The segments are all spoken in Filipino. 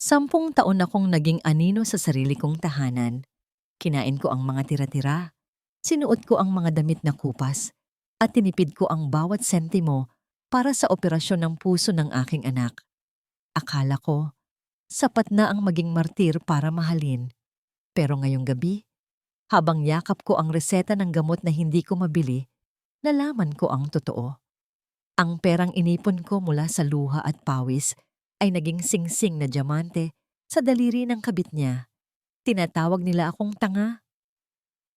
10 taon akong naging anino sa sarili kong tahanan. Kinain ko ang mga tira-tira, sinuot ko ang mga damit na kupas, at tinipid ko ang bawat sentimo para sa operasyon ng puso ng aking anak. Akala ko, sapat na ang maging martir para mahalin. Pero ngayong gabi, habang yakap ko ang reseta ng gamot na hindi ko mabili, nalaman ko ang totoo. Ang perang inipon ko mula sa luha at pawis ay naging singsing na diamante sa daliri ng kabit niya. Tinatawag nila akong tanga.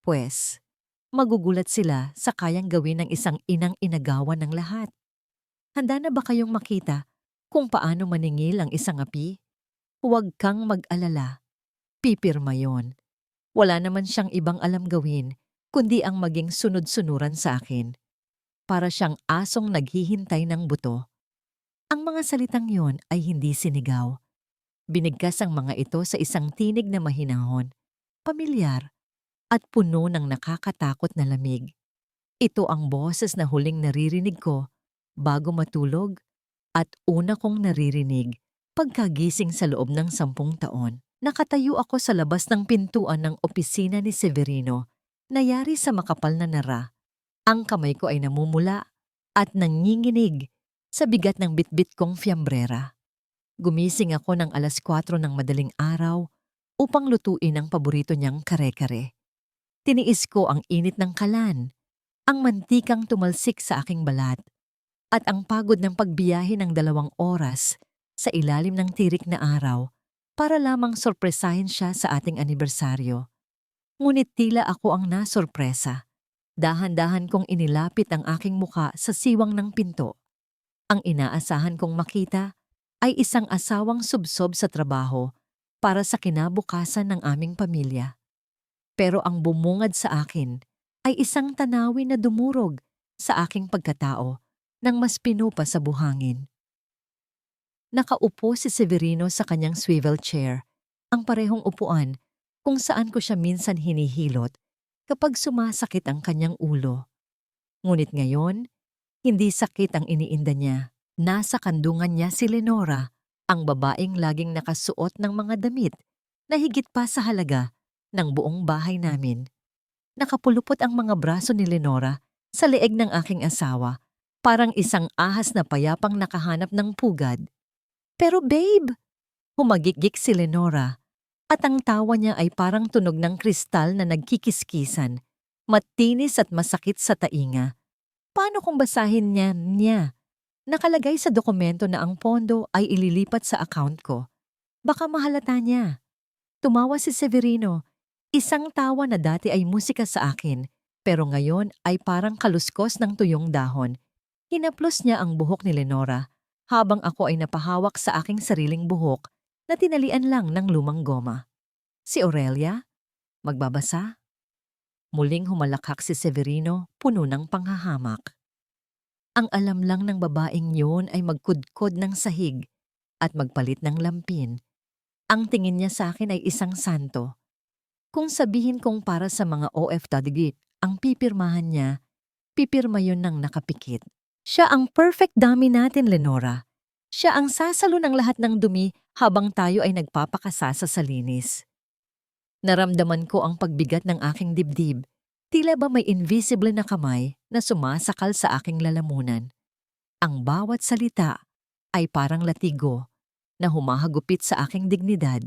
Pwes, magugulat sila sa kayang gawin ng isang inang inagawan ng lahat. Handa na ba kayong makita kung paano maningil ang isang api? Huwag kang mag-alala. Pipirma yon. Wala naman siyang ibang alam gawin kundi ang maging sunod-sunuran sa akin. Para siyang asong naghihintay ng buto. Ang mga salitang yon ay hindi sinigaw. Binigkas ang mga ito sa isang tinig na mahinahon, pamilyar, at puno ng nakakatakot na lamig. Ito ang boses na huling naririnig ko bago matulog at una kong naririnig pagkagising sa loob ng 10 taon. Nakatayo ako sa labas ng pintuan ng opisina ni Severino, nayari sa makapal na nara. Ang kamay ko ay namumula at nanginginig sa bigat ng bitbit kong fiambrera. Gumising ako ng 4:00 ng madaling araw upang lutuin ang paborito niyang kare-kare. Tiniis ko ang init ng kalan, ang mantikang tumalsik sa aking balat, at ang pagod ng pagbiyahe ng 2 oras sa ilalim ng tirik na araw para lamang sorpresahin siya sa ating anibersaryo. Ngunit tila ako ang nasorpresa. Dahan-dahan kong inilapit ang aking muka sa siwang ng pinto. Ang inaasahan kong makita ay isang asawang subsob sa trabaho para sa kinabukasan ng aming pamilya. Pero ang bumungad sa akin ay isang tanawin na dumurog sa aking pagkatao nang mas pinupa sa buhangin. Nakaupo si Severino sa kanyang swivel chair, ang parehong upuan kung saan ko siya minsan hinihilot kapag sumasakit ang kanyang ulo. Ngunit ngayon, hindi sakit ang iniinda niya. Nasa kandungan niya si Lenora, ang babaeng laging nakasuot ng mga damit na higit pa sa halaga ng buong bahay namin. Nakapulupot ang mga braso ni Lenora sa leeg ng aking asawa, parang isang ahas na payapang nakahanap ng pugad. Pero babe, humagikgik si Lenora at ang tawa niya ay parang tunog ng kristal na nagkikiskisan, matinis at masakit sa tainga. Paano kung basahin niya? Nakalagay sa dokumento na ang pondo ay ililipat sa account ko. Baka mahalata niya. Tumawa si Severino, isang tawa na dati ay musika sa akin, pero ngayon ay parang kaluskos ng tuyong dahon. Hinaplos niya ang buhok ni Lenora, habang ako ay napahawak sa aking sariling buhok na tinalian lang ng lumang goma. Si Aurelia? Magbabasa? Muling humalakhak si Severino, puno ng panghahamak. Ang alam lang ng babaeng yun ay magkudkod ng sahig at magpalit ng lampin. Ang tingin niya sa akin ay isang santo. Kung sabihin kong para sa mga OFW ang pipirmahan niya, pipirma yun ng nakapikit. Siya ang perfect dummy natin, Lenora. Siya ang sasalo ng lahat ng dumi habang tayo ay nagpapakasasa sa linis. Naramdaman ko ang pagbigat ng aking dibdib. Tila ba may invisible na kamay na sumasakal sa aking lalamunan. Ang bawat salita ay parang latigo na humahagupit sa aking dignidad.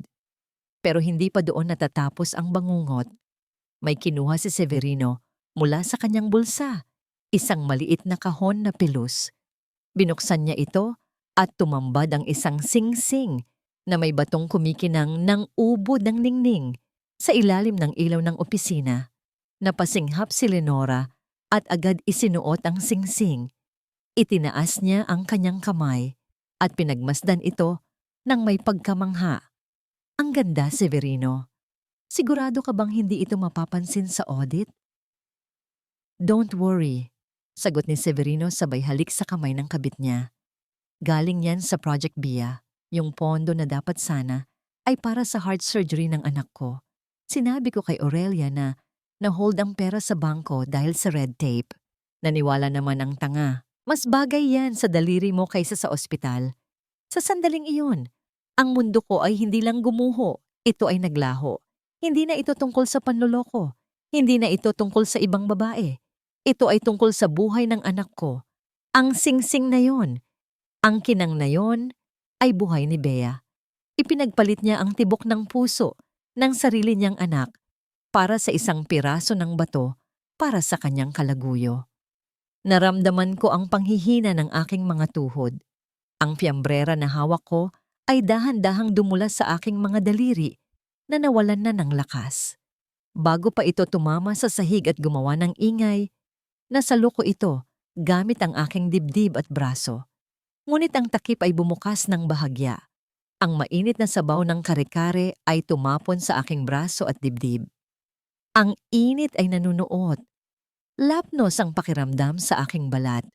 Pero hindi pa doon natatapos ang bangungot. May kinuha si Severino mula sa kanyang bulsa, isang maliit na kahon na pilus. Binuksan niya ito at tumambad ang isang singsing na may batong kumikinang ng ubod ng ningning sa ilalim ng ilaw ng opisina. Napasinghap si Lenora at agad isinuot ang singsing. Itinaas niya ang kanyang kamay at pinagmasdan ito ng may pagkamangha. Ang ganda, Severino. Sigurado ka bang hindi ito mapapansin sa audit? Don't worry, sagot ni Severino sabay halik sa kamay ng kabit niya. Galing yan sa Project Bia, yung pondo na dapat sana ay para sa heart surgery ng anak ko. Sinabi ko kay Aurelia na na-hold ang pera sa bangko dahil sa red tape. Naniwala naman ang tanga. Mas bagay yan sa daliri mo kaysa sa ospital. Sa sandaling iyon, Ang mundo ko ay hindi lang gumuho, ito ay naglaho. Hindi na ito tungkol sa panloloko. Hindi na ito tungkol sa ibang babae. Ito ay tungkol sa buhay ng anak ko. Ang singsing na yon, ang kinang na yon, ay buhay ni Bea. Ipinagpalit niya ang tibok ng puso ng sarili niyang anak para sa isang piraso ng bato para sa kanyang kalaguyo. Naramdaman ko ang panghihina ng aking mga tuhod. Ang fiambrera na hawak ko ay dahan-dahang dumula sa aking mga daliri na nawalan na ng lakas. Bago pa ito tumama sa sahig at gumawa ng ingay, nasalo ko ito gamit ang aking dibdib at braso. Ngunit ang takip ay bumukas ng bahagya. Ang mainit na sabaw ng kare-kare ay tumapon sa aking braso at dibdib. Ang init ay nanunuot. Lapnos ang pakiramdam sa aking balat.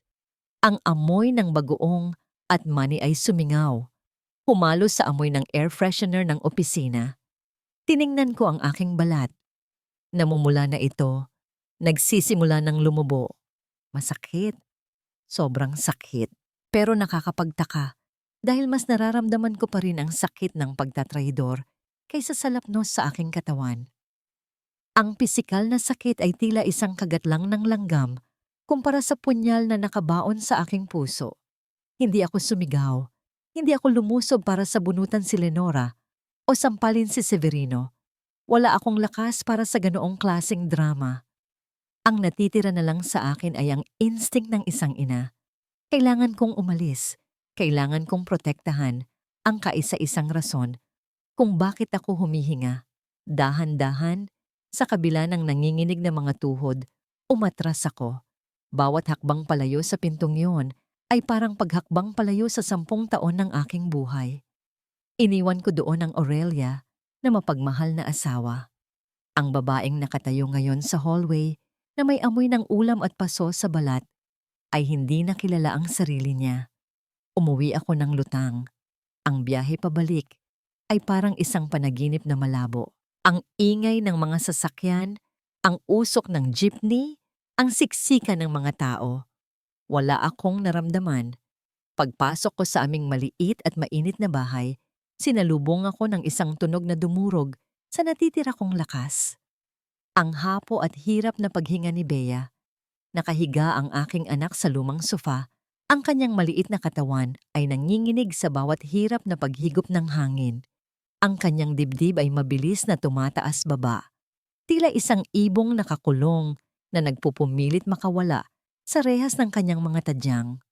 Ang amoy ng bagoong at mani ay sumingaw. Humalo sa amoy ng air freshener ng opisina. Tiningnan ko ang aking balat. Namumula na ito. Nagsisimula ng lumubo. Masakit. Sobrang sakit. Pero nakakapagtaka dahil mas nararamdaman ko pa rin ang sakit ng pagtatraidor kaysa sa lapnos sa aking katawan. Ang pisikal na sakit ay tila isang kagat lang ng langgam kumpara sa punyal na nakabaon sa aking puso. Hindi ako sumigaw. Hindi ako lumusob para sa bunutan si Lenora o sampalin si Severino. Wala akong lakas para sa ganoong klaseng drama. Ang natitira na lang sa akin ay ang instinct ng isang ina. Kailangan kong umalis. Kailangan kong protektahan ang kaisa-isang rason kung bakit ako humihinga. Dahan-dahan, sa kabila ng nanginginig na mga tuhod, umatras ako. Bawat hakbang palayo sa pintong yon ay parang paghakbang palayo sa 10 taon ng aking buhay. Iniwan ko doon ang Aurelia na mapagmahal na asawa. Ang babaeng nakatayo ngayon sa hallway na may amoy ng ulam at paso sa balat ay hindi nakilala ang sarili niya. Umuwi ako ng lutang. Ang biyahe pabalik ay parang isang panaginip na malabo. Ang ingay ng mga sasakyan, ang usok ng jeepney, ang siksikan ng mga tao. Wala akong naramdaman. Pagpasok ko sa aming maliit at mainit na bahay, sinalubong ako ng isang tunog na dumurog sa natitira kong lakas. Ang hapo at hirap na paghinga ni Bea. Nakahiga ang aking anak sa lumang sofa. Ang kanyang maliit na katawan ay nanginginig sa bawat hirap na paghigop ng hangin. Ang kanyang dibdib ay mabilis na tumataas baba. Tila isang ibong nakakulong na nagpupumilit makawala sa rehas ng kanyang mga tadyang.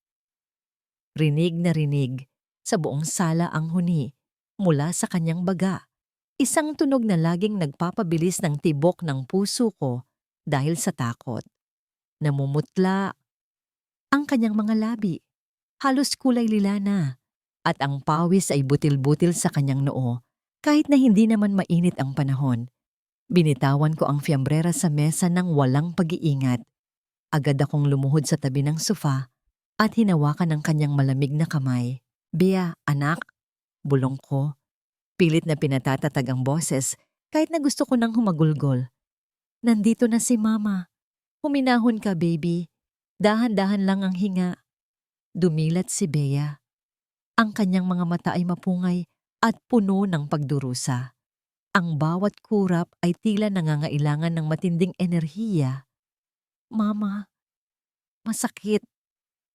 Rinig na rinig sa buong sala ang huni mula sa kanyang baga. Isang tunog na laging nagpapabilis ng tibok ng puso ko dahil sa takot. Namumutla ang kanyang mga labi. Halos kulay lila na at ang pawis ay butil-butil sa kanyang noo kahit na hindi naman mainit ang panahon. Binitawan ko ang fiambrera sa mesa ng walang pag-iingat. Agad akong lumuhod sa tabi ng sofa at hinawakan ang kanyang malamig na kamay. "Bea, anak," bulong ko. Pilit na pinatatatag ang boses kahit na gusto ko nang humagulgol. "Nandito na si Mama. Huminahon ka, baby. Dahan-dahan lang ang hinga." Dumilat si Bea. Ang kanyang mga mata ay mapungay at puno ng pagdurusa. Ang bawat kurap ay tila nangangailangan ng matinding enerhiya. "Mama, masakit."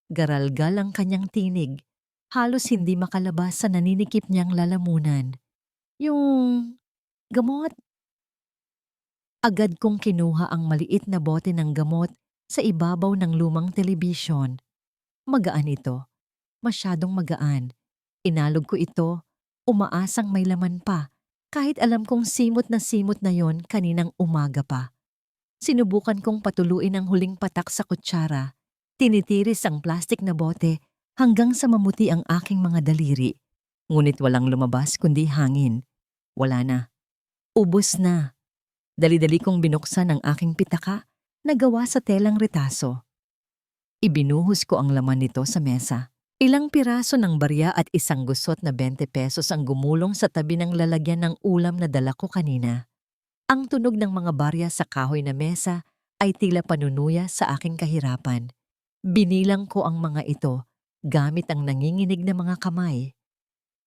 Garalgal ang kanyang tinig. Halos hindi makalabas sa naninikip niyang lalamunan. "Yung gamot?" Agad kong kinuha ang maliit na bote ng gamot sa ibabaw ng lumang telebisyon. Magaan ito. Masyadong magaan. Inalog ko ito, umaasang may laman pa, kahit alam kong simot na yon kaninang umaga pa. Sinubukan kong patuluin ang huling patak sa kutsara. Tinitiris ang plastik na bote hanggang sa mamuti ang aking mga daliri. Ngunit walang lumabas kundi hangin. Wala na. Ubos na. Dali-dali kong binuksan ang aking pitaka na gawa sa telang retaso. Ibinuhos ko ang laman nito sa mesa. Ilang piraso ng barya at isang gusot na 20 pesos ang gumulong sa tabi ng lalagyan ng ulam na dala ko kanina. Ang tunog ng mga barya sa kahoy na mesa ay tila panunuya sa aking kahirapan. Binilang ko ang mga ito gamit ang nanginginig na mga kamay.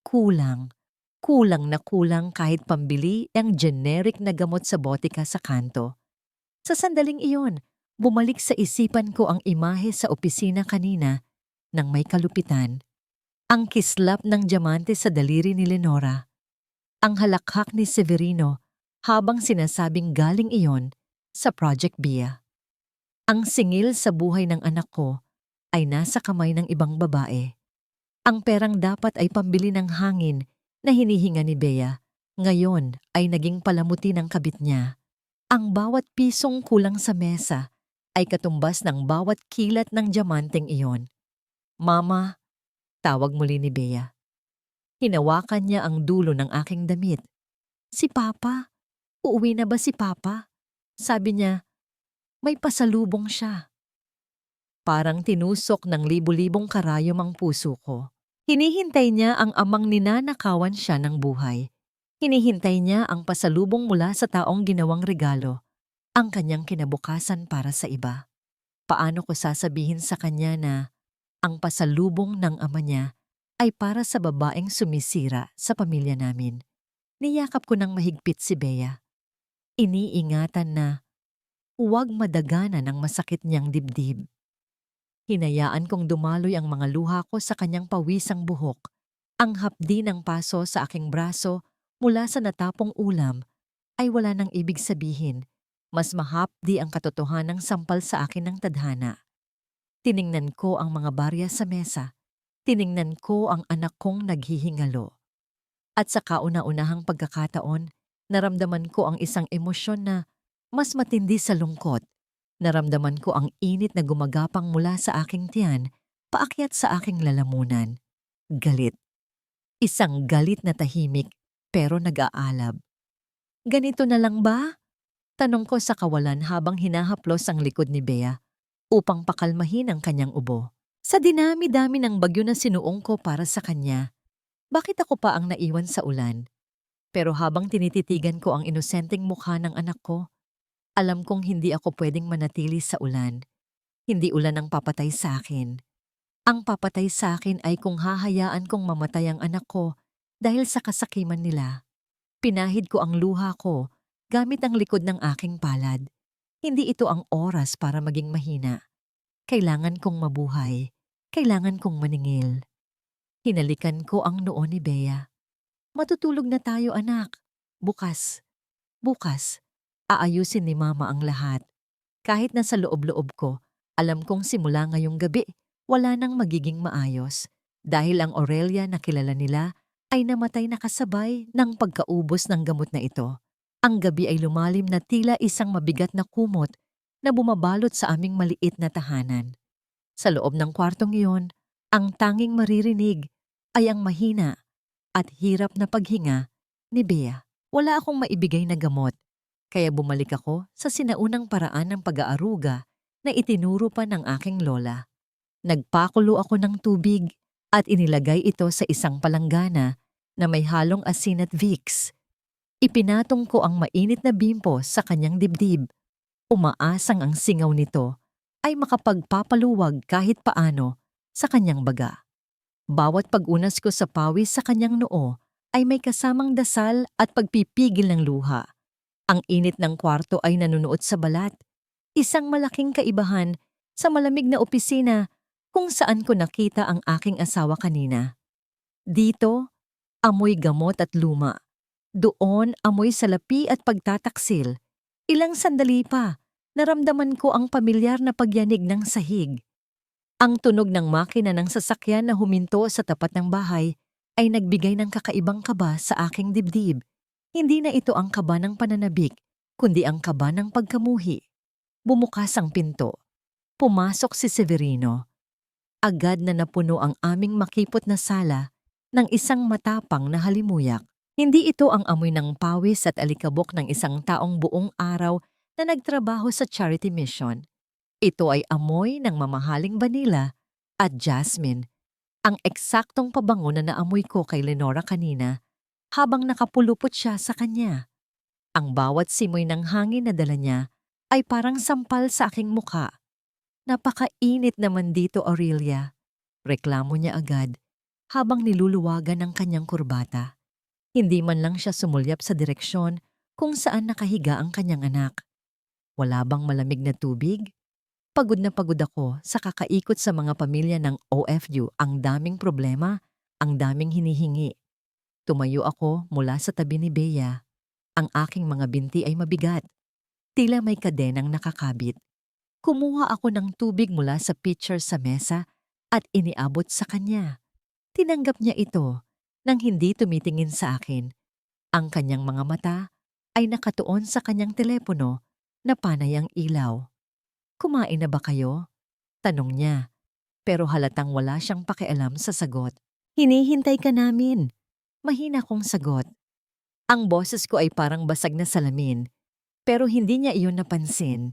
Kulang. Kulang na kulang kahit pambili ang generic na gamot sa botika sa kanto. Sa sandaling iyon, bumalik sa isipan ko ang imahe sa opisina kanina nang may kalupitan. Ang kislap ng diamante sa daliri ni Lenora. Ang halakhak ni Severino habang sinasabing galing iyon sa Project Bia. Ang singil sa buhay ng anak ko ay nasa kamay ng ibang babae. Ang perang dapat ay pambili ng hangin na hinihinga ni Bea, ngayon ay naging palamuti ng kabit niya. Ang bawat pisong kulang sa mesa ay katumbas ng bawat kilat ng diamanteng iyon. Mama, tawag muli ni Bea. Hinawakan niya ang dulo ng aking damit. Si Papa? Uuwi na ba si Papa? Sabi niya, may pasalubong siya. Parang tinusok ng libu-libong karayom ang puso ko. Hinihintay niya ang amang ninanakawan siya ng buhay. Hinihintay niya ang pasalubong mula sa taong ginawang regalo, ang kanyang kinabukasan para sa iba. Paano ko sasabihin sa kanya na ang pasalubong ng ama niya ay para sa babaeng sumisira sa pamilya namin? Niyakap ko ng mahigpit si Bea. Iniingatan na huwag madagana ng masakit niyang dibdib. Hinayaan kong dumaloy ang mga luha ko sa kanyang pawisang buhok. Ang hapdi ng paso sa aking braso mula sa natapong ulam ay wala nang ibig sabihin. Mas mahapdi ang katotohanang sampal sa akin ng tadhana. Tiningnan ko ang mga barya sa mesa. Tiningnan ko ang anak kong naghihingalo. At sa kauna-unahang pagkakataon, naramdaman ko ang isang emosyon na mas matindi sa lungkot. Naramdaman ko ang init na gumagapang mula sa aking tiyan, paakyat sa aking lalamunan. Galit. Isang galit na tahimik pero nag-aalab. Ganito na lang ba? Tanong ko sa kawalan habang hinahaplos ang likod ni Bea upang pakalmahin ang kanyang ubo. Sa dinami-dami ng bagyo na sinuong ko para sa kanya, bakit ako pa ang naiwan sa ulan? Pero habang tinititigan ko ang inosenteng mukha ng anak ko, alam kong hindi ako pwedeng manatili sa ulan. Hindi ulan ang papatay sa akin. Ang papatay sa akin ay kung hahayaan kong mamatay ang anak ko dahil sa kasakiman nila. Pinahid ko ang luha ko gamit ang likod ng aking palad. Hindi ito ang oras para maging mahina. Kailangan kong mabuhay. Kailangan kong maningil. Hinalikan ko ang noo ni Bea. Matutulog na tayo, anak. Bukas. Bukas. Aayusin ni Mama ang lahat. Kahit na sa loob-loob ko, alam kong simula ngayong gabi, wala nang magiging maayos. Dahil ang Aurelia na kilala nila ay namatay na kasabay ng pagkaubos ng gamot na ito. Ang gabi ay lumalim na tila isang mabigat na kumot na bumabalot sa aming maliit na tahanan. Sa loob ng kwartong iyon, ang tanging maririnig ay ang mahina at hirap na paghinga ni Bea. Wala akong maibigay na gamot. Kaya bumalik ako sa sinaunang paraan ng pag-aaruga na itinuro pa ng aking lola. Nagpakulo ako ng tubig at inilagay ito sa isang palanggana na may halong asin at Vicks. Ipinatong ko ang mainit na bimpo sa kanyang dibdib. Umaasang ang singaw nito ay makapagpapaluwag kahit paano sa kanyang baga. Bawat pag-unas ko sa pawis sa kanyang noo ay may kasamang dasal at pagpipigil ng luha. Ang init ng kwarto ay nanunuot sa balat. Isang malaking kaibahan sa malamig na opisina kung saan ko nakita ang aking asawa kanina. Dito, amoy gamot at luma. Doon, amoy salapi at pagtataksil. Ilang sandali pa, naramdaman ko ang pamilyar na pagyanig ng sahig. Ang tunog ng makina ng sasakyan na huminto sa tapat ng bahay ay nagbigay ng kakaibang kaba sa aking dibdib. Hindi na ito ang kaba ng pananabik, kundi ang kaba ng pagkamuhi. Bumukas ang pinto. Pumasok si Severino. Agad na napuno ang aming makipot na sala ng isang matapang na halimuyak. Hindi ito ang amoy ng pawis at alikabok ng isang taong buong araw na nagtrabaho sa charity mission. Ito ay amoy ng mamahaling vanilla at jasmine, ang eksaktong pabango na naamoy ko kay Lenora kanina habang nakapulupot siya sa kanya. Ang bawat simoy ng hangin na dala niya ay parang sampal sa aking mukha. Napakainit naman dito, Aurelia. Reklamo niya agad habang niluluwagan ng kanyang kurbata. Hindi man lang siya sumulyap sa direksyon kung saan nakahiga ang kanyang anak. Wala bang malamig na tubig? Pagod na pagod ako sa kakaikot sa mga pamilya ng OFW, ang daming problema, ang daming hinihingi. Tumayo ako mula sa tabi ni Bea. Ang aking mga binti ay mabigat. Tila may kadenang nakakabit. Kumuha ako ng tubig mula sa pitcher sa mesa at iniabot sa kanya. Tinanggap niya ito nang hindi tumitingin sa akin. Ang kanyang mga mata ay nakatuon sa kanyang telepono na panay ang ilaw. "Kumain na ba kayo?" tanong niya, pero halatang wala siyang pakialam sa sagot. "Hinihintay ka namin." Mahina kong sagot. Ang boses ko ay parang basag na salamin, pero hindi niya iyon napansin.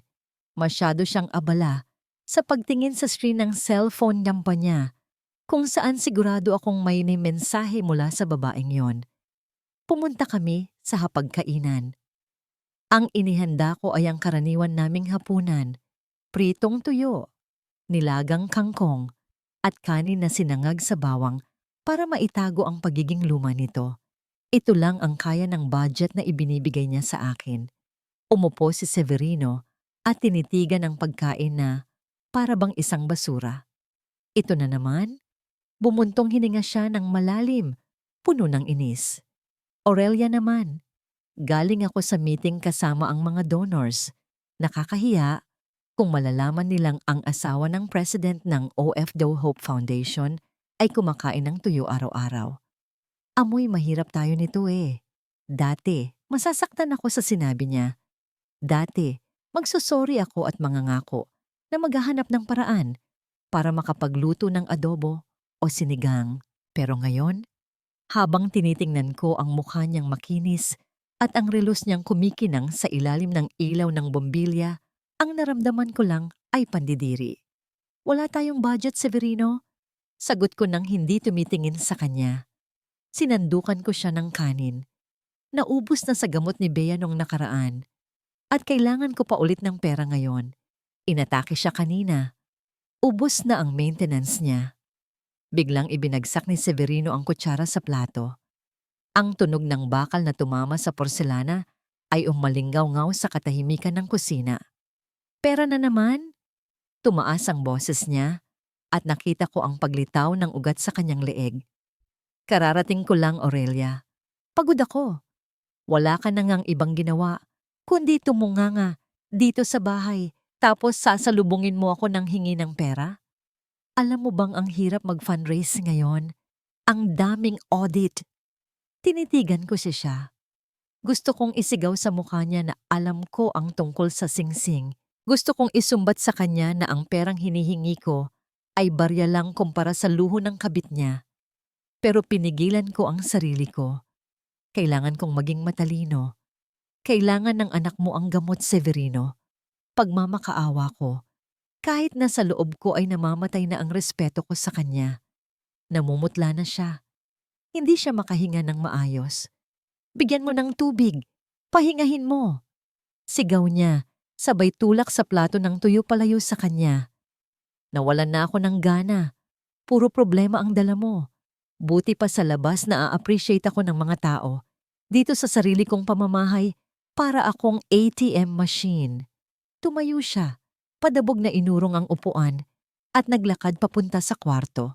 Masyado siyang abala sa pagtingin sa screen ng cellphone niya, kung saan sigurado akong may mensahe mula sa babaeng yon. Pumunta kami sa hapagkainan. Ang inihanda ko ay ang karaniwan naming hapunan, pritong tuyo, nilagang kangkong, at kanin na sinangag sa bawang para maitago ang pagiging luma nito. Ito lang ang kaya ng budget na ibinibigay niya sa akin. Umupo si Severino at tinitigan ang pagkain na para bang isang basura. Ito na naman, bumuntong hininga siya ng malalim, puno ng inis. Aurelia naman, galing ako sa meeting kasama ang mga donors. Nakakahiya kung malalaman nilang ang asawa ng president ng OFW Hope Foundation ay kumakain ng tuyo araw-araw. Amoy mahirap tayo nito eh. Dati, masasaktan ako sa sinabi niya. Dati, magsusorry ako at mangangako na maghahanap ng paraan para makapagluto ng adobo o sinigang. Pero ngayon, habang tinitingnan ko ang mukha niyang makinis at ang relos niyang kumikinang sa ilalim ng ilaw ng bombilya, ang naramdaman ko lang ay pandidiri. "Wala tayong budget, Severino?" Sagot ko nang hindi tumitingin sa kanya. Sinandukan ko siya ng kanin. Naubos na sa gamot ni Bea nung nakaraan. At kailangan ko pa ulit ng pera ngayon. Inatake siya kanina. Ubos na ang maintenance niya. Biglang ibinagsak ni Severino ang kutsara sa plato. Ang tunog ng bakal na tumama sa porselana ay umalingaw-ngaw sa katahimikan ng kusina. "Pera na naman?" Tumaas ang boses niya at nakita ko ang paglitaw ng ugat sa kanyang leeg. "Kararating ko lang, Aurelia. Pagod ako. Wala ka na ngang ibang ginawa, kundi tumunganga dito sa bahay tapos sasalubungin mo ako ng hingi ng pera? Alam mo bang ang hirap mag-fundraise ngayon? Ang daming audit." Tinitigan ko siya. Gusto kong isigaw sa mukha niya na alam ko ang tungkol sa singsing. Gusto kong isumbat sa kanya na ang perang hinihingi ko ay barya lang kumpara sa luho ng kabit niya. Pero pinigilan ko ang sarili ko. Kailangan kong maging matalino. Kailangan ng anak mo ang gamot, Severino. Pagmamakaawa ko. Kahit na sa loob ko ay namamatay na ang respeto ko sa kanya. Namumutla na siya. Hindi siya makahinga ng maayos. "Bigyan mo ng tubig. Pahingahin mo." Sigaw niya, sabay tulak sa plato ng tuyo palayo sa kanya. Nawalan na ako ng gana. Puro problema ang dala mo. Buti pa sa labas na a-appreciate ako ng mga tao. Dito sa sarili kong pamamahay, para akong ATM machine. Tumayo siya, padabog na inurong ang upuan, at naglakad papunta sa kwarto.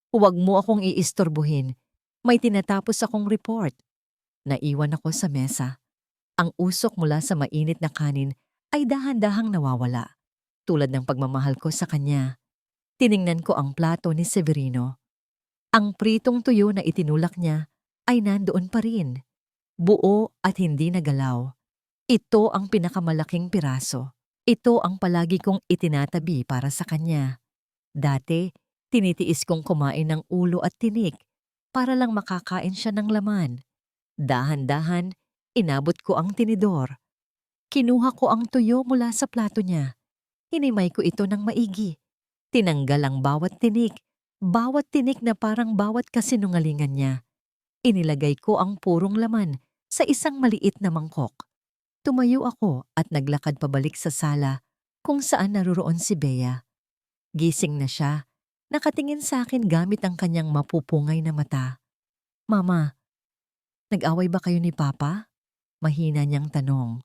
"Huwag mo akong iistorbohin. May tinatapos akong report." Naiwan ako sa mesa. Ang usok mula sa mainit na kanin ay dahan-dahang nawawala, tulad ng pagmamahal ko sa kanya. Tiningnan ko ang plato ni Severino. Ang pritong tuyo na itinulak niya ay nandoon pa rin, buo at hindi nagalaw. Ito ang pinakamalaking piraso. Ito ang palagi kong itinatabi para sa kanya. Dati, tinitiis kong kumain ng ulo at tinik para lang makakain siya ng laman. Dahan-dahan, inabot ko ang tinidor. Kinuha ko ang tuyo mula sa plato niya. Hinimay ko ito ng maigi. Tinanggal ang bawat tinik na parang bawat kasinungalingan niya. Inilagay ko ang purong laman sa isang maliit na mangkok. Tumayo ako at naglakad pabalik sa sala kung saan naruroon si Bea. Gising na siya, nakatingin sa akin gamit ang kanyang mapupungay na mata. "Mama, Nag-away ba kayo ni Papa? Mahina niyang tanong.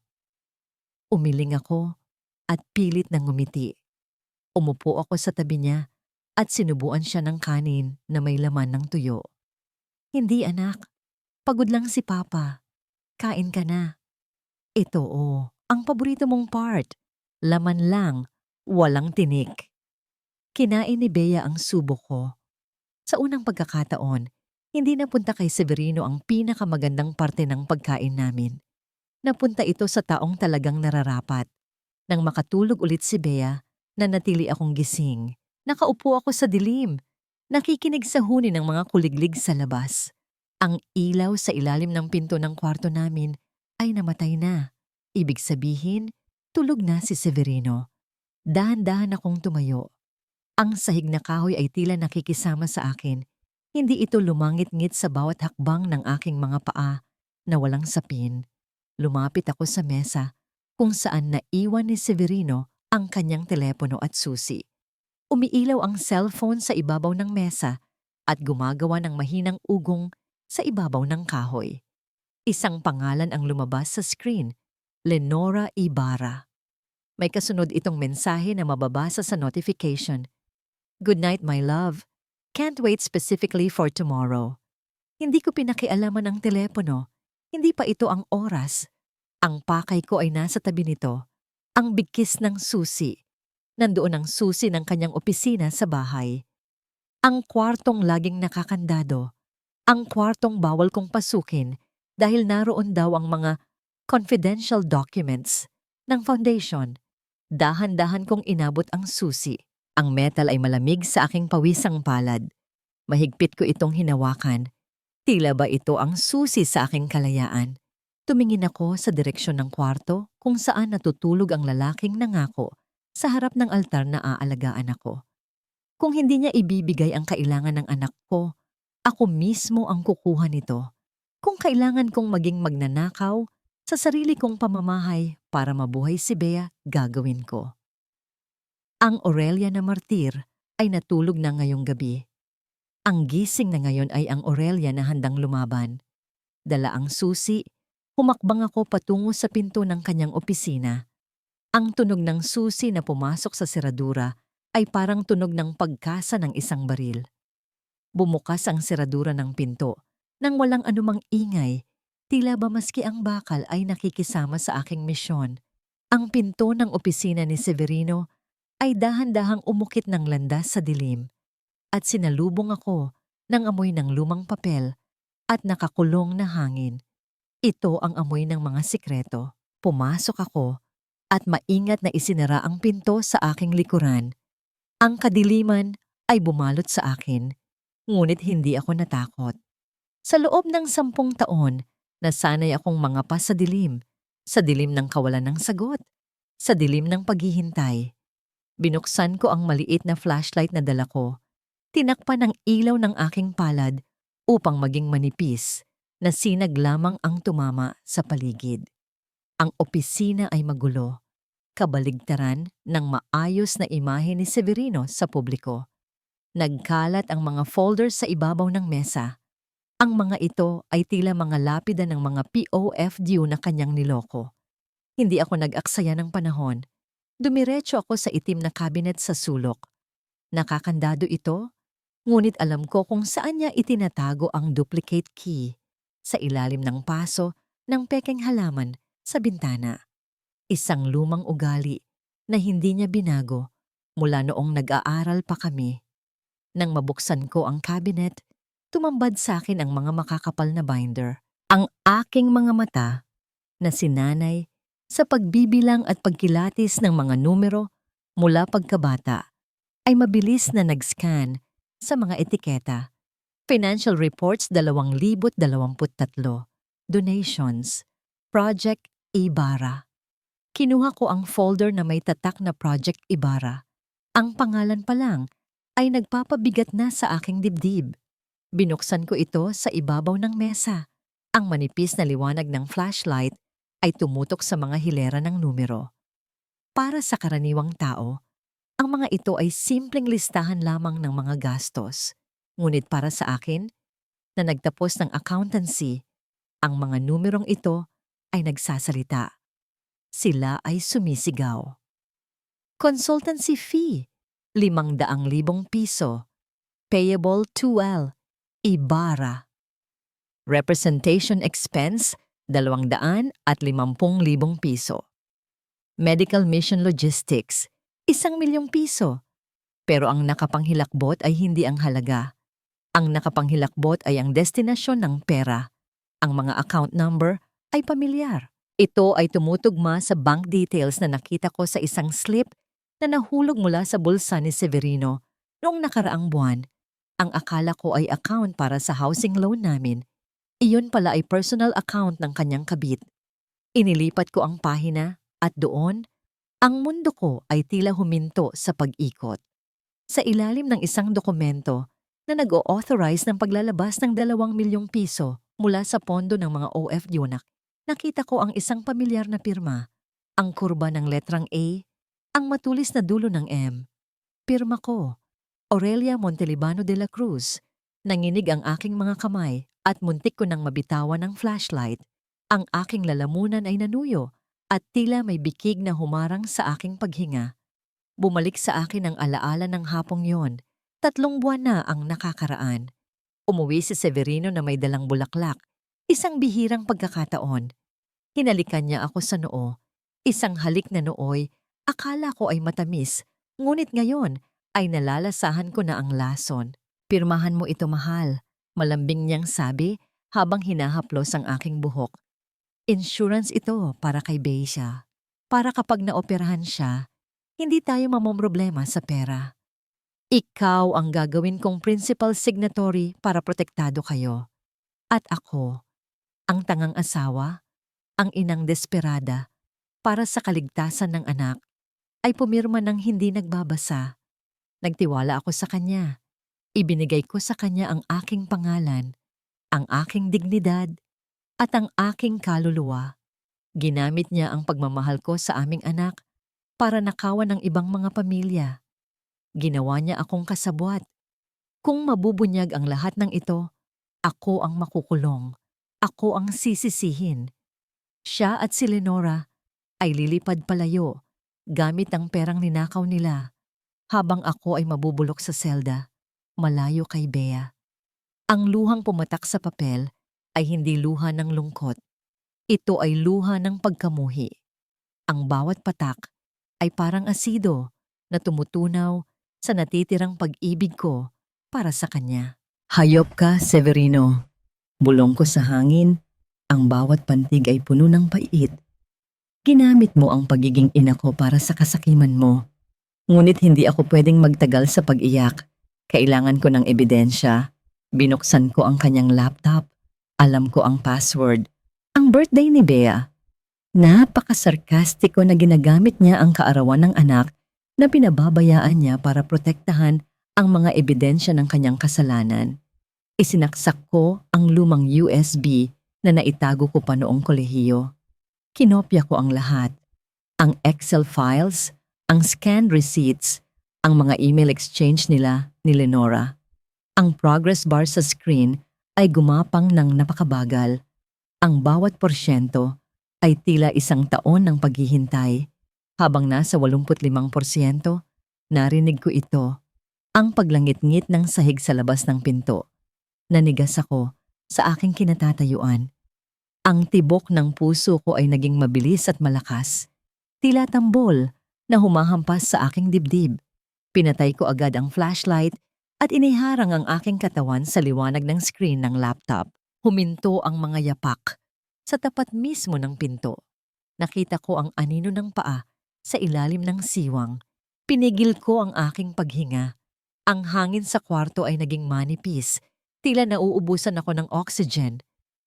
Umiling ako at pilit na ngumiti. Umupo ako sa tabi niya at sinubuan siya ng kanin na may laman ng tuyo. Hindi anak, pagod lang si Papa. Kain ka na. Ito ang paborito mong part. Laman lang, walang tinik. Kinain ni Bea ang subo ko. Sa unang pagkakataon, hindi napunta kay Severino ang pinakamagandang parte ng pagkain namin. Napunta ito sa taong talagang nararapat. Nang makatulog ulit si Bea, nanatili akong gising. Nakaupo ako sa dilim, nakikinig sa huni ng mga kuliglig sa labas. Ang ilaw sa ilalim ng pinto ng kwarto namin ay namatay na. Ibig sabihin, tulog na si Severino. Dahan-dahan akong tumayo. Ang sahig na kahoy ay tila nakikisama sa akin. Hindi ito lumangit-ngit sa bawat hakbang ng aking mga paa na walang sapin. Lumapit ako sa mesa kung saan naiwan ni Severino ang kanyang telepono at susi. Umiilaw ang cellphone sa ibabaw ng mesa at gumagawa ng mahinang ugong sa ibabaw ng kahoy. Isang pangalan ang lumabas sa screen, Lenora Ibarra. May kasunod itong mensahe na mababasa sa notification. Good night, my love. Can't wait specifically for tomorrow. Hindi ko pinakialaman ang telepono. Hindi pa ito ang oras. Ang pakay ko ay nasa tabi nito. Ang bigkis ng susi. Nandoon ang susi ng kanyang opisina sa bahay. Ang kwartong laging nakakandado. Ang kwartong bawal kong pasukin dahil naroon daw ang mga confidential documents ng foundation. Dahan-dahan kong inabot ang susi. Ang metal ay malamig sa aking pawisang palad. Mahigpit ko itong hinawakan. Tila ba ito ang susi sa aking kalayaan? Tumingin ako sa direksyon ng kwarto kung saan natutulog ang lalaking nangako sa harap ng altar na aalagaan ako. Kung hindi niya ibibigay ang kailangan ng anak ko, ako mismo ang kukuha nito. Kung kailangan kong maging magnanakaw sa sarili kong pamamahay para mabuhay si Bea, gagawin ko. Ang Aurelia na martir ay natulog na ngayong gabi. Ang gising na ngayon ay ang Aurelia na handang lumaban. Dala ang susi, humakbang ako patungo sa pinto ng kanyang opisina. Ang tunog ng susi na pumasok sa seradura ay parang tunog ng pagkasa ng isang baril. Bumukas ang seradura ng pinto nang walang anumang ingay, tila ba maski ang bakal ay nakikisama sa aking misyon. Ang pinto ng opisina ni Severino ay dahan-dahang umukit ng landas sa dilim at sinalubong ako ng amoy ng lumang papel at nakakulong na hangin. Ito ang amoy ng mga sikreto. Pumasok ako at maingat na isinara ang pinto sa aking likuran. Ang kadiliman ay bumalot sa akin, ngunit hindi ako natakot. Sa loob ng 10 taon, nasanay akong mangapa sa dilim ng kawalan ng sagot, sa dilim ng paghihintay. Binuksan ko ang maliit na flashlight na dala ko. Tinakpan ng ilaw ng aking palad upang maging manipis na sinag lamang ang tumama sa paligid. Ang opisina ay magulo, kabaligtaran ng maayos na imahe ni Severino sa publiko. Nagkalat ang mga folders sa ibabaw ng mesa. Ang mga ito ay tila mga lapida ng mga POFW na kanyang niloko. Hindi ako nag-aksaya ng panahon. Dumiretso ako sa itim na cabinet sa sulok. Nakakandado ito, ngunit alam ko kung saan niya itinatago ang duplicate key, sa ilalim ng paso ng pekeng halaman sa bintana. Isang lumang ugali na hindi niya binago mula noong nag-aaral pa kami. Nang mabuksan ko ang cabinet, tumambad sa akin ang mga makakapal na binder. Ang aking mga mata na sinanay sa pagbibilang at pagkilatis ng mga numero mula pagkabata ay mabilis na nag-scan sa mga etiketa. Financial Reports 2023, Donations, Project Ibarra. Kinuha ko ang folder na may tatak na Project Ibarra. Ang pangalan pa lang ay nagpapabigat na sa aking dibdib. Binuksan ko ito sa ibabaw ng mesa. Ang manipis na liwanag ng flashlight ay tumutok sa mga hilera ng numero. Para sa karaniwang tao, ang mga ito ay simpleng listahan lamang ng mga gastos. Ngunit para sa akin, na nagtapos ng accountancy, Ang mga numerong ito ay nagsasalita. Sila ay sumisigaw. Consultancy fee, 500,000 piso. Payable to L, Ibarra. Representation expense, 250,000 piso. Medical Mission Logistics, 1,000,000 piso. Pero ang nakapanghilakbot ay hindi ang halaga. Ang nakapanghilakbot ay ang destinasyon ng pera. Ang mga account number ay pamilyar. Ito ay tumutugma sa bank details na nakita ko sa isang slip na nahulog mula sa bulsa ni Severino noong nakaraang buwan. Ang akala ko ay account para sa housing loan namin. Iyon pala ay personal account ng kanyang kabit. Inilipat ko ang pahina at doon, ang mundo ko ay tila huminto sa pag-ikot. Sa ilalim ng isang dokumento na nag-o-authorize ng paglalabas ng 2,000,000 piso mula sa pondo ng mga OFW, nakita ko ang isang pamilyar na pirma, ang kurba ng letrang A, ang matulis na dulo ng M. Pirma ko, Aurelia Montelibano de la Cruz. Nanginig ang aking mga kamay at muntik ko nang mabitawan ng flashlight. Ang aking lalamunan ay nanuyo at tila may bikig na humarang sa aking paghinga. Bumalik sa akin ang alaala ng hapong yon. 3 buwan na ang nakakaraan. Umuwi si Severino na may dalang bulaklak. Isang bihirang pagkakataon. Hinalikan niya ako sa noo. Isang halik na nooy, akala ko ay matamis, ngunit ngayon ay nalalasahan ko na ang lason. Pirmahan mo ito, mahal, malambing niyang sabi habang hinahaplos ang aking buhok. Insurance ito para kay Beisha. Para kapag naoperahan siya, hindi tayo mamomroblema sa pera. Ikaw ang gagawin kong principal signatory para protektado kayo. At ako, ang tangang asawa, ang inang desperada, para sa kaligtasan ng anak, ay pumirma ng hindi nagbabasa. Nagtiwala ako sa kanya. Ibinigay ko sa kanya ang aking pangalan, ang aking dignidad, at ang aking kaluluwa. Ginamit niya ang pagmamahal ko sa aming anak para nakawan ng ibang mga pamilya. Ginawa niya akong kasabwat. Kung mabubunyag ang lahat ng ito, ako ang makukulong. Ako ang sisisihin. Siya at si Lenora ay lilipad palayo gamit ang perang ninakaw nila habang ako ay mabubulok sa selda, malayo kay Bea. Ang luhang pumatak sa papel ay hindi luha ng lungkot. Ito ay luha ng pagkamuhi. Ang bawat patak ay parang asido na tumutunaw sa natitirang pag-ibig ko para sa kanya. Hayop ka, Severino. Bulong ko sa hangin, ang bawat pantig ay puno ng pait. Ginamit mo ang pagiging ina ko para sa kasakiman mo. Ngunit hindi ako pwedeng magtagal sa pag-iyak. Kailangan ko ng ebidensya. Binuksan ko ang kanyang laptop. Alam ko ang password. Ang birthday ni Bea. Napaka-sarkastiko na ginagamit niya ang kaarawan ng anak na pinababayaan niya para protektahan ang mga ebidensya ng kanyang kasalanan. Isinaksak ko ang lumang USB na naitago ko pa noong kolehiyo. Kinopya ko ang lahat. Ang Excel files, ang scanned receipts, ang mga email exchange nila ni Lenora. Ang progress bar sa screen ay gumapang ng napakabagal. Ang bawat porsyento ay tila 1 taon ng paghihintay. Habang nasa 85%, narinig ko ito. Ang paglangit-ngit ng sahig sa labas ng pinto. Nanigas ako sa aking kinatatayuan. Ang tibok ng puso ko ay naging mabilis at malakas. Tila tambol na humahampas sa aking dibdib. Pinatay ko agad ang flashlight at iniharang ang aking katawan sa liwanag ng screen ng laptop. Huminto ang mga yapak. Sa tapat mismo ng pinto, nakita ko ang anino ng paa sa ilalim ng siwang. Pinigil ko ang aking paghinga. Ang hangin sa kwarto ay naging manipis. Tila nauubusan ako ng oxygen.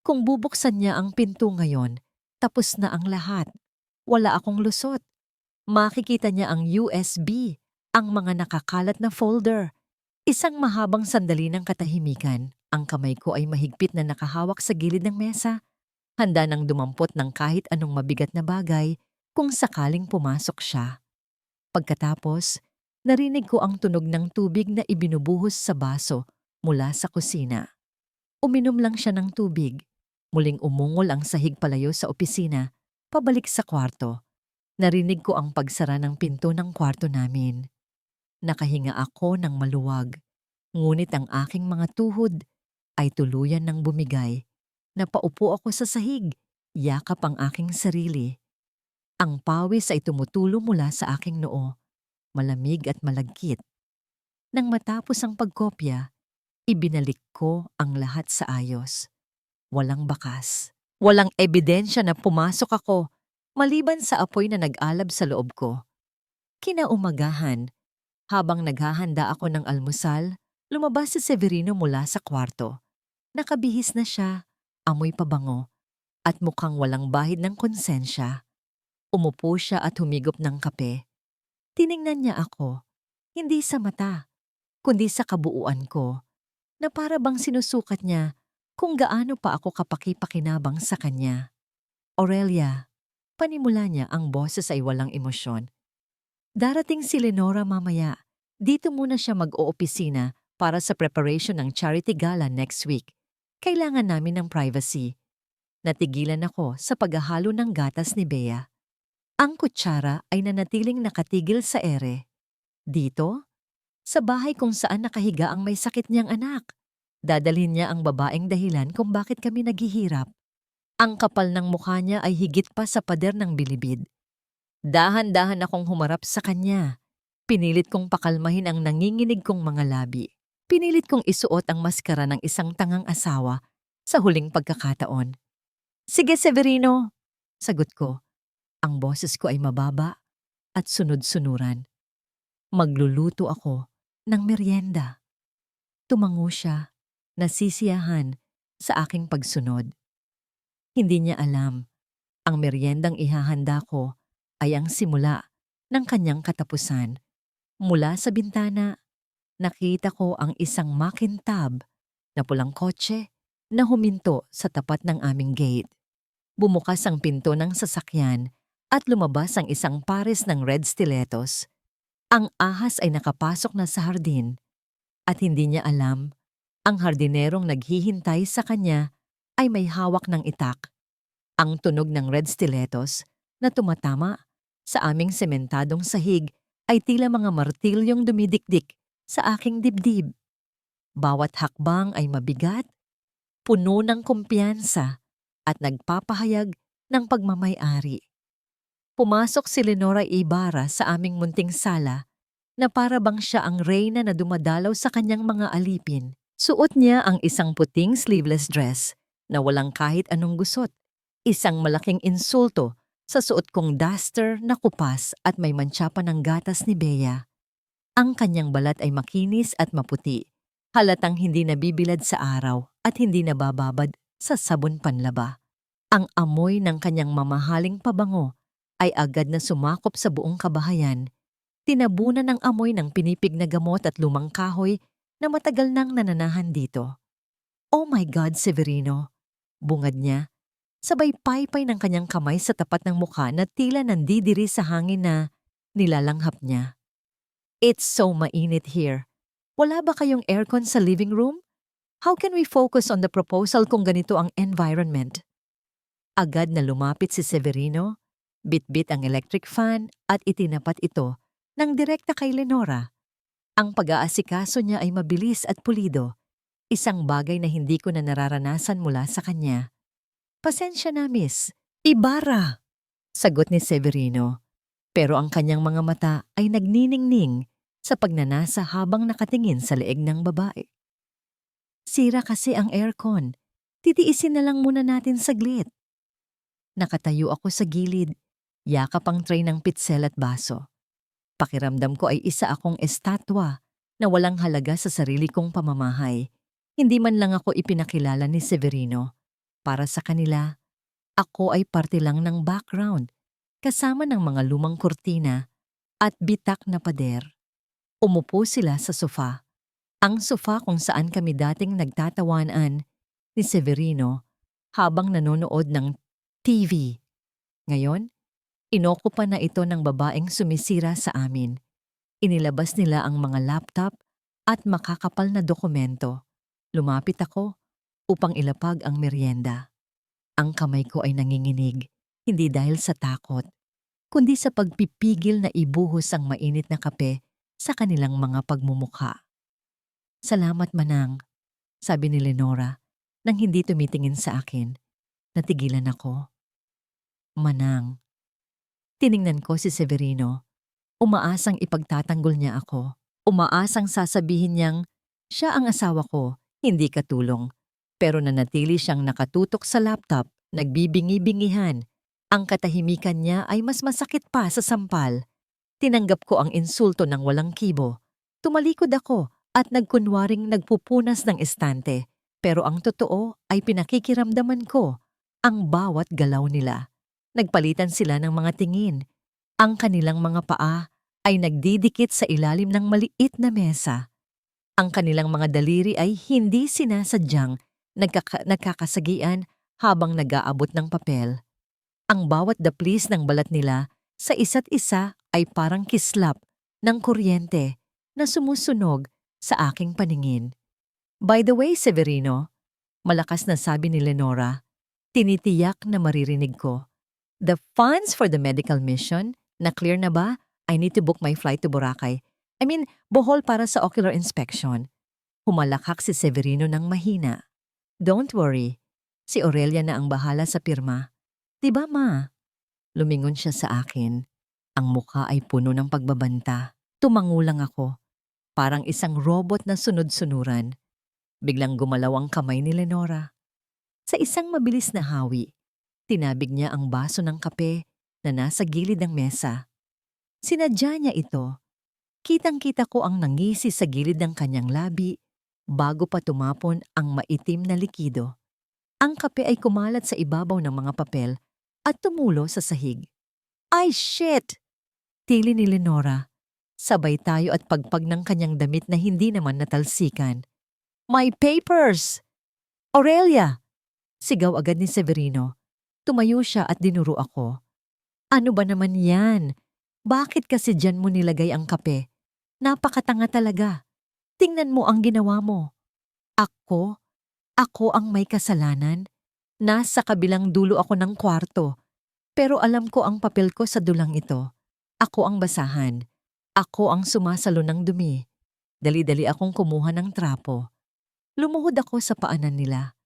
Kung bubuksan niya ang pinto ngayon, tapos na ang lahat. Wala akong lusot. Makikita niya ang USB, ang mga nakakalat na folder. Isang mahabang sandali ng katahimikan. Ang kamay ko ay mahigpit na nakahawak sa gilid ng mesa. Handa nang dumampot ng kahit anong mabigat na bagay kung sakaling pumasok siya. Pagkatapos, narinig ko ang tunog ng tubig na ibinubuhos sa baso mula sa kusina. Uminom lang siya ng tubig. Muling umungol ang sahig palayo sa opisina, pabalik sa kwarto. Narinig ko ang pagsara ng pinto ng kwarto namin. Nakahinga ako ng maluwag, ngunit ang aking mga tuhod ay tuluyan ng bumigay. Napaupo ako sa sahig, yakap ang aking sarili. Ang pawis ay tumutulo mula sa aking noo, malamig at malagkit. Nang matapos ang pagkopya, ibinalik ko ang lahat sa ayos. Walang bakas. Walang ebidensya na pumasok ako, maliban sa apoy na nag-alab sa loob ko. Kinaumagahan, habang naghahanda ako ng almusal, lumabas si Severino mula sa kwarto. Nakabihis na siya, amoy pabango, at mukhang walang bahid ng konsensya. Umupo siya at humigop ng kape. Tiningnan niya ako, hindi sa mata, kundi sa kabuuan ko, na para bang sinusukat niya kung gaano pa ako kapaki-pakinabang sa kanya. Aurelia, panimula niya, ang boses ay walang emosyon. Darating si Lenora mamaya. Dito muna siya mag-oopisina para sa preparation ng charity gala next week. Kailangan namin ng privacy. Natigilan ako sa paghahalo ng gatas ni Bea. Ang kutsara ay nanatiling nakatigil sa ere. Dito, sa bahay kung saan nakahiga ang may sakit niyang anak. Dadalhin niya ang babaeng dahilan kung bakit kami naghihirap. Ang kapal ng mukha niya ay higit pa sa pader ng bilibid. Dahan-dahan akong humarap sa kanya. Pinilit kong pakalmahin ang nanginginig kong mga labi. Pinilit kong isuot ang maskara ng isang tangang asawa sa huling pagkakataon. "Sige, Severino," sagot ko. Ang boses ko ay mababa at sunod-sunuran. Magluluto ako ng merienda. Tumango siya, nasisiyahan sa aking pagsunod. Hindi niya alam, ang meryendang ihahanda ko ay ang simula ng kanyang katapusan. Mula sa bintana, nakita ko ang isang makintab na pulang kotse na huminto sa tapat ng aming gate. Bumukas ang pinto ng sasakyan at lumabas ang isang pares ng red stilettos. Ang ahas ay nakapasok na sa hardin at hindi niya alam, ang hardinerong naghihintay sa kanya ay may hawak ng itak. Ang tunog ng red stilettos na tumatama sa aming sementadong sahig ay tila mga martilyong dumidikdik sa aking dibdib. Bawat hakbang ay mabigat, puno ng kumpiyansa at nagpapahayag ng pagmamay-ari. Pumasok si Lenora Ibarra sa aming munting sala na para bang siya ang reyna na dumadalaw sa kanyang mga alipin. Suot niya ang isang puting sleeveless dress na walang kahit anong gusot. Isang malaking insulto sa suot kong duster na kupas at may mantsa pa ng gatas ni Bea. Ang kanyang balat ay makinis at maputi, halatang hindi nabibilad sa araw at hindi nabababad sa sabon panlaba. Ang amoy ng kanyang mamahaling pabango ay agad na sumakop sa buong kabahayan. Tinabunan ng amoy ng pinipig na gamot at lumang kahoy na matagal nang nananahan dito. "Oh my God, Severino!" bungad niya. Sabay paypay ng kanyang kamay sa tapat ng mukha na tila nandidiri sa hangin na nilalanghap niya. "It's so mainit here. Wala ba kayong aircon sa living room? How can we focus on the proposal kung ganito ang environment?" Agad na lumapit si Severino, bitbit ang electric fan at itinapat ito ng direkta kay Lenora. Ang pag-aasikaso niya ay mabilis at pulido, isang bagay na hindi ko na nararanasan mula sa kanya. "Pasensya na, Miss Ibarra," sagot ni Severino, pero ang kanyang mga mata ay nagniningning sa pagnanasa habang nakatingin sa leeg ng babae. "Sira kasi ang aircon. Titiisin na lang muna natin saglit." Nakatayo ako sa gilid, yakap ang tray ng pitsel at baso. Pakiramdam ko ay isa akong estatwa na walang halaga sa sarili kong pamamahay. Hindi man lang ako ipinakilala ni Severino. Para sa kanila, ako ay parte lang ng background, kasama ng mga lumang kurtina at bitak na pader. Umupo sila sa sofa. Ang sofa kung saan kami dating nagtatawanan ni Severino habang nanonood ng TV. Ngayon, inokupa na ito ng babaeng sumisira sa amin. Inilabas nila ang mga laptop at makakapal na dokumento. Lumapit ako upang ilapag ang merienda. Ang kamay ko ay nanginginig, hindi dahil sa takot, kundi sa pagpipigil na ibuhos ang mainit na kape sa kanilang mga pagmumukha. Salamat manang, sabi ni Lenora nang hindi tumitingin sa akin. Natigilan ako. Manang. Tiningnan ko si Severino. Umaasang ipagtatanggol niya ako. Umaasang sasabihin niyang, siya ang asawa ko, hindi katulong. Pero nanatili siyang nakatutok sa laptop, nagbibingi-bingihan. Ang katahimikan niya ay mas masakit pa sa sampal. Tinanggap ko ang insulto ng walang kibo. Tumalikod ako at nagkunwaring nagpupunas ng estante. Pero ang totoo ay pinakikiramdaman ko ang bawat galaw nila. Nagpalitan sila ng mga tingin. Ang kanilang mga paa ay nagdidikit sa ilalim ng maliit na mesa. Ang kanilang mga daliri ay hindi sinasadyang nagkakasagian habang nag-aabot ng papel. Ang bawat daplis ng balat nila sa isa't isa ay parang kislap ng kuryente na sumusunog sa aking paningin. By the way, Severino, malakas na sabi ni Lenora, tinitiyak na maririnig ko. The funds for the medical mission, na-clear na ba? I need to book my flight to Boracay. Bohol para sa ocular inspection. Humalakak si Severino ng mahina. Don't worry, si Aurelia na ang bahala sa pirma. Diba ma? Lumingon siya sa akin. Ang mukha ay puno ng pagbabanta. Tumangulang ako. Parang isang robot na sunod-sunuran. Biglang gumalaw ang kamay ni Lenora. Sa isang mabilis na hawi, tinabig niya ang baso ng kape na nasa gilid ng mesa. Sinadya niya ito. Kitang-kita ko ang nangisi sa gilid ng kanyang labi bago pa tumapon ang maitim na likido. Ang kape ay kumalat sa ibabaw ng mga papel at tumulo sa sahig. Ay shit! Tili ni Lenora. Sabay tayo at pagpag ng kanyang damit na hindi naman natalsikan. My papers! Aurelia! Sigaw agad ni Severino. Tumayo siya at dinuro ako. Ano ba naman yan? Bakit kasi dyan mo nilagay ang kape? Napakatanga talaga. Tingnan mo ang ginawa mo. Ako ang may kasalanan. Nasa kabilang dulo ako ng kwarto. Pero alam ko ang papel ko sa dulang ito. Ako ang basahan. Ako ang sumasalo ng dumi. Dali-dali akong kumuha ng trapo. Lumuhod ako sa paanan nila.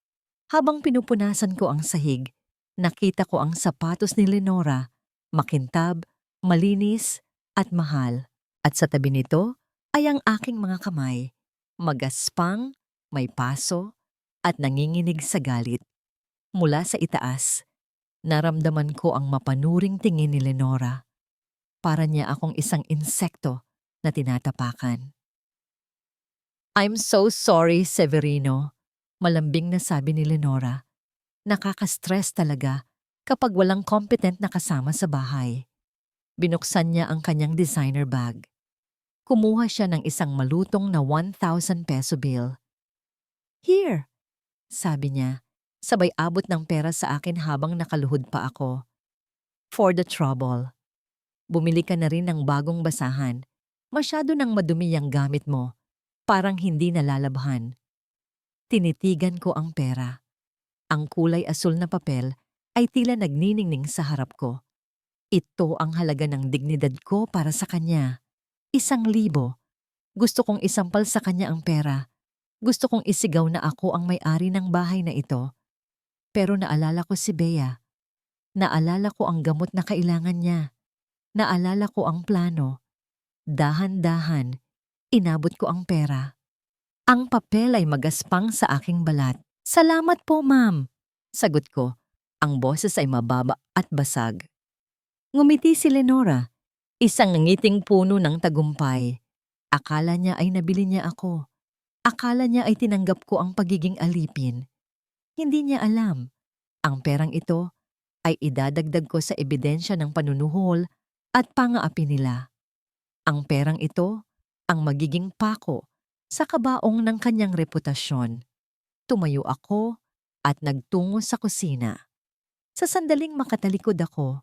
Habang pinupunasan ko ang sahig, nakita ko ang sapatos ni Lenora, makintab, malinis, at mahal. At sa tabi nito ay ang aking mga kamay, magaspang, may paso, at nanginginig sa galit. Mula sa itaas, naramdaman ko ang mapanuring tingin ni Lenora. Para niya akong isang insekto na tinatapakan. I'm so sorry, Severino. Malambing na sabi ni Lenora. Nakaka-stress talaga kapag walang competent na kasama sa bahay. Binuksan niya ang kanyang designer bag. Kumuha siya ng isang malutong na 1,000 peso bill. Here, sabi niya, sabay abot ng pera sa akin habang nakaluhod pa ako. For the trouble. Bumili ka na rin ng bagong basahan. Masyado nang madumi ang gamit mo. Parang hindi nalalabhan. Tinitigan ko ang pera. Ang kulay asul na papel ay tila nagniningning sa harap ko. Ito ang halaga ng dignidad ko para sa kanya. 1,000. Gusto kong isampal sa kanya ang pera. Gusto kong isigaw na ako ang may-ari ng bahay na ito. Pero naalala ko si Bea. Naalala ko ang gamot na kailangan niya. Naalala ko ang plano. Dahan-dahan, inabot ko ang pera. Ang papel ay magaspang sa aking balat. Salamat po, ma'am. Sagot ko. Ang boses ay mababa at basag. Ngumiti si Lenora. Isang nangiting puno ng tagumpay. Akala niya ay nabili niya ako. Akala niya ay tinanggap ko ang pagiging alipin. Hindi niya alam. Ang perang ito ay idadagdag ko sa ebidensya ng panunuhol at pangaapi nila. Ang perang ito ang magiging pako sa kabaong ng kanyang reputasyon. Tumayo ako at nagtungo sa kusina. Sa sandaling makatalikod ako,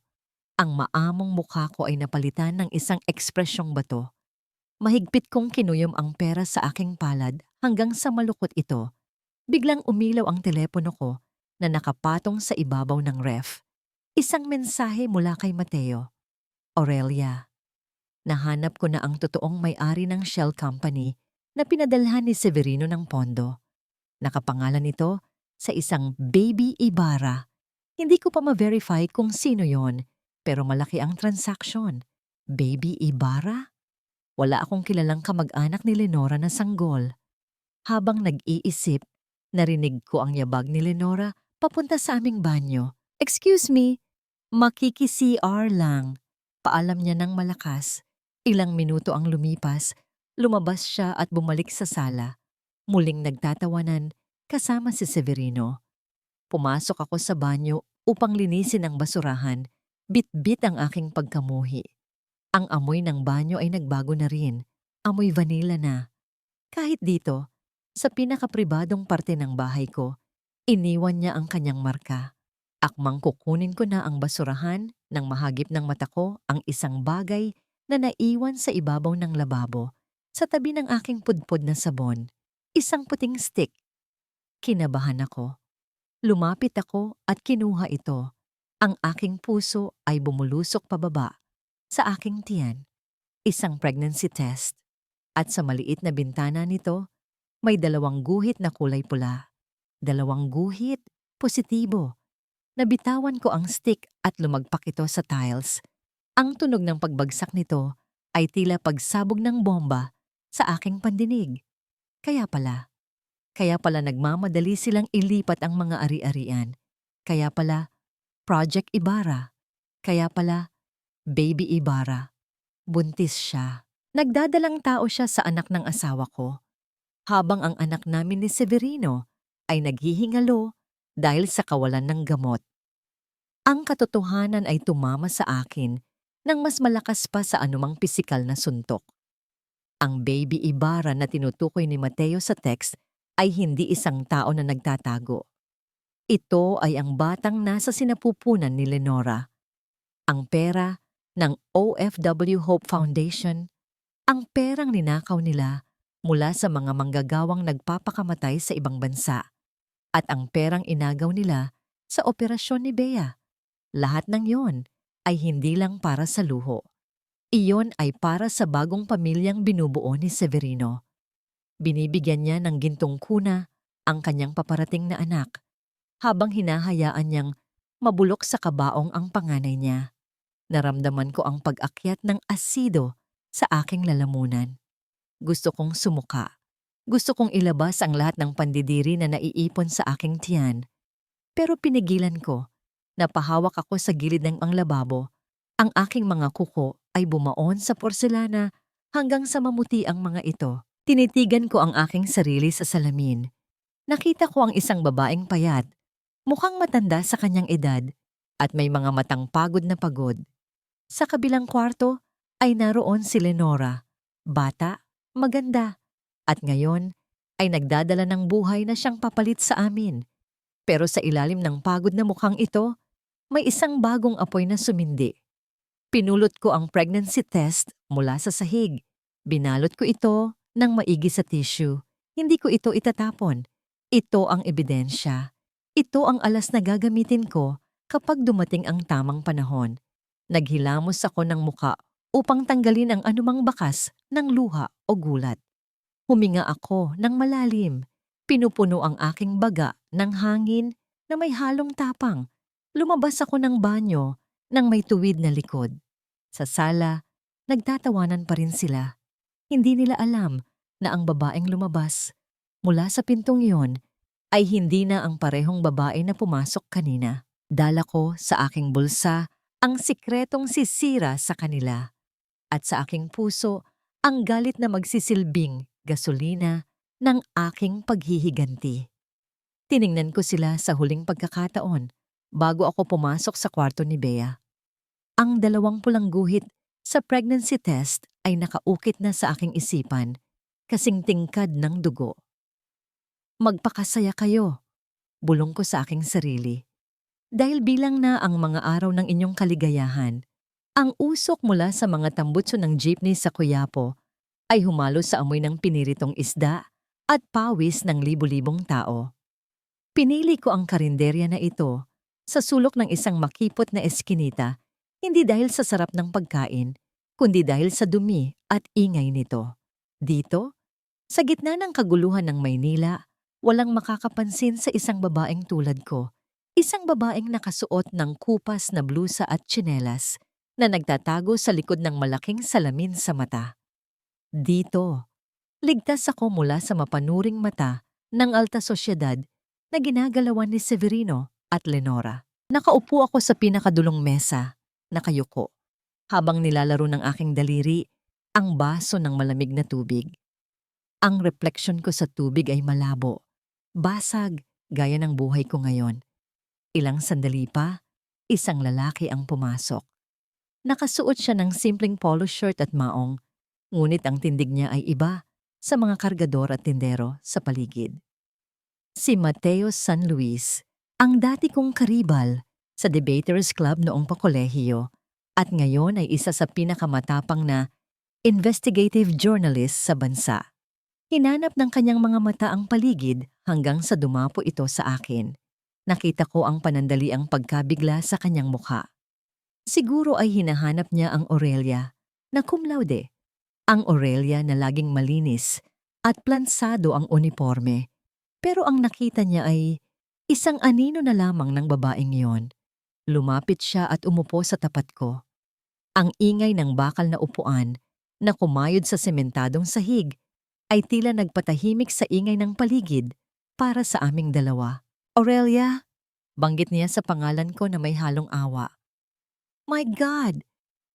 ang maamong mukha ko ay napalitan ng isang ekspresyong bato. Mahigpit kong kinuyom ang pera sa aking palad hanggang sa malukot ito. Biglang umilaw ang telepono ko na nakapatong sa ibabaw ng ref. Isang mensahe mula kay Mateo. Aurelia, nahanap ko na ang totoong may-ari ng shell company na pinadalhan ni Severino ng pondo. Nakapangalan ito sa isang Baby Ibarra. Hindi ko pa ma-verify kung sino yon, pero malaki ang transaksyon. Baby Ibarra? Wala akong kilalang kamag-anak ni Lenora na sanggol. Habang nag-iisip, narinig ko ang yabag ni Lenora papunta sa aming banyo. Excuse me, makiki-CR lang. Paalam niya ng malakas. Ilang minuto ang lumipas, lumabas siya at bumalik sa sala. Muling nagtatawanan kasama si Severino. Pumasok ako sa banyo upang linisin ang basurahan. Bit-bit ang aking pagkamuhi. Ang amoy ng banyo ay nagbago na rin. Amoy vanilla na. Kahit dito, sa pinakapribadong parte ng bahay ko, iniwan niya ang kanyang marka. Akmang kukunin ko na ang basurahan nang mahagip ng mata ko ang isang bagay na naiwan sa ibabaw ng lababo sa tabi ng aking pudpod na sabon. Isang puting stick. Kinabahan ako. Lumapit ako at kinuha ito. Ang aking puso ay bumulusok pababa sa aking tiyan. Isang pregnancy test. At sa maliit na bintana nito, may 2 guhit na kulay pula. 2 guhit, positibo. Nabitawan ko ang stick at lumagpak ito sa tiles. Ang tunog ng pagbagsak nito ay tila pagsabog ng bomba sa aking pandinig. Kaya pala nagmamadali silang ilipat ang mga ari-arian. Kaya pala, Project Ibarra. Kaya pala, Baby Ibarra. Buntis siya. Nagdadalang tao siya sa anak ng asawa ko. Habang ang anak namin ni Severino ay naghihingalo dahil sa kawalan ng gamot. Ang katotohanan ay tumama sa akin nang mas malakas pa sa anumang pisikal na suntok. Ang Baby Ibarra na tinutukoy ni Mateo sa text ay hindi isang tao na nagtatago. Ito ay ang batang nasa sinapupunan ni Lenora. Ang pera ng OFW Hope Foundation, ang perang ninakaw nila mula sa mga manggagawang nagpapakamatay sa ibang bansa, at ang perang inagaw nila sa operasyon ni Bea. Lahat ng yon ay hindi lang para sa luho. Iyon ay para sa bagong pamilyang binubuo ni Severino. Binibigyan niya ng gintong kuna ang kanyang paparating na anak, habang hinahayaan niyang mabulok sa kabaong ang panganay niya. Naramdaman ko ang pag-akyat ng asido sa aking lalamunan. Gusto kong sumuka. Gusto kong ilabas ang lahat ng pandidiri na naiipon sa aking tiyan. Pero pinigilan ko. Napahawak ako sa gilid ng lababo. Ang aking mga kuko ay bumaon sa porselana hanggang sa mamuti ang mga ito. Tinitigan ko ang aking sarili sa salamin. Nakita ko ang isang babaeng payat, mukhang matanda sa kanyang edad, at may mga matang pagod na pagod. Sa kabilang kwarto ay naroon si Lenora, bata, maganda, at ngayon ay nagdadala ng buhay na siyang papalit sa amin. Pero sa ilalim ng pagod na mukhang ito, may isang bagong apoy na sumindi. Pinulot ko ang pregnancy test mula sa sahig. Binalot ko ito ng maigi sa tissue. Hindi ko ito itatapon. Ito ang ebidensya. Ito ang alas na gagamitin ko kapag dumating ang tamang panahon. Naghilamos ako ng muka upang tanggalin ang anumang bakas ng luha o gulat. Huminga ako ng malalim. Pinupuno ang aking baga ng hangin na may halong tapang. Lumabas ako ng banyo nang may tuwid na likod. Sa sala, nagtatawanan pa rin sila. Hindi nila alam na ang babaeng lumabas mula sa pintong iyon ay hindi na ang parehong babae na pumasok kanina. Dala ko sa aking bulsa ang sikretong sisira sa kanila, at sa aking puso ang galit na magsisilbing gasolina ng aking paghihiganti. Tiningnan ko sila sa huling pagkakataon bago ako pumasok sa kwarto ni Bea. Ang 2 pulang guhit sa pregnancy test ay nakaukit na sa aking isipan, kasing tingkad ng dugo. Magpakasaya kayo, bulong ko sa aking sarili. Dahil bilang na ang mga araw ng inyong kaligayahan, ang usok mula sa mga tambutso ng jeepney sa Quiapo ay humalo sa amoy ng piniritong isda at pawis ng libu-libong tao. Pinili ko ang karinderya na ito sa sulok ng isang makipot na eskinita, hindi dahil sa sarap ng pagkain, kundi dahil sa dumi at ingay nito. Dito, sa gitna ng kaguluhan ng Maynila, walang makakapansin sa isang babaeng tulad ko. Isang babaeng nakasuot ng kupas na blusa at tsinelas na nagtatago sa likod ng malaking salamin sa mata. Dito, ligtas ako mula sa mapanuring mata ng alta sosyedad na ginagalawan ni Severino at Lenora. Nakaupo ako sa pinakadulong mesa, nakayuko, habang nilalaro ng aking daliri ang baso ng malamig na tubig. Ang refleksyon ko sa tubig ay malabo, basag, gaya ng buhay ko ngayon. Ilang sandali pa, isang lalaki ang pumasok. Nakasuot siya ng simpleng polo shirt at maong, ngunit ang tindig niya ay iba sa mga kargador at tindero sa paligid. Si Mateo San Luis, ang dati kong karibal sa Debaters Club noong pakolehiyo at ngayon ay isa sa pinakamatapang na investigative journalist sa bansa. Hinanap ng kanyang mga mata ang paligid hanggang sa dumapo ito sa akin. Nakita ko ang panandaliang pagkabigla sa kanyang mukha. Siguro ay hinahanap niya ang Aurelia na cum laude. Ang Aurelia na laging malinis at plansado ang uniforme. Pero ang nakita niya ay isang anino na lamang ng babaeng yon. Lumapit siya at umupo sa tapat ko. Ang ingay ng bakal na upuan na kumayod sa sementadong sahig ay tila nagpatahimik sa ingay ng paligid para sa aming dalawa. Aurelia, banggit niya sa pangalan ko na may halong awa. My God!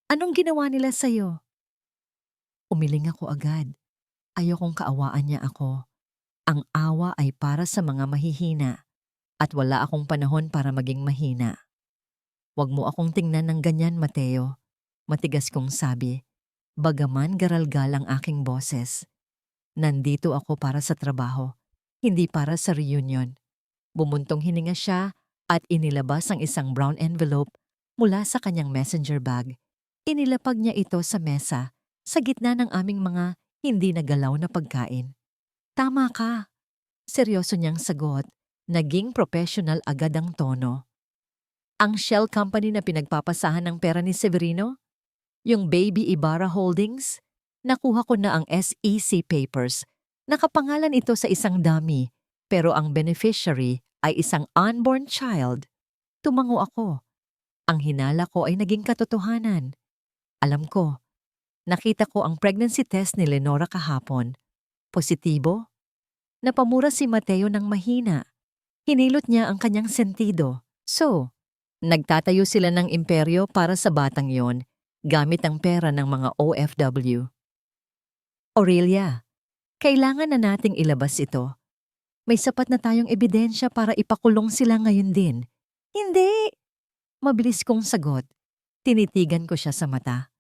Anong ginawa nila sa'yo? Umiling ako agad. Ayokong kaawaan niya ako. Ang awa ay para sa mga mahihina at wala akong panahon para maging mahina. Huwag mo akong tingnan ng ganyan, Mateo. Matigas kong sabi. Bagaman garalgal ang aking boses. Nandito ako para sa trabaho, hindi para sa reunion. Bumuntong hininga siya at inilabas ang isang brown envelope mula sa kanyang messenger bag. Inilapag niya ito sa mesa sa gitna ng aming mga hindi nagalaw na pagkain. Tama ka. Seryoso niyang sagot. Naging professional agad ang tono. Ang shell company na pinagpapasahan ng pera ni Severino? Yung Baby Ibarra Holdings? Nakuha ko na ang SEC papers. Nakapangalan ito sa isang dummy, pero ang beneficiary ay isang unborn child. Tumango ako. Ang hinala ko ay naging katotohanan. Alam ko. Nakita ko ang pregnancy test ni Lenora kahapon. Positibo? Napamura si Mateo ng mahina. Hinilot niya ang kanyang sentido. So, nagtatayo sila ng imperyo para sa batang yon gamit ang pera ng mga OFW. Aurelia, kailangan na nating ilabas ito. May sapat na tayong ebidensya para ipakulong sila ngayon din. Hindi! Mabilis kong sagot. Tinitigan ko siya sa mata.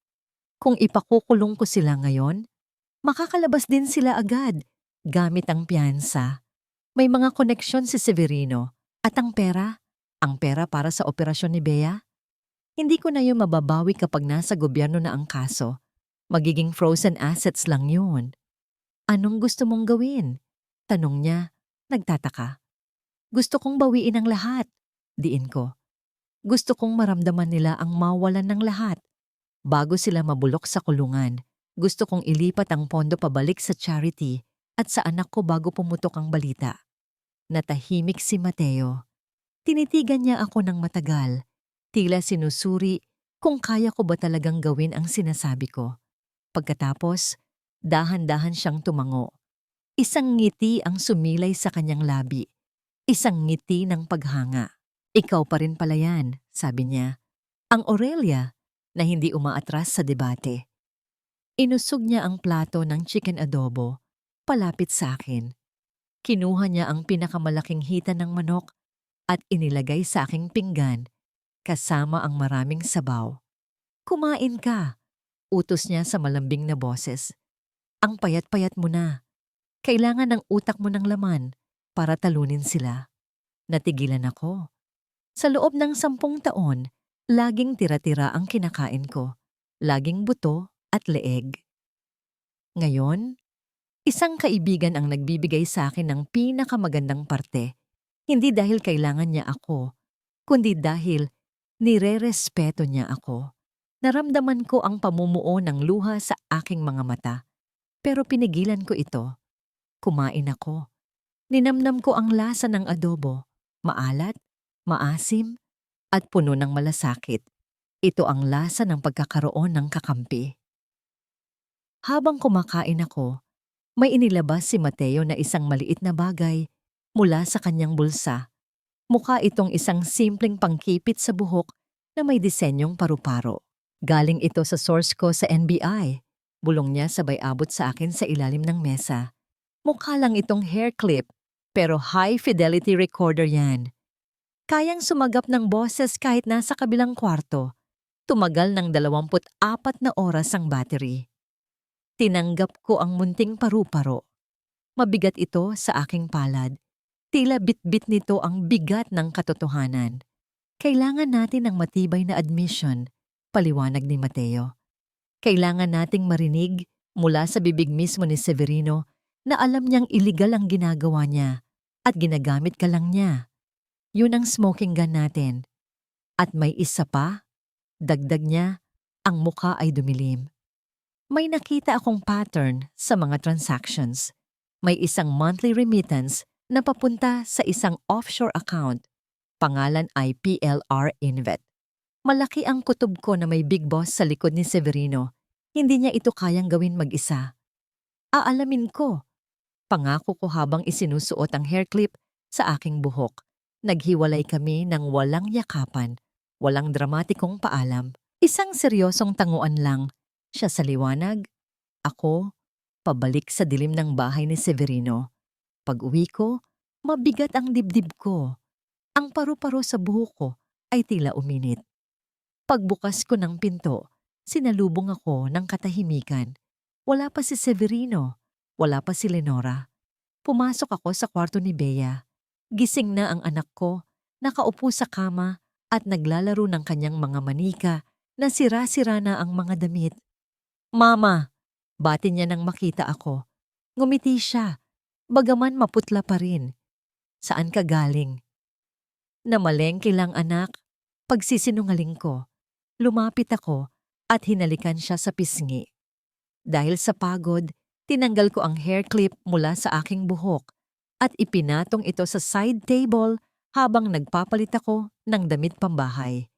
Kung ipakukulong ko sila ngayon, makakalabas din sila agad gamit ang piyansa. May mga koneksyon si Severino at ang pera para sa operasyon ni Bea. Hindi ko na yun mababawi kapag nasa gobyerno na ang kaso. Magiging frozen assets lang yun. Anong gusto mong gawin? Tanong niya, nagtataka. Gusto kong bawiin ang lahat. Diin ko. Gusto kong maramdaman nila ang mawalan ng lahat. Bago sila mabulok sa kulungan, gusto kong ilipat ang pondo pabalik sa charity at sa anak ko bago pumutok ang balita. Natahimik si Mateo. Tinitigan niya ako ng matagal. Tila sinusuri kung kaya ko ba talagang gawin ang sinasabi ko. Pagkatapos, dahan-dahan siyang tumango. Isang ngiti ang sumilay sa kanyang labi. Isang ngiti ng paghanga. Ikaw pa rin pala yan, sabi niya. Ang Aurelia na hindi umaatras sa debate. Inusog niya ang plato ng chicken adobo, palapit sa akin. Kinuha niya ang pinakamalaking hita ng manok at inilagay sa aking pinggan kasama ang maraming sabaw. Kumain ka, utos niya sa malambing na boses. Ang payat-payat mo na. Kailangan ng utak mo ng laman para talunin sila. Natigilan ako. Sa loob ng 10 taon, laging tira-tira ang kinakain ko. Laging buto at leeg. Ngayon, isang kaibigan ang nagbibigay sa akin ng pinakamagandang parte. Hindi dahil kailangan niya ako, kundi dahil nirerespeto niya ako. Naramdaman ko ang pamumuo ng luha sa aking mga mata, pero pinigilan ko ito. Kumain ako. Ninamnam ko ang lasa ng adobo, maalat, maasim, at puno ng malasakit. Ito ang lasa ng pagkakaroon ng kakampi. Habang kumakain ako, may inilabas si Mateo na isang maliit na bagay mula sa kanyang bulsa. Mukha itong isang simpleng pangkipit sa buhok na may disenyong paru-paro. Galing ito sa source ko sa NBI. Bulong niya sabay abot sa akin sa ilalim ng mesa. Mukha lang itong hair clip, pero high-fidelity recorder yan. Kayang sumagap ng boses kahit nasa kabilang kwarto. Tumagal ng 24 na oras ang battery. Tinanggap ko ang munting paru-paro. Mabigat ito sa aking palad. Tila bitbit nito ang bigat ng katotohanan. Kailangan natin ng matibay na admission, paliwanag ni Mateo. Kailangan nating marinig mula sa bibig mismo ni Severino na alam niyang iligal ang ginagawa niya at ginagamit ka lang niya. Yun ang smoking gun natin. At may isa pa, dagdag niya, ang mukha ay dumilim. May nakita akong pattern sa mga transactions. May isang monthly remittance na papunta sa isang offshore account. Pangalan ay PLR Invet. Malaki ang kutob ko na may big boss sa likod ni Severino. Hindi niya ito kayang gawin mag-isa. Aalamin ko. Pangako ko habang isinusuot ang hair clip sa aking buhok. Naghiwalay kami ng walang yakapan, walang dramatikong paalam. Isang seryosong tanguan lang. Siya sa liwanag, ako, pabalik sa dilim ng bahay ni Severino. Pag-uwi ko, mabigat ang dibdib ko. Ang paru-paro sa buhok ko ay tila uminit. Pagbukas ko ng pinto, sinalubong ako ng katahimikan. Wala pa si Severino, wala pa si Lenora. Pumasok ako sa kwarto ni Bea. Gising na ang anak ko, nakaupo sa kama at naglalaro ng kanyang mga manika na sira-sira na ang mga damit. Mama, bati niya nang makita ako. Ngumiti siya, bagaman maputla pa rin. Saan ka galing? Namalengke lang anak, pagsisinungaling ko. Lumapit ako at hinalikan siya sa pisngi. Dahil sa pagod, tinanggal ko ang hair clip mula sa aking buhok at ipinatong ito sa side table habang nagpapalit ako ng damit pambahay.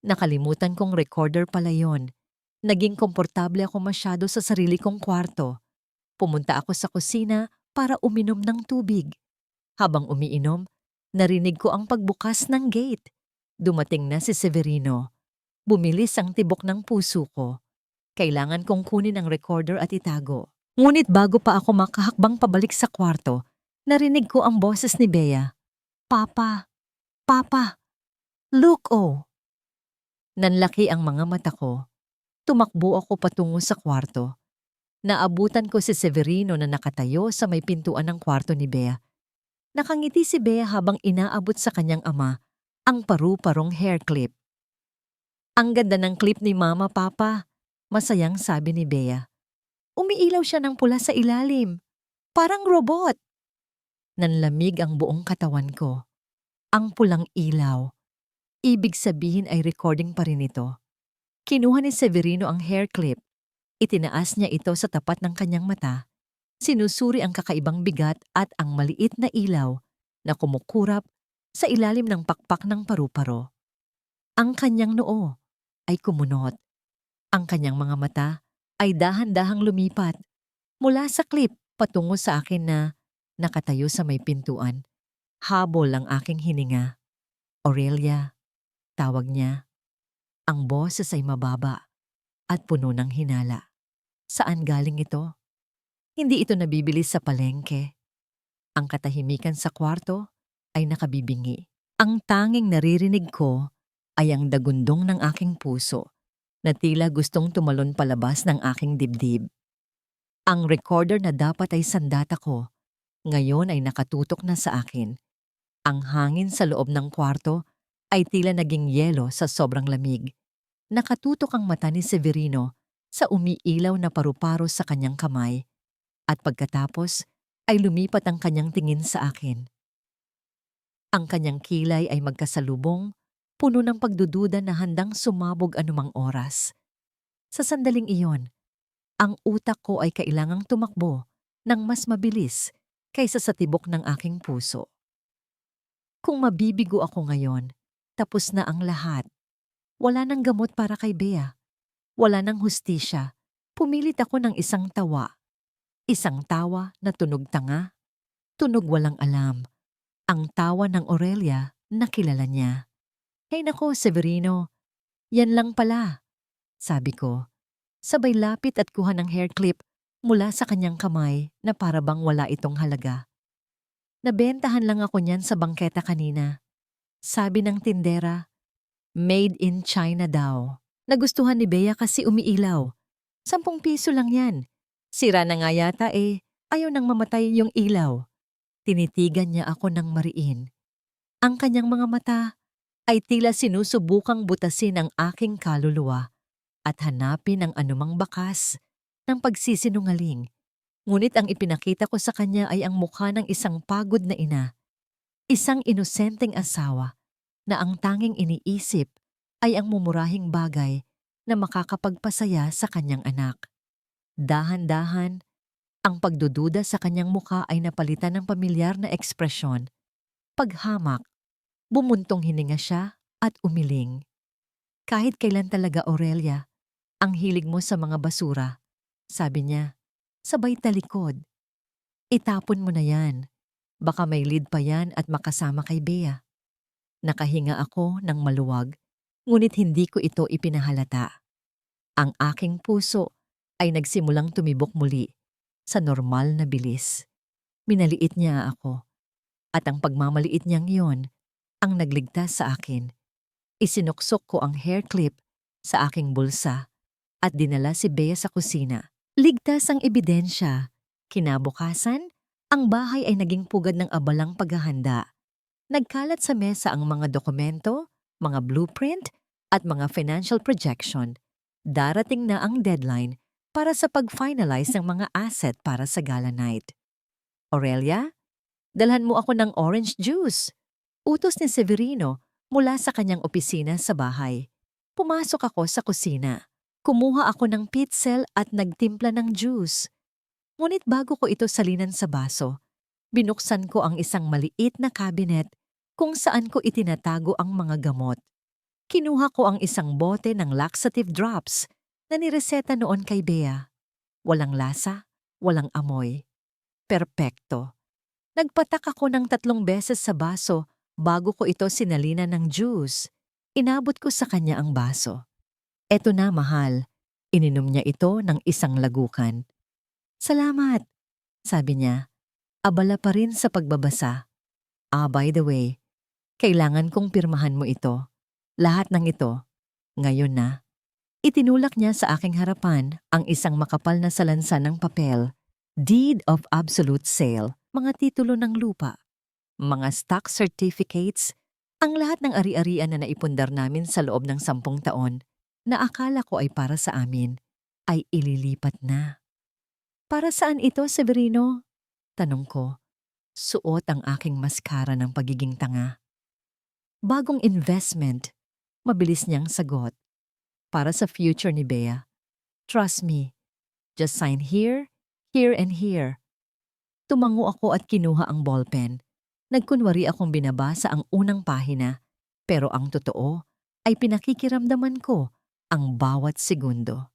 Nakalimutan kong recorder pala yon. Naging komportable ako masyado sa sarili kong kwarto. Pumunta ako sa kusina para uminom ng tubig. Habang umiinom, narinig ko ang pagbukas ng gate. Dumating na si Severino. Bumilis ang tibok ng puso ko. Kailangan kong kunin ang recorder at itago. Ngunit bago pa ako makahakbang pabalik sa kwarto, narinig ko ang boses ni Bea. Papa! Papa! Look, oh! Nanlaki ang mga mata ko. Tumakbo ako patungo sa kwarto. Naabutan ko si Severino na nakatayo sa may pintuan ng kwarto ni Bea. Nakangiti si Bea habang inaabot sa kanyang ama ang paru-parong hair clip. Ang ganda ng clip ni Mama, Papa, masayang sabi ni Bea. Umiilaw siya ng pula sa ilalim. Parang robot. Nanlamig ang buong katawan ko. Ang pulang ilaw. Ibig sabihin ay recording pa rin ito. Kinuha ni Severino ang hair clip. Itinaas niya ito sa tapat ng kanyang mata. Sinusuri ang kakaibang bigat at ang maliit na ilaw na kumukurap sa ilalim ng pakpak ng paru-paro. Ang kanyang noo ay kumunot. Ang kanyang mga mata ay dahan-dahang lumipat mula sa clip patungo sa akin na nakatayo sa may pintuan. Habol ang aking hininga. Aurelia, tawag niya. Ang boses ay mababa at puno ng hinala. Saan galing ito? Hindi ito nabibili sa palengke. Ang katahimikan sa kwarto ay nakabibingi. Ang tanging naririnig ko ay ang dagundong ng aking puso na tila gustong tumalon palabas ng aking dibdib. Ang recorder na dapat ay sandata ko, ngayon ay nakatutok na sa akin. Ang hangin sa loob ng kwarto ay tila naging yelo sa sobrang lamig. Nakatutok ang mata ni Severino sa umiilaw na paru-paro sa kanyang kamay at pagkatapos ay lumipat ang kanyang tingin sa akin. Ang kanyang kilay ay magkasalubong, puno ng pagdududa na handang sumabog anumang oras. Sa sandaling iyon, ang utak ko ay kailangang tumakbo ng mas mabilis kaysa sa tibok ng aking puso. Kung mabibigo ako ngayon, tapos na ang lahat. Wala nang gamot para kay Bea. Wala nang hustisya. Pumilit ako ng isang tawa. Isang tawa na tunog tanga, tunog walang alam. Ang tawa ng Aurelia na kilala niya. Hay nako, Severino, yan lang pala, sabi ko. Sabay lapit at kuha ng hair clip mula sa kanyang kamay na para bang wala itong halaga. Nabentahan lang ako niyan sa bangketa kanina. Sabi ng tindera, made in China daw. Nagustuhan ni Bea kasi umiilaw. 10 piso lang yan. Sira na nga yata ayaw nang mamatay yung ilaw. Tinitigan niya ako ng mariin. Ang kanyang mga mata ay tila sinusubukang butasin ang aking kaluluwa at hanapin ang anumang bakas ng pagsisinungaling. Ngunit ang ipinakita ko sa kanya ay ang mukha ng isang pagod na ina, isang inosenteng asawa na ang tanging iniisip ay ang mumurahing bagay na makakapagpasaya sa kanyang anak. Dahan-dahan, ang pagdududa sa kanyang mukha ay napalitan ng pamilyar na ekspresyon. Paghamak, bumuntong hininga siya at umiling. Kahit kailan talaga, Aurelia, ang hilig mo sa mga basura, sabi niya, sabay talikod. Itapon mo na yan. Baka may lead pa yan at makasama kay Bea. Nakahinga ako ng maluwag, ngunit hindi ko ito ipinahalata. Ang aking puso ay nagsimulang tumibok muli sa normal na bilis. Minaliit niya ako, at ang pagmamaliit niyang iyon ang nagligtas sa akin. Isinuksok ko ang hair clip sa aking bulsa at dinala si Bea sa kusina. Ligtas ang ebidensya. Kinabukasan, ang bahay ay naging pugad ng abalang paghahanda. Nagkalat sa mesa ang mga dokumento, mga blueprint, at mga financial projection. Darating na ang deadline para sa pag-finalize ng mga asset para sa gala night. Aurelia, dalhan mo ako ng orange juice. Utos ni Severino mula sa kanyang opisina sa bahay. Pumasok ako sa kusina. Kumuha ako ng pitzel at nagtimpla ng juice. Ngunit bago ko ito salinan sa baso, binuksan ko ang isang maliit na cabinet kung saan ko itinatago ang mga gamot. Kinuha ko ang isang bote ng laxative drops na nireseta noon kay Bea. Walang lasa, walang amoy. Perpekto. Nagpatak ako ng 3 beses sa baso bago ko ito sinalinan ng juice. Inabot ko sa kanya ang baso. Eto na, mahal. Ininom niya ito ng isang lagukan. Salamat, sabi niya. Abala pa rin sa pagbabasa. By the way, kailangan kong pirmahan mo ito. Lahat ng ito, ngayon na. Itinulak niya sa aking harapan ang isang makapal na salansan ng papel. Deed of absolute sale, mga titulo ng lupa, mga stock certificates, ang lahat ng ari-arian na naipundar namin sa loob ng 10 taon na akala ko ay para sa amin, ay ililipat na. Para saan ito, Severino? Tanong ko. Suot ang aking maskara ng pagiging tanga. Bagong investment, mabilis niyang sagot. Para sa future ni Bea. Trust me, just sign here, here and here. Tumango ako at kinuha ang ballpen. Nagkunwari akong binabasa ang unang pahina, pero ang totoo ay pinakikiramdaman ko ang bawat segundo.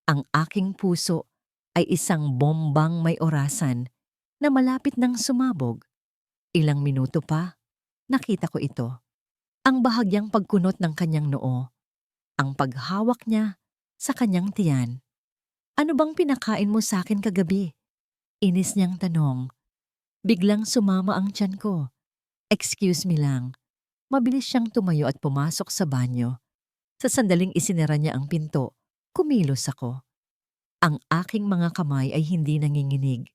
Ang aking puso ay isang bombang may orasan na malapit nang sumabog. Ilang minuto pa, nakita ko ito. Ang bahagyang pagkunot ng kanyang noo, ang paghawak niya sa kanyang tiyan. Ano bang pinakain mo sa akin kagabi? Inis niyang tanong. Biglang sumama ang tiyan ko. Excuse me lang. Mabilis siyang tumayo at pumasok sa banyo. Sa sandaling isinara niya ang pinto, kumilos ako. Ang aking mga kamay ay hindi nanginginig.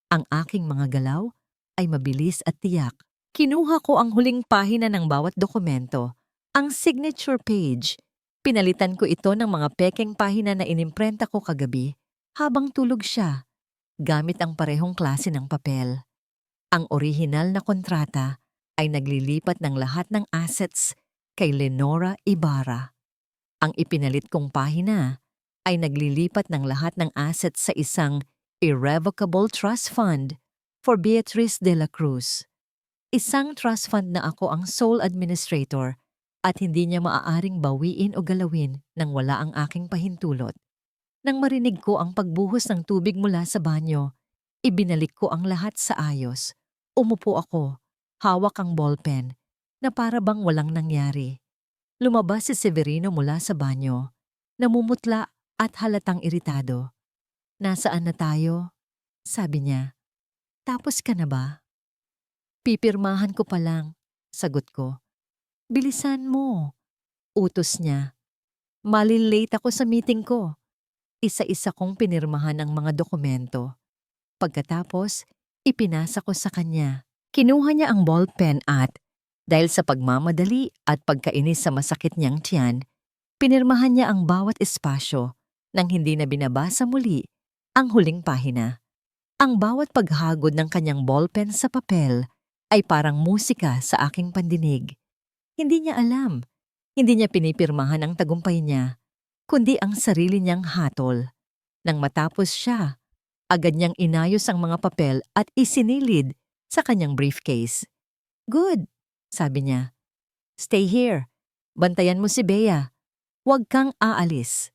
Ang aking mga galaw ay mabilis at tiyak. Kinuha ko ang huling pahina ng bawat dokumento, ang signature page. Pinalitan ko ito ng mga pekeng pahina na inimprenta ko kagabi habang tulog siya, gamit ang parehong klase ng papel. Ang orihinal na kontrata ay naglilipat ng lahat ng assets kay Lenora Ibarra. Ang ipinalit kong pahina ay naglilipat ng lahat ng assets sa isang irrevocable trust fund for Beatrice de la Cruz. Isang trust fund na ako ang sole administrator at hindi niya maaaring bawiin o galawin nang wala ang aking pahintulot. Nang marinig ko ang pagbuhos ng tubig mula sa banyo, ibinalik ko ang lahat sa ayos. Umupo ako, hawak ang ballpen, na para bang walang nangyari. Lumabas si Severino mula sa banyo, namumutla at halatang iritado. "Nasaan na tayo?" sabi niya. "Tapos ka na ba?" "Pipirmahan ko pa lang," sagot ko. "Bilisan mo," utos niya. Malilate ako sa meeting ko. Isa-isa kong pinirmahan ang mga dokumento. Pagkatapos, ipinasa ko sa kanya. Kinuha niya ang ballpen at, dahil sa pagmamadali at pagkainis sa masakit niyang tiyan, pinirmahan niya ang bawat espasyo nang hindi na binabasa muli ang huling pahina. Ang bawat paghagod ng kanyang ballpen sa papel ay parang musika sa aking pandinig. Hindi niya alam, hindi niya pinipirmahan ang tagumpay niya, kundi ang sarili niyang hatol. Nang matapos siya, agad niyang inayos ang mga papel at isinilid sa kanyang briefcase. "Good," sabi niya. "Stay here. Bantayan mo si Bea. Huwag kang aalis."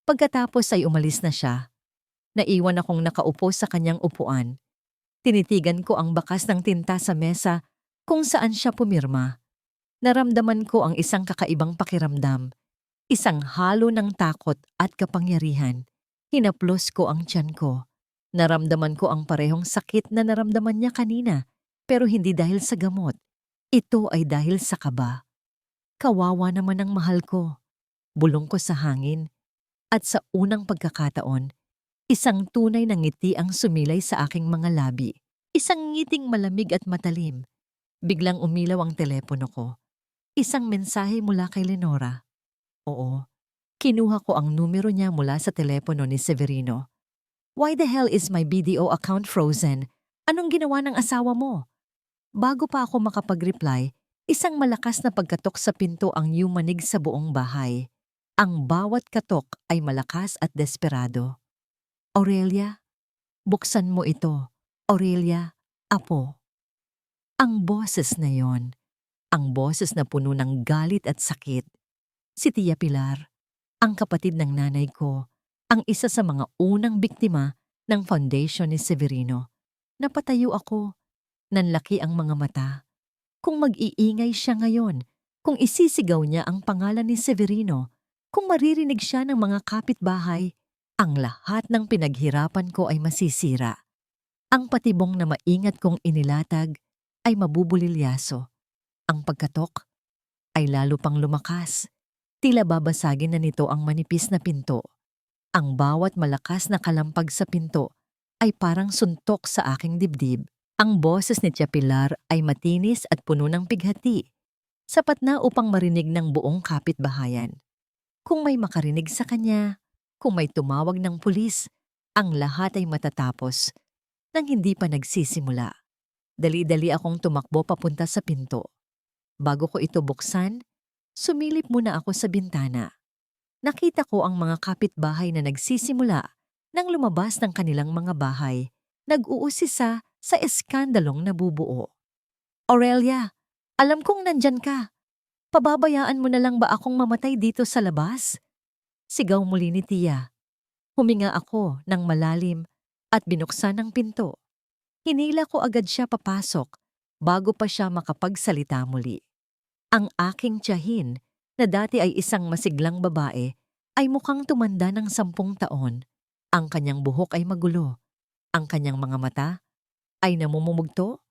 Pagkatapos ay umalis na siya. Naiwan akong nakaupo sa kanyang upuan. Tinitigan ko ang bakas ng tinta sa mesa kung saan siya pumirma. Naramdaman ko ang isang kakaibang pakiramdam. Isang halo ng takot at kapangyarihan. Hinaplos ko ang tiyan ko. Naramdaman ko ang parehong sakit na naramdaman niya kanina, pero hindi dahil sa gamot. Ito ay dahil sa kaba. Kawawa naman ang mahal ko. Bulong ko sa hangin. At sa unang pagkakataon, isang tunay na ngiti ang sumilay sa aking mga labi. Isang ngiting malamig at matalim. Biglang umilaw ang telepono ko. Isang mensahe mula kay Lenora. Oo, kinuha ko ang numero niya mula sa telepono ni Severino. "Why the hell is my BDO account frozen? Anong ginawa ng asawa mo?" Bago pa ako makapag-reply, isang malakas na pagkatok sa pinto ang yumanig sa buong bahay. Ang bawat katok ay malakas at desperado. "Aurelia, buksan mo ito. Aurelia, apo." Ang boses na yon, ang boses na puno ng galit at sakit. Si Tia Pilar, ang kapatid ng nanay ko, ang isa sa mga unang biktima ng foundation ni Severino. Napatayo ako. Nanlaki ang mga mata. Kung mag-iingay siya ngayon, kung isisigaw niya ang pangalan ni Severino, kung maririnig siya ng mga kapitbahay, ang lahat ng pinaghirapan ko ay masisira. Ang patibong na maingat kong inilatag ay mabubulilyaso. Ang pagkatok ay lalo pang lumakas. Tila babasagin na nito ang manipis na pinto. Ang bawat malakas na kalampag sa pinto ay parang suntok sa aking dibdib. Ang boses ni Tia Pilar ay matinis at puno ng pighati. Sapat na upang marinig ng buong kapitbahayan. Kung may makarinig sa kanya, kung may tumawag ng pulis, ang lahat ay matatapos nang hindi pa nagsisimula. Dali-dali akong tumakbo papunta sa pinto. Bago ko ito buksan, sumilip muna ako sa bintana. Nakita ko ang mga kapitbahay na nagsisimula nang lumabas ng kanilang mga bahay, nag-uusisa sa eskandalong nabubuo. "Aurelia, alam kong nandyan ka. Pababayaan mo na lang ba akong mamatay dito sa labas?" Sigaw muli ni Tia. Huminga ako ng malalim at binuksan ang pinto. Hinila ko agad siya papasok bago pa siya makapagsalita muli. Ang aking tiyahin, na dati ay isang masiglang babae, ay mukhang tumanda ng 10 taon. Ang kanyang buhok ay magulo. Ang kanyang mga mata ay namumumugto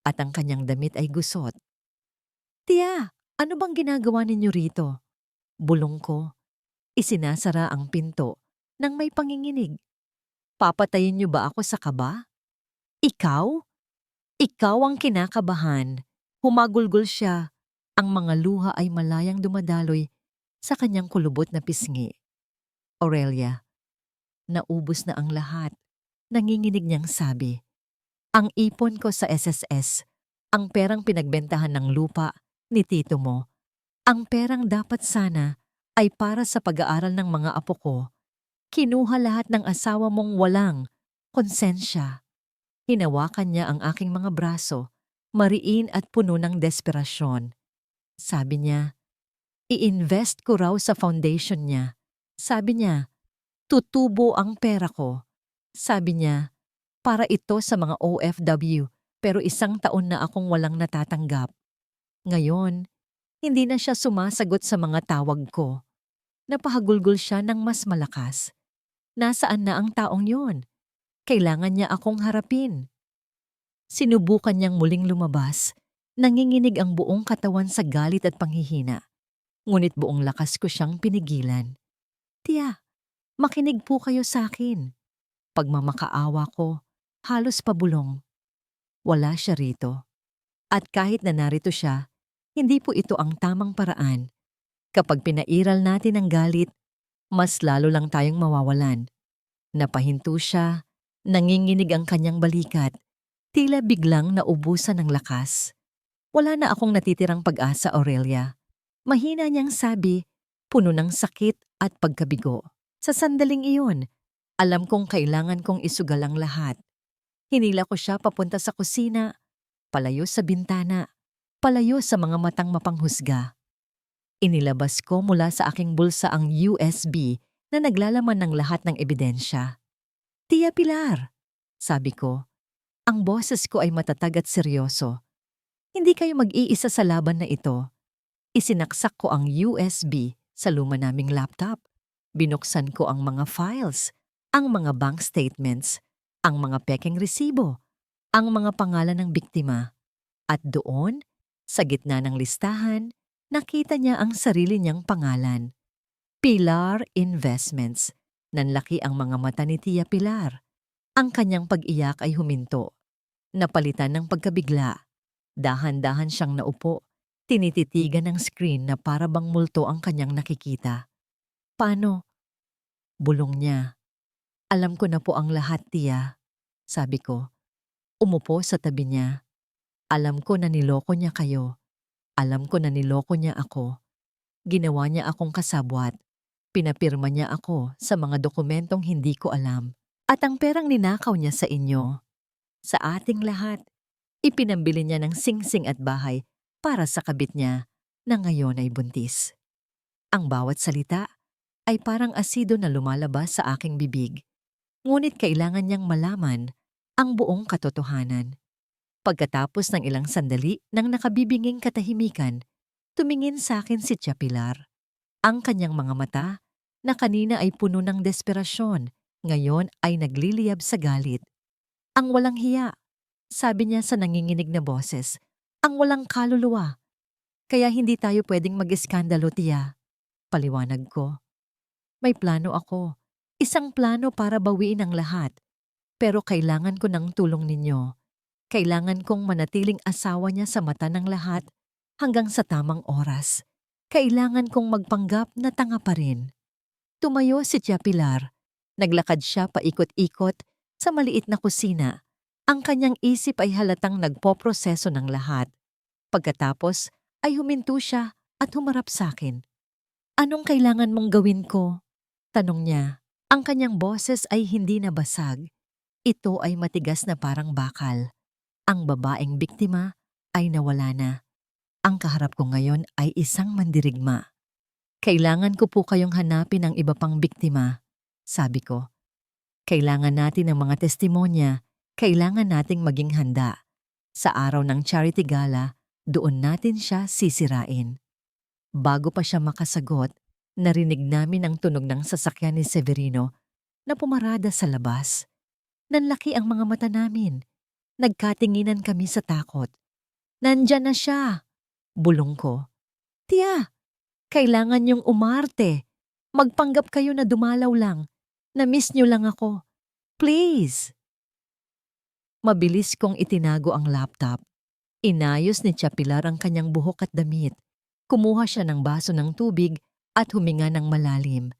at ang kanyang damit ay gusot. "Tia, ano bang ginagawa ninyo rito?" Bulong ko. Isinasara ang pinto nang may panginginig. "Papatayin niyo ba ako sa kaba?" "Ikaw? Ikaw ang kinakabahan." Humagulgol siya. Ang mga luha ay malayang dumadaloy sa kanyang kulubot na pisngi. "Aurelia, naubos na ang lahat." Nanginginig niyang sabi. "Ang ipon ko sa SSS, Ang perang pinagbentahan ng lupa ni tito mo. Ang perang dapat sana ay para sa pag-aaral ng mga apo ko. Kinuha lahat ng asawa mong walang konsensya. Hinawakan niya ang aking mga braso, mariin at puno ng desperasyon. Sabi niya, i-invest ko raw sa foundation niya. Sabi niya, tutubo ang pera ko. Sabi niya, para ito sa mga OFW, pero 1 taon na akong walang natatanggap. Ngayon, hindi na siya sumasagot sa mga tawag ko. Napahagulgol siya ng mas malakas. Nasaan na ang taong yon? Kailangan niya akong harapin. Sinubukan niyang muling lumabas. Nanginginig ang buong katawan sa galit at panghihina. Ngunit buong lakas ko siyang pinigilan. Tiya, makinig po kayo sa akin. Pagmamakaawa ko, halos pabulong. Wala siya rito. At kahit na narito siya, hindi po ito ang tamang paraan. Kapag pinairal natin ang galit, mas lalo lang tayong mawawalan. Napahinto siya, nanginginig ang kanyang balikat, tila biglang naubusan ng lakas. Wala na akong natitirang pag-asa, Aurelia. Mahina niyang sabi, puno ng sakit at pagkabigo. Sa sandaling iyon, alam kong kailangan kong isugal ang lahat. Hinila ko siya papunta sa kusina, palayo sa bintana, palayo sa mga matang mapanghusga. Inilabas ko mula sa aking bulsa ang USB na naglalaman ng lahat ng ebidensya. Tia Pilar, sabi ko, ang boses ko ay matatag at seryoso. Hindi kayo mag-iisa sa laban na ito. Isinaksak ko ang USB sa luma naming laptop. Binuksan ko ang mga files, ang mga bank statements, ang mga pekeng resibo, ang mga pangalan ng biktima. At doon, sa gitna ng listahan, nakita niya ang sarili niyang pangalan. Pilar Investments. Nanlaki ang mga mata ni Tia Pilar. Ang kanyang pag-iyak ay huminto. Napalitan ng pagkabigla. Dahan-dahan siyang naupo. Tinititigan ng screen na para bang multo ang kanyang nakikita. Paano? Bulong niya. Alam ko na po ang lahat, Tia. Sabi ko. Umupo sa tabi niya. Alam ko na niloko niya kayo. Alam ko na niloko niya ako. Ginawa niya akong kasabwat. Pinapirma niya ako sa mga dokumentong hindi ko alam. At ang perang ninakaw niya sa inyo. Sa ating lahat, ipinambili niya ng singsing at bahay para sa kabit niya na ngayon ay buntis. Ang bawat salita ay parang asido na lumalabas sa aking bibig. Ngunit kailangan niyang malaman ang buong katotohanan. Pagkatapos ng ilang sandali ng nakabibinging katahimikan, tumingin sa akin si Tia Pilar. Ang kanyang mga mata, na kanina ay puno ng desperasyon, ngayon ay nagliliyab sa galit. Ang walang hiya, sabi niya sa nanginginig na boses, ang walang kaluluwa. Kaya hindi tayo pwedeng mag-iskandalo, Tia. Paliwanag ko. May plano ako. Isang plano para bawiin ang lahat. Pero kailangan ko ng tulong ninyo. Kailangan kong manatiling asawa niya sa mata ng lahat hanggang sa tamang oras. Kailangan kong magpanggap na tanga pa rin. Tumayo si Tia Pilar. Naglakad siya paikot-ikot sa maliit na kusina. Ang kanyang isip ay halatang nagpoproseso ng lahat. Pagkatapos ay huminto siya at humarap sa akin. Anong kailangan mong gawin ko? Tanong niya. Ang kanyang boses ay hindi nabasag. Ito ay matigas na parang bakal. Ang babaeng biktima ay nawala na. Ang kaharap ko ngayon ay isang mandirigma. Kailangan ko po kayong hanapin ang iba pang biktima, sabi ko. Kailangan natin ng mga testimonya, kailangan nating maging handa. Sa araw ng charity gala, doon natin siya sisirain. Bago pa siya makasagot, narinig namin ang tunog ng sasakyan ni Severino na pumarada sa labas. Nanlaki ang mga mata namin. Nagkatinginan kami sa takot. Nandyan na siya, bulong ko. Tia, kailangan niyong umarte. Magpanggap kayo na dumalaw lang. Na-miss niyo lang ako. Please. Mabilis kong itinago ang laptop. Inayos ni Tia Pilar ang kanyang buhok at damit. Kumuha siya ng baso ng tubig at huminga ng malalim.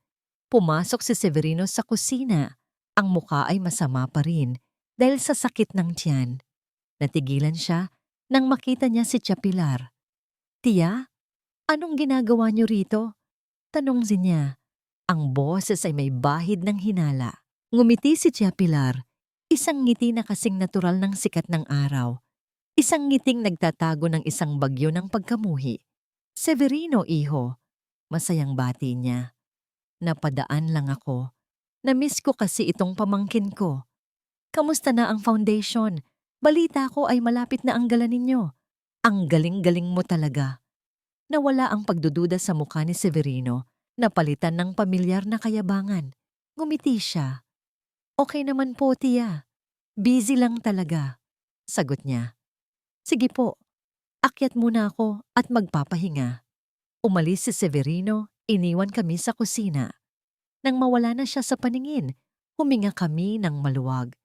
Pumasok si Severino sa kusina. Ang muka ay masama pa rin dahil sa sakit ng tiyan. Natigilan siya Nang makita niya si Tia Pilar, "Tia, anong ginagawa niyo rito?" Tanong niya. Ang boses ay may bahid ng hinala. Ngumiti si Tia Pilar, isang ngiti na kasing natural ng sikat ng araw. Isang ngiting nagtatago ng isang bagyo ng pagkamuhi. "Severino, iho," masayang bati niya. "Napadaan lang ako. Namiss ko kasi itong pamangkin ko. Kamusta na ang foundation? Balita ko ay malapit na ang gala ninyo. Ang galing-galing mo talaga." Nawala ang pagdududa sa mukha ni Severino, napalitan ng pamilyar na kayabangan. Ngumiti siya. "Okay naman po, Tia. Busy lang talaga," sagot niya. "Sige po, akyat muna ako at magpapahinga." Umalis si Severino, iniwan kami sa kusina. Nang mawala na siya sa paningin, huminga kami ng maluwag.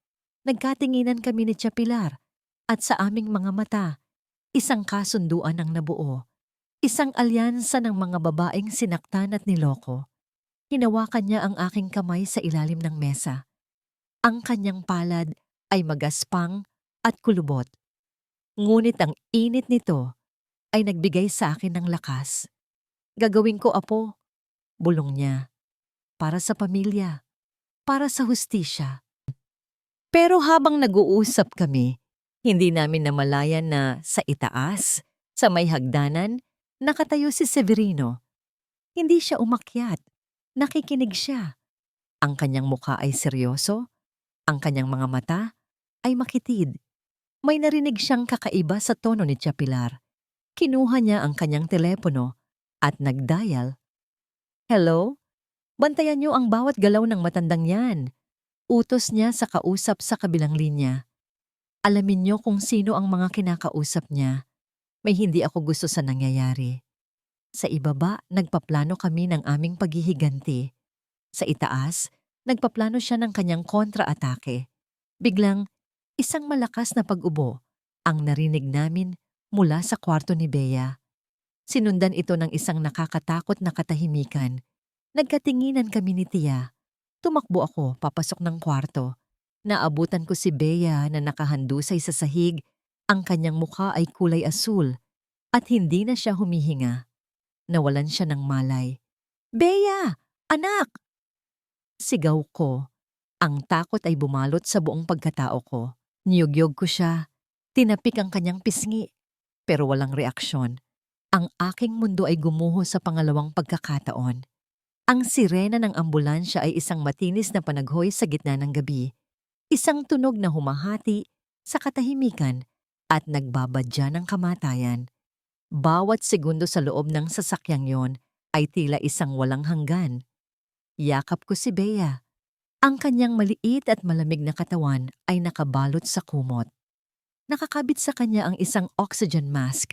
Nagkatinginan kami ni Tia Pilar at sa aming mga mata, isang kasunduan ang nabuo. Isang alyansa ng mga babaeng sinaktan at niloko. Hinawakan niya ang aking kamay sa ilalim ng mesa. Ang kanyang palad ay magaspang at kulubot. Ngunit ang init nito ay nagbigay sa akin ng lakas. "Gagawin ko, apo," bulong niya. "Para sa pamilya, para sa hustisya." Pero habang nag-uusap kami, hindi namin namalayan na sa itaas, sa may hagdanan, nakatayo si Severino. Hindi siya umakyat. Nakikinig siya. Ang kanyang mukha ay seryoso. Ang kanyang mga mata ay makitid. May narinig siyang kakaiba sa tono ni Tia Pilar. Kinuha niya ang kanyang telepono at nag-dial. "Hello? Bantayan niyo ang bawat galaw ng matandang yan." Utos niya sa kausap sa kabilang linya. Alamin niyo kung sino ang mga kinakausap niya. May hindi ako gusto sa nangyayari. Sa ibaba, nagpaplano kami ng aming paghihiganti. Sa itaas, nagpaplano siya ng kanyang kontra-atake. Biglang, isang malakas na pag-ubo ang narinig namin mula sa kwarto ni Bea. Sinundan ito ng isang nakakatakot na katahimikan. Nagkatinginan kami ni Tia. Tumakbo ako papasok ng kwarto. Naabutan ko si Bea na nakahandusay sa sahig. Ang kanyang mukha ay kulay asul at hindi na siya humihinga. Nawalan siya ng malay. "Bea! Anak!" Sigaw ko. Ang takot ay bumalot sa buong pagkatao ko. Niyugyog ko siya. Tinapik ang kanyang pisngi. Pero walang reaksyon. Ang aking mundo ay gumuho sa pangalawang pagkakataon. Ang sirena ng ambulansya ay isang matinis na panaghoy sa gitna ng gabi. Isang tunog na humahati sa katahimikan at nagbabadya ng kamatayan. Bawat segundo sa loob ng sasakyang yon ay tila isang walang hanggan. Yakap ko si Bea. Ang kanyang maliit at malamig na katawan ay nakabalot sa kumot. Nakakabit sa kanya ang isang oxygen mask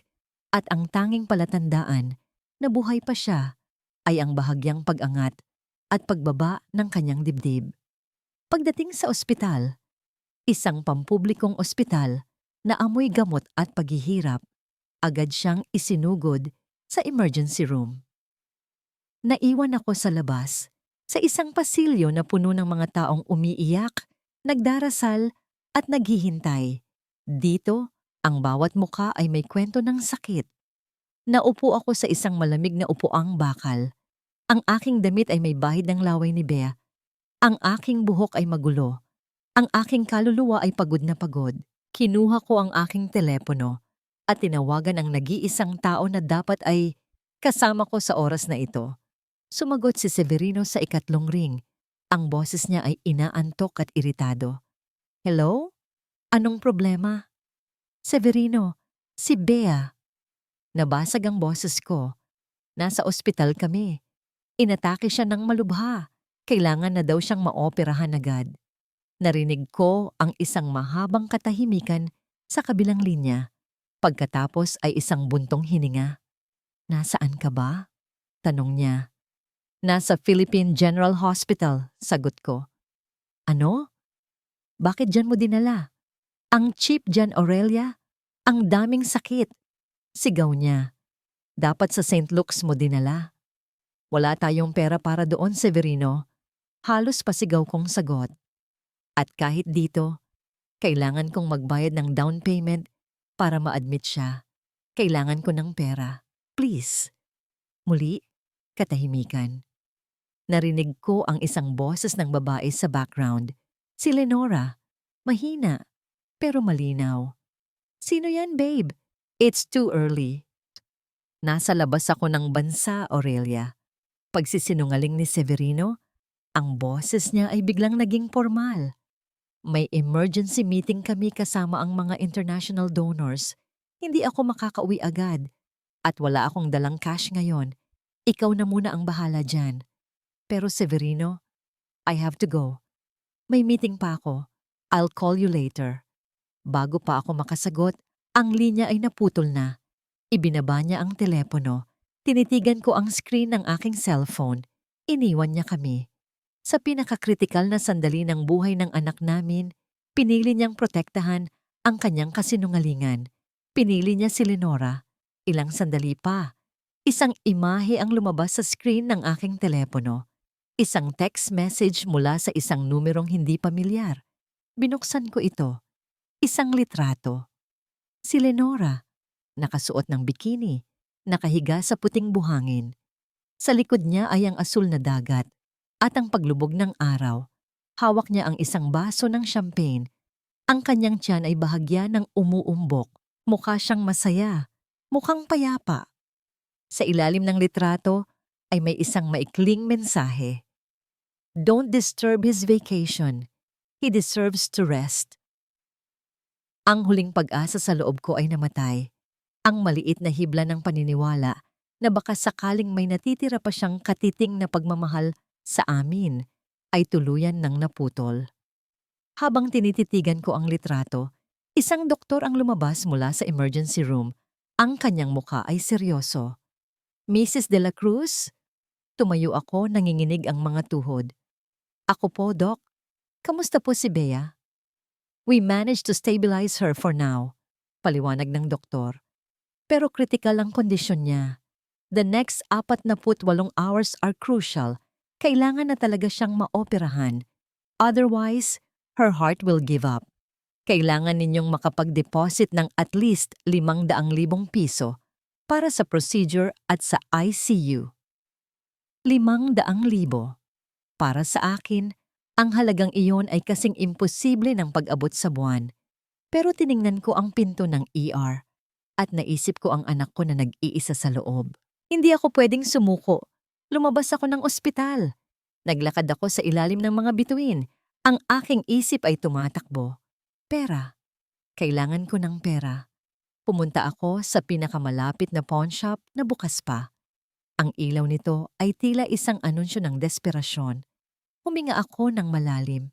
at ang tanging palatandaan na buhay pa siya ay ang bahagyang pag-angat at pagbaba ng kanyang dibdib. Pagdating sa ospital, isang pampublikong ospital na amoy gamot at paghihirap, agad siyang isinugod sa emergency room. Naiwan ako sa labas, sa isang pasilyo na puno ng mga taong umiiyak, nagdarasal at naghihintay. Dito, ang bawat mukha ay may kwento ng sakit. Naupo ako sa isang malamig na upuang bakal. Ang aking damit ay may bahid ng laway ni Bea. Ang aking buhok ay magulo. Ang aking kaluluwa ay pagod na pagod. Kinuha ko ang aking telepono at tinawagan ang nag-iisang tao na dapat ay kasama ko sa oras na ito. Sumagot si Severino sa ikatlong ring. Ang boses niya ay inaantok at iritado. "Hello? Anong problema?" "Severino, si Bea." Nabasag ang boses ko. "Nasa ospital kami. Inatake siya ng malubha. Kailangan na daw siyang maoperahan agad." Narinig ko ang isang mahabang katahimikan sa kabilang linya. Pagkatapos ay isang buntong hininga. "Nasaan ka ba?" tanong niya. "Nasa Philippine General Hospital," sagot ko. "Ano? Bakit dyan mo dinala? Ang cheap dyan, Aurelia? Ang daming sakit." Sigaw niya. "Dapat sa St. Luke's mo dinala." "Wala tayong pera para doon, Severino." Halos pasigaw kong sagot. "At kahit dito, kailangan kong magbayad ng down payment para ma-admit siya. Kailangan ko ng pera. Please. Muli, katahimikan. Narinig ko ang isang boses ng babae sa background. Si Lenora. Mahina, pero malinaw. Sino yan, babe? It's too early. Nasa labas ako ng bansa, Aurelia. Pagsisinungaling ni Severino, ang boses niya ay biglang naging formal. May emergency meeting kami kasama ang mga international donors. Hindi ako makakauwi agad. At wala akong dalang cash ngayon. Ikaw na muna ang bahala dyan. Pero Severino, I have to go. May meeting pa ako. I'll call you later. Bago pa ako makasagot, ang linya ay naputol na. Ibinaba niya ang telepono. Tinitigan ko ang screen ng aking cellphone. Iniwan niya kami. Sa pinakakritikal na sandali ng buhay ng anak namin, pinili niyang protektahan ang kanyang kasinungalingan. Pinili niya si Lenora. Ilang sandali pa. Isang imahe ang lumabas sa screen ng aking telepono. Isang text message mula sa isang numerong hindi pamilyar. Binuksan ko ito. Isang litrato. Si Lenora. Nakasuot ng bikini, nakahiga sa puting buhangin. Sa likod niya ay ang asul na dagat at ang paglubog ng araw. Hawak niya ang isang baso ng champagne. Ang kanyang tiyan ay bahagya ng umuumbok. Mukha siyang masaya, mukhang payapa. Sa ilalim ng litrato ay may isang maikling mensahe. Don't disturb his vacation. He deserves to rest. Ang huling pag-asa sa loob ko ay namatay. Ang maliit na hibla ng paniniwala na baka sakaling may natitira pa siyang katiting na pagmamahal sa amin ay tuluyan ng naputol. Habang tinititigan ko ang litrato, isang doktor ang lumabas mula sa emergency room. Ang kanyang muka ay seryoso. Mrs. De La Cruz? Tumayo ako, nanginginig ang mga tuhod. Ako po, Doc. Kamusta po si Bea? We managed to stabilize her for now, paliwanag ng doktor. Pero kritikal ang kondisyon niya. The next 48 hours are crucial. Kailangan na talaga siyang maoperahan. Otherwise, her heart will give up. Kailangan ninyong makapag-deposit ng at least 500,000 piso para sa procedure at sa ICU. 500,000. Para sa akin, ang halagang iyon ay kasing imposible ng pag-abot sa buwan. Pero tiningnan ko ang pinto ng ER. At naisip ko ang anak ko na nag-iisa sa loob. Hindi ako pwedeng sumuko. Lumabas ako ng ospital. Naglakad ako sa ilalim ng mga bituin. Ang aking isip ay tumatakbo. Pera. Kailangan ko ng pera. Pumunta ako sa pinakamalapit na pawn shop na bukas pa. Ang ilaw nito ay tila isang anunsyo ng desperasyon. Huminga ako ng malalim.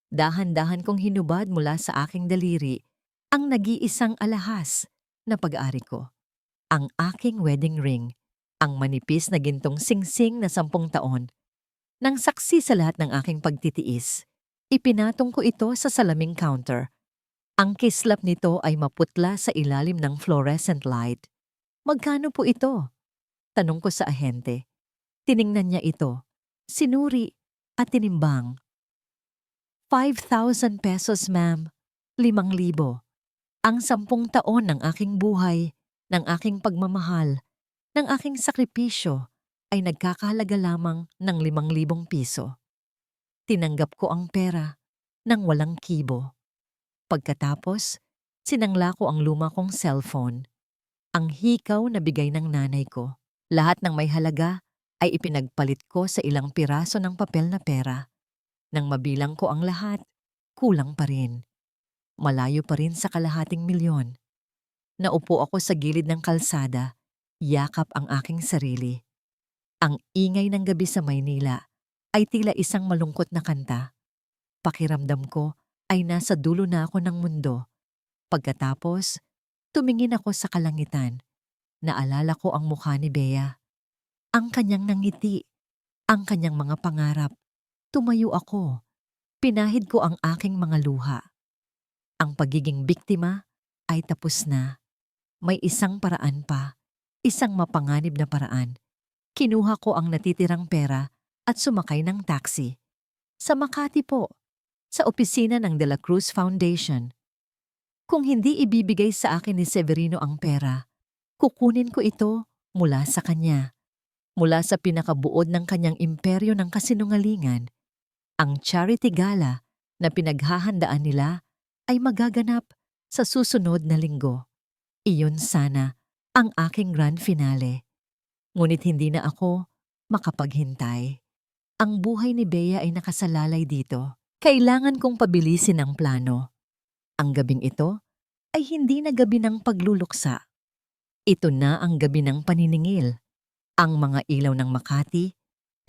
Dahan-dahan kong hinubad mula sa aking daliri ang nag-iisang alahas na pag-aari ko. Ang aking wedding ring, ang manipis na gintong singsing na 10 taon. Nang saksi sa lahat ng aking pagtitiis, ipinatong ko ito sa salaming counter. Ang kislap nito ay maputla sa ilalim ng fluorescent light. Magkano po ito? Tanong ko sa ahente. Tiningnan niya ito, sinuri at tinimbang. 5,000 pesos, ma'am. 5,000. Ang 10 taon ng aking buhay, ng aking pagmamahal, ng aking sakripisyo ay nagkakahalaga lamang ng 5,000 piso. Tinanggap ko ang pera nang walang kibo. Pagkatapos, sinangla ko ang luma kong cellphone. Ang hikaw na bigay ng nanay ko. Lahat ng may halaga ay ipinagpalit ko sa ilang piraso ng papel na pera. Nang mabilang ko ang lahat, kulang pa rin. Malayo pa rin sa 250,000. Naupo ako sa gilid ng kalsada, yakap ang aking sarili. Ang ingay ng gabi sa Maynila ay tila isang malungkot na kanta. Pakiramdam ko ay nasa dulo na ako ng mundo. Pagkatapos, tumingin ako sa kalangitan. Naalala ko ang mukha ni Bea. Ang kanyang nangiti, ang kanyang mga pangarap. Tumayo ako. Pinahid ko ang aking mga luha. Ang pagiging biktima ay tapos na. May isang paraan pa, isang mapanganib na paraan. Kinuha ko ang natitirang pera at sumakay ng taxi. Sa Makati po, sa opisina ng De La Cruz Foundation. Kung hindi ibibigay sa akin ni Severino ang pera, kukunin ko ito mula sa kanya. Mula sa pinakabuod ng kanyang imperyo ng kasinungalingan, ang charity gala na pinaghahandaan nila ay magaganap sa susunod na linggo. Iyon sana ang aking grand finale. Ngunit hindi na ako makapaghintay. Ang buhay ni Bea ay nakasalalay dito. Kailangan kong pabilisin ang plano. Ang gabing ito ay hindi na gabi ng pagluluksa. Ito na ang gabi ng paniningil. Ang mga ilaw ng Makati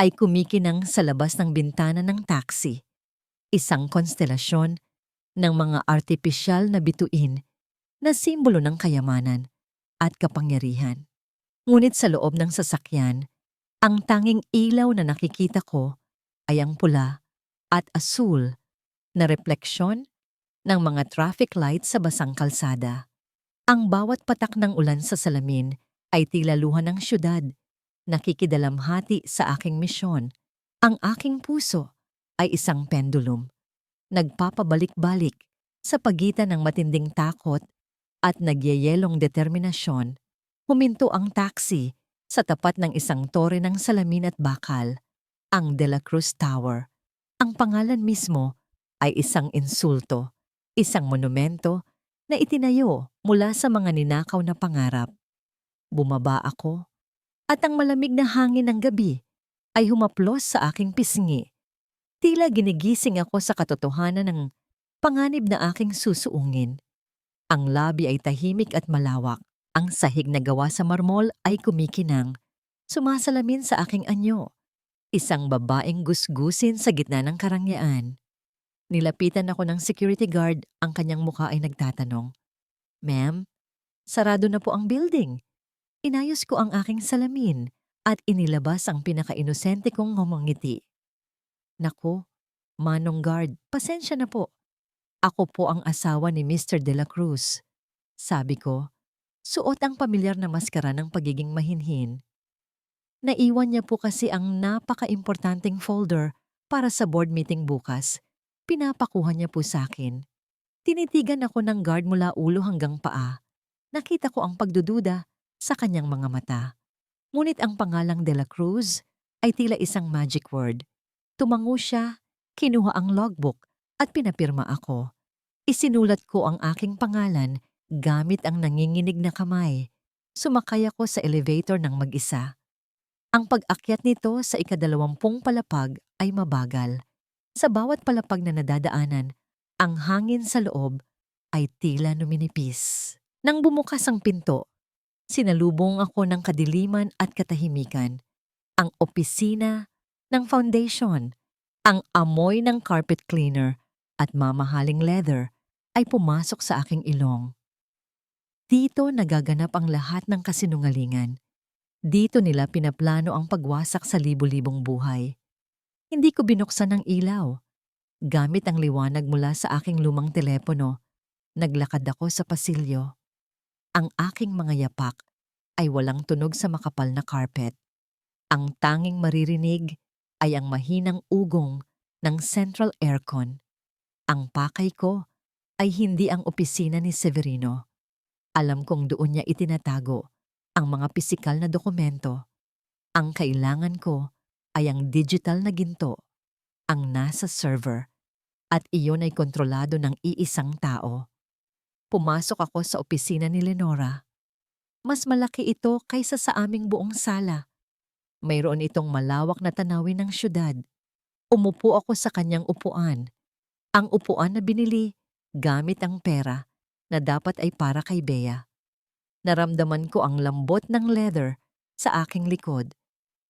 ay kumikinang sa labas ng bintana ng taxi. Isang konstelasyon ng mga artipisyal na bituin na simbolo ng kayamanan at kapangyarihan. Ngunit sa loob ng sasakyan, ang tanging ilaw na nakikita ko ay ang pula at asul na refleksyon ng mga traffic lights sa basang kalsada. Ang bawat patak ng ulan sa salamin ay tila luha ng syudad, nakikidalamhati sa aking misyon. Ang aking puso ay isang pendulum, nagpapabalik-balik sa pagitan ng matinding takot at nagyayelong determinasyon. Huminto ang taxi sa tapat ng isang tore ng salamin at bakal, ang De La Cruz Tower. Ang pangalan mismo ay isang insulto, isang monumento na itinayo mula sa mga ninakaw na pangarap. Bumaba ako at ang malamig na hangin ng gabi ay humaplos sa aking pisngi. Tila ginigising ako sa katotohanan ng panganib na aking susuungin. Ang labi ay tahimik at malawak. Ang sahig na gawa sa marmol ay kumikinang, sumasalamin sa aking anyo. Isang babaeng gusgusin sa gitna ng karangyaan. Nilapitan ako ng security guard, ang kanyang mukha ay nagtatanong, "Ma'am, sarado na po ang building." Inayos ko ang aking salamin at inilabas ang pinaka-inosente kong ngumangiti. "Naku, Manong Guard, pasensya na po. Ako po ang asawa ni Mr. De La Cruz." Sabi ko, suot ang pamilyar na maskara ng pagiging mahinhin. Naiwan niya po kasi ang napaka-importanting folder para sa board meeting bukas. Pinapakuha niya po sa akin. Tinitigan ako ng guard mula ulo hanggang paa. Nakita ko ang pagdududa sa kanyang mga mata. Ngunit ang pangalang De La Cruz ay tila isang magic word. Tumango siya, kinuha ang logbook at pinapirma ako. Isinulat ko ang aking pangalan gamit ang nanginginig na kamay. Sumakay ako sa elevator ng mag-isa. Ang pag-akyat nito sa ika-20 palapag ay mabagal. Sa bawat palapag na nadadaanan, ang hangin sa loob ay tila numinipis. Nang bumukas ang pinto, sinalubong ako ng kadiliman at katahimikan. Ang opisina ng foundation, ang amoy ng carpet cleaner at mamahaling leather ay pumasok sa aking ilong. Dito nagaganap ang lahat ng kasinungalingan. Dito nila pinaplano ang pagwasak sa libu-libong buhay. Hindi ko binuksan ang ilaw. Gamit ang liwanag mula sa aking lumang telepono, naglakad ako sa pasilyo. Ang aking mga yapak ay walang tunog sa makapal na carpet. Ang tanging maririnig ay ang mahinang ugong ng central aircon. Ang pakay ko ay hindi ang opisina ni Severino. Alam kong doon niya itinatago ang mga pisikal na dokumento. Ang kailangan ko ay ang digital na ginto, ang nasa server, at iyon ay kontrolado ng iisang tao. Pumasok ako sa opisina ni Lenora. Mas malaki ito kaysa sa aming buong sala. Mayroon itong malawak na tanawin ng syudad. Umupo ako sa kanyang upuan. Ang upuan na binili gamit ang pera na dapat ay para kay Bea. Naramdaman ko ang lambot ng leather sa aking likod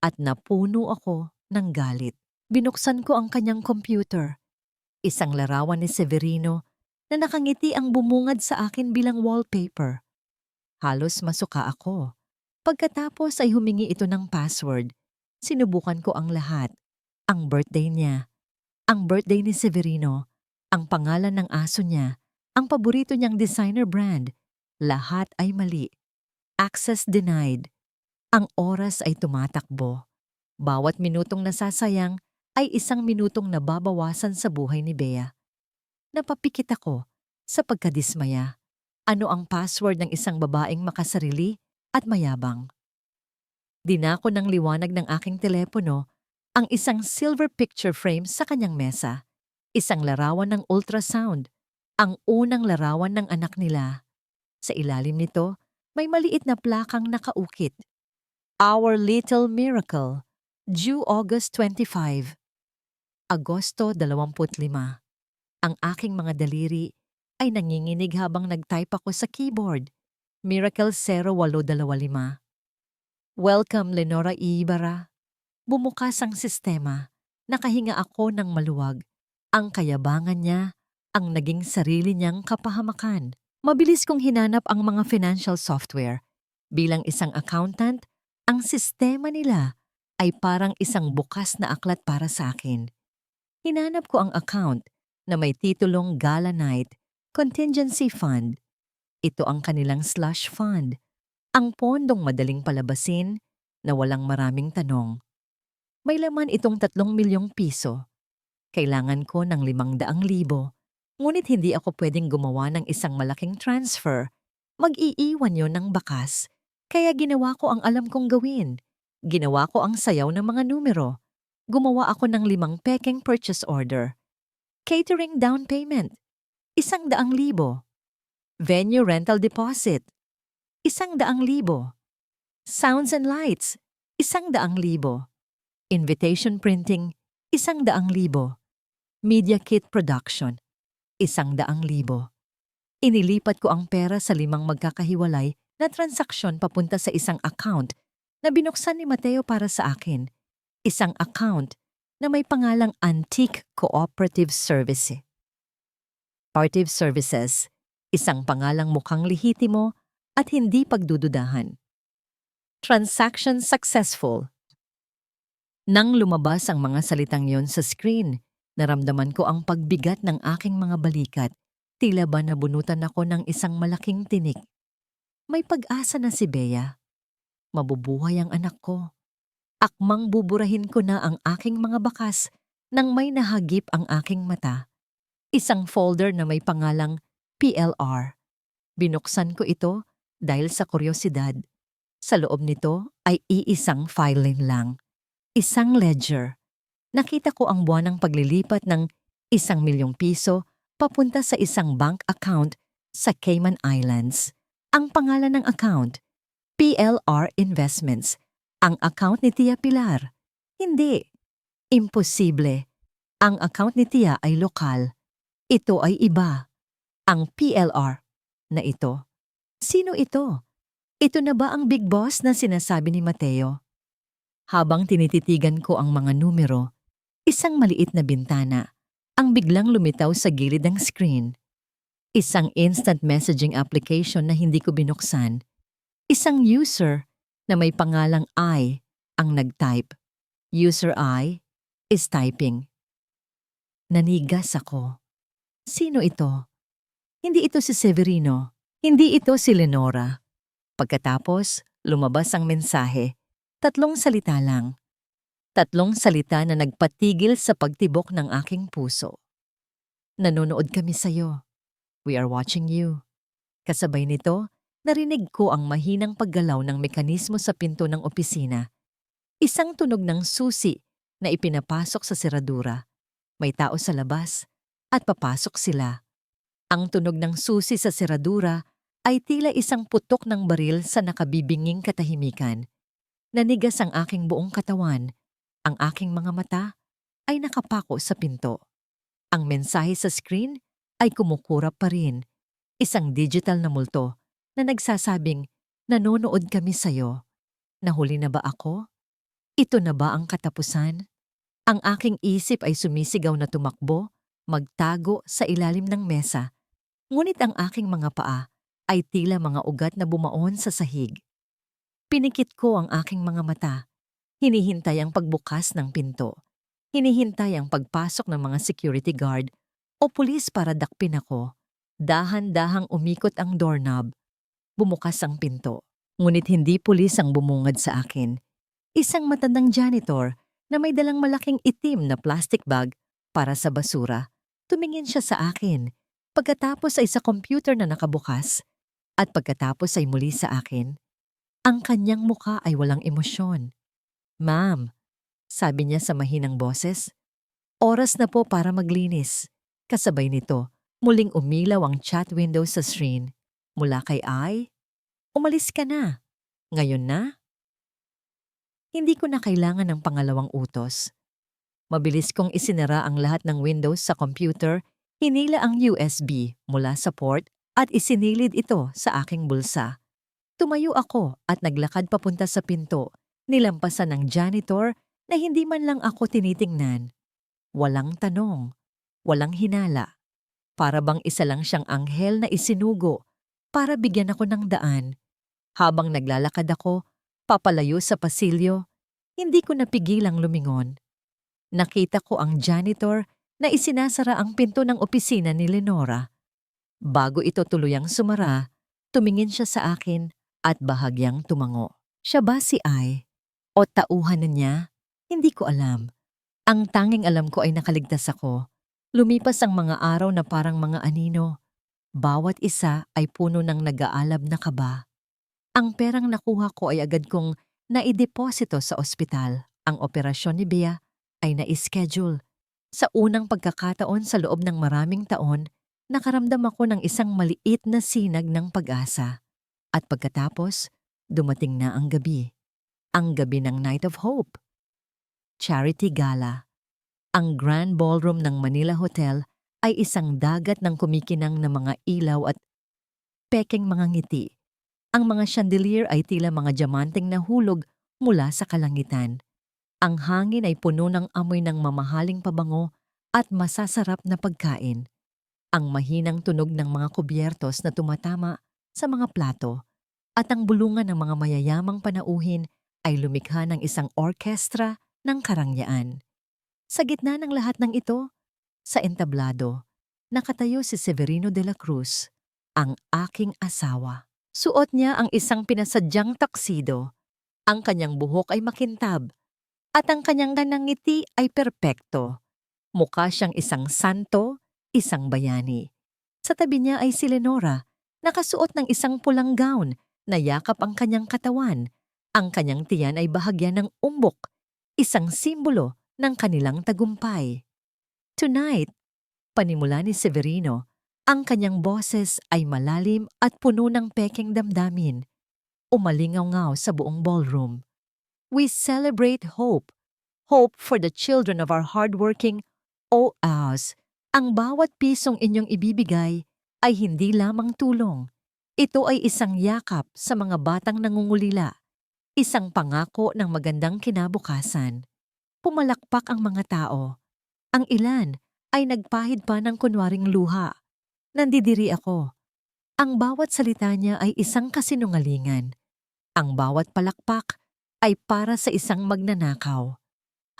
at napuno ako ng galit. Binuksan ko ang kanyang computer. Isang larawan ni Severino na nakangiti ang bumungad sa akin bilang wallpaper. Halos masuka ako. Pagkatapos ay humingi ito ng password. Sinubukan ko ang lahat. Ang birthday niya, ang birthday ni Severino, ang pangalan ng aso niya, ang paborito niyang designer brand. Lahat ay mali. Access denied. Ang oras ay tumatakbo. Bawat minutong nasasayang ay isang minutong nababawasan sa buhay ni Bea. Napapikit ako sa pagkadismaya. Ano ang password ng isang babaeng makasarili at mayabang? Dinako ng liwanag ng aking telepono ang isang silver picture frame sa kanyang mesa, isang larawan ng ultrasound, ang unang larawan ng anak nila. Sa ilalim nito, may maliit na plakang nakaukit. Our Little Miracle, due August 25. Agosto 25. Ang aking mga daliri ay nanginginig habang nag-type ako sa keyboard. Miracle 0825. Welcome, Lenora Ibarra. Bumukas ang sistema. Nakahinga ako ng maluwag. Ang kayabangan niya, ang naging sarili niyang kapahamakan. Mabilis kong hinanap ang mga financial software. Bilang isang accountant, ang sistema nila ay parang isang bukas na aklat para sa akin. Hinanap ko ang account na may titulong Gala Night Contingency Fund. Ito ang kanilang slush fund. Ang pondong madaling palabasin na walang maraming tanong. May laman itong 3 milyong piso. Kailangan ko ng 500,000. Ngunit hindi ako pwedeng gumawa ng isang malaking transfer. Mag-iiwan yon ng bakas. Kaya ginawa ko ang alam kong gawin. Ginawa ko ang sayaw ng mga numero. Gumawa ako ng 5 pekeng purchase order. Catering down payment, 100,000. Venue rental deposit, 100,000. Sounds and lights, 100,000. Invitation printing, 100,000. Media kit production, 100,000. Inilipat ko ang pera sa 5 magkakahiwalay na transaksyon papunta sa isang account na binuksan ni Mateo para sa akin. Isang account na may pangalang Antique Cooperative Service. Cooperative Services, isang pangalang mukhang lehitimo at hindi pagdududahan. Transaction successful. Nang lumabas ang mga salitang yon sa screen, naramdaman ko ang pagbigat ng aking mga balikat. Tila ba nabunutan ako ng isang malaking tinik. May pag-asa na si Bea. Mabubuhay ang anak ko. Akmang buburahin ko na ang aking mga bakas nang may nahagip ang aking mata. Isang folder na may pangalang PLR. Binuksan ko ito dahil sa kuryosidad. Sa loob nito ay iisang filing lang. Isang ledger. Nakita ko ang buwanang paglilipat ng 1 milyong piso papunta sa isang bank account sa Cayman Islands. Ang pangalan ng account, PLR Investments. Ang account ni Tia Pilar. Hindi. Imposible. Ang account ni Tia ay lokal. Ito ay iba. Ang PLR na ito. Sino ito? Ito na ba ang big boss na sinasabi ni Mateo? Habang tinititigan ko ang mga numero, isang maliit na bintana ang biglang lumitaw sa gilid ng screen. Isang instant messaging application na hindi ko binuksan. Isang user na may pangalang I ang nag-type. User I is typing. Nanigas ako. Sino ito? Hindi ito si Severino. Hindi ito si Lenora. Pagkatapos, lumabas ang mensahe. 3 salita lang. 3 salita na nagpatigil sa pagtibok ng aking puso. Nanonood kami sa'yo. We are watching you. Kasabay nito, narinig ko ang mahinang paggalaw ng mekanismo sa pinto ng opisina. Isang tunog ng susi na ipinapasok sa seradura. May tao sa labas at papasok sila. Ang tunog ng susi sa seradura ay tila isang putok ng baril sa nakabibinging katahimikan. Nanigas ang aking buong katawan. Ang aking mga mata ay nakapako sa pinto. Ang mensahe sa screen ay kumukurap pa rin. Isang digital na multo na nagsasabing, nanonood kami sa'yo. Nahuli na ba ako? Ito na ba ang katapusan? Ang aking isip ay sumisigaw na tumakbo, magtago sa ilalim ng mesa. Ngunit ang aking mga paa ay tila mga ugat na bumaon sa sahig. Pinikit ko ang aking mga mata. Hinihintay ang pagbukas ng pinto. Hinihintay ang pagpasok ng mga security guard o pulis para dakpin ako. Dahan-dahang umikot ang doorknob. Bumukas ang pinto. Ngunit hindi pulis ang bumungad sa akin. Isang matandang janitor na may dalang malaking itim na plastic bag para sa basura. Tumingin siya sa akin. Pagkatapos ay sa computer na nakabukas, At pagkatapos ay muli sa akin, ang kanyang muka ay walang emosyon. "Ma'am," sabi niya sa mahinang boses, "oras na po para maglinis." Kasabay nito, muling umilaw ang chat window sa screen. Mula kay I, "Umalis ka na. Ngayon na?" Hindi ko na kailangan ng pangalawang utos. Mabilis kong isinara ang lahat ng windows sa computer, hinila ang USB mula sa port at isinilid ito sa aking bulsa. Tumayo ako at naglakad papunta sa pinto, nilampasan ng janitor na hindi man lang ako tinitingnan. Walang tanong, walang hinala. Para bang isa lang siyang anghel na isinugo para bigyan ako ng daan. Habang naglalakad ako, papalayo sa pasilyo, hindi ko napigilang lumingon. Nakita ko ang janitor na isinasara ang pinto ng opisina ni Lenora. Bago ito tuluyang sumara, tumingin siya sa akin at bahagyang tumango. Siya ba si Ai? O tauhan na niya? Hindi ko alam. Ang tanging alam ko ay nakaligtas ako. Lumipas ang mga araw na parang mga anino. Bawat isa ay puno ng nag-aalab na kaba. Ang perang nakuha ko ay agad kong naideposito sa ospital. Ang operasyon ni Bea ay na-schedule. Sa unang pagkakataon sa loob ng maraming taon, nakaramdam ako ng isang maliit na sinag ng pag-asa. At pagkatapos, dumating na ang gabi. Ang gabi ng Night of Hope. Charity Gala. Ang Grand Ballroom ng Manila Hotel ay isang dagat ng kumikinang na mga ilaw at pekeng mga ngiti. Ang mga chandelier ay tila mga diamanteng nahulog mula sa kalangitan. Ang hangin ay puno ng amoy ng mamahaling pabango at masasarap na pagkain. Ang mahinang tunog ng mga kubyertos na tumatama sa mga plato at ang bulungan ng mga mayayamang panauhin ay lumikha ng isang orkestra ng karangyaan. Sa gitna ng lahat ng ito, sa entablado, nakatayo si Severino de la Cruz, ang aking asawa. Suot niya ang isang pinasadyang taksido. Ang kanyang buhok ay makintab at ang kanyang ngiti ay perpekto. Mukha siyang isang santo, isang bayani. Sa tabi niya ay si Lenora, nakasuot ng isang pulang gown na yakap ang kanyang katawan. Ang kanyang tiyan ay bahagya ng umbok, isang simbolo ng kanilang tagumpay. "Tonight," panimula ni Severino, ang kanyang boses ay malalim at puno ng pekeng damdamin. Umalingaw-ngaw sa buong ballroom. "We celebrate hope. Hope for the children of our hardworking OAs. Ang bawat pisong inyong ibibigay ay hindi lamang tulong. Ito ay isang yakap sa mga batang nangungulila. Isang pangako ng magandang kinabukasan." Pumalakpak ang mga tao. Ang ilan ay nagpahid pa ng kunwaring luha. Nandidiri ako. Ang bawat salita niya ay isang kasinungalingan. Ang bawat palakpak ay para sa isang magnanakaw.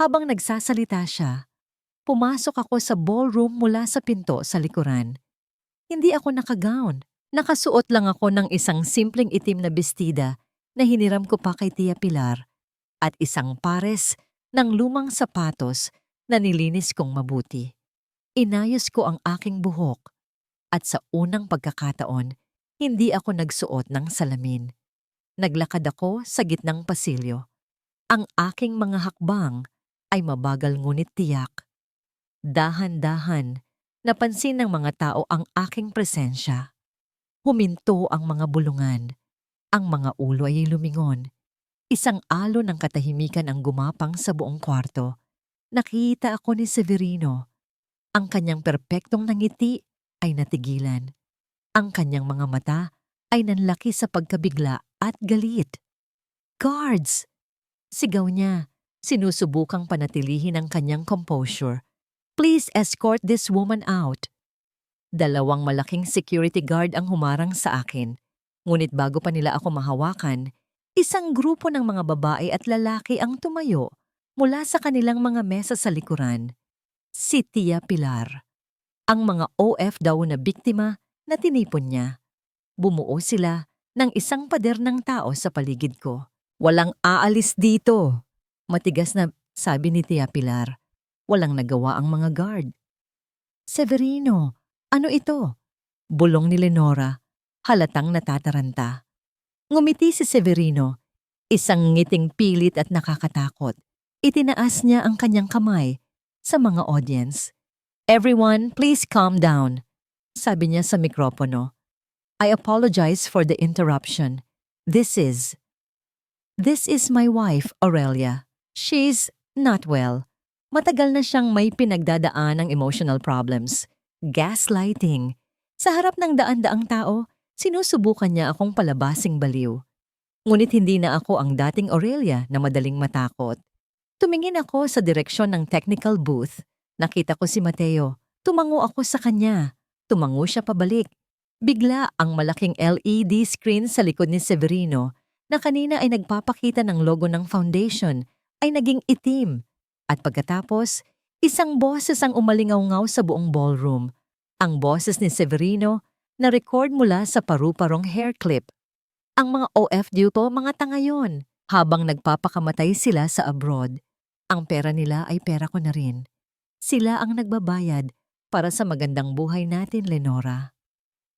Habang nagsasalita siya, pumasok ako sa ballroom mula sa pinto sa likuran. Hindi ako nakagown. Nakasuot lang ako ng isang simpleng itim na bestida na hiniram ko pa kay Tia Pilar at isang pares ng lumang sapatos na nilinis kong mabuti. Inayos ko ang aking buhok at sa unang pagkakataon, hindi ako nagsuot ng salamin. Naglakad ako sa gitnang pasilyo. Ang aking mga hakbang ay mabagal ngunit tiyak. Dahan-dahan, napansin ng mga tao ang aking presensya. Huminto ang mga bulungan. Ang mga ulo ay lumingon. Isang alon ng katahimikan ang gumapang sa buong kwarto. Nakita ako ni Severino. Ang kanyang perpektong nangiti ay natigilan. Ang kanyang mga mata ay nanlaki sa pagkabigla at galit. "Guards!" Sigaw niya, sinusubukang panatilihin ang kanyang composure. "Please escort this woman out." Dalawang malaking security guard ang humarang sa akin. Ngunit bago pa nila ako mahawakan, isang grupo ng mga babae at lalaki ang tumayo mula sa kanilang mga mesa sa likuran. Si Tia Pilar. Ang mga OF daw na biktima na tinipon niya. Bumuo sila ng isang pader ng tao sa paligid ko. "Walang aalis dito," matigas na sabi ni Tia Pilar. Walang nagawa ang mga guard. "Severino, ano ito?" bulong ni Lenora. halatang natataranta. Ngumiti si Severino, isang ngiting pilit at nakakatakot. Itinaas niya ang kanyang kamay sa mga audience. "Everyone, please calm down," sabi niya sa mikropono. "I apologize for the interruption. This is my wife, Aurelia. She's not well. Matagal na siyang may pinagdadaan ng emotional problems. Gaslighting. Sa harap ng daan-daang tao, sinusubukan niya akong palabasing baliw. Ngunit hindi na ako ang dating Aurelia na madaling matakot. Tumingin ako sa direksyon ng technical booth. Nakita ko si Mateo. Tumango ako sa kanya. Tumango siya pabalik. Bigla ang malaking LED screen sa likod ni Severino na kanina ay nagpapakita ng logo ng foundation ay naging itim. At pagkatapos, isang boses ang umalingaw-ngaw sa buong ballroom. Ang boses ni Severino na record mula sa paru-parong hair clip. Ang mga OFW po mga tanga yon. Habang nagpapakamatay sila sa abroad, ang pera nila ay pera ko na rin. Sila ang nagbabayad para sa magandang buhay natin, Lenora.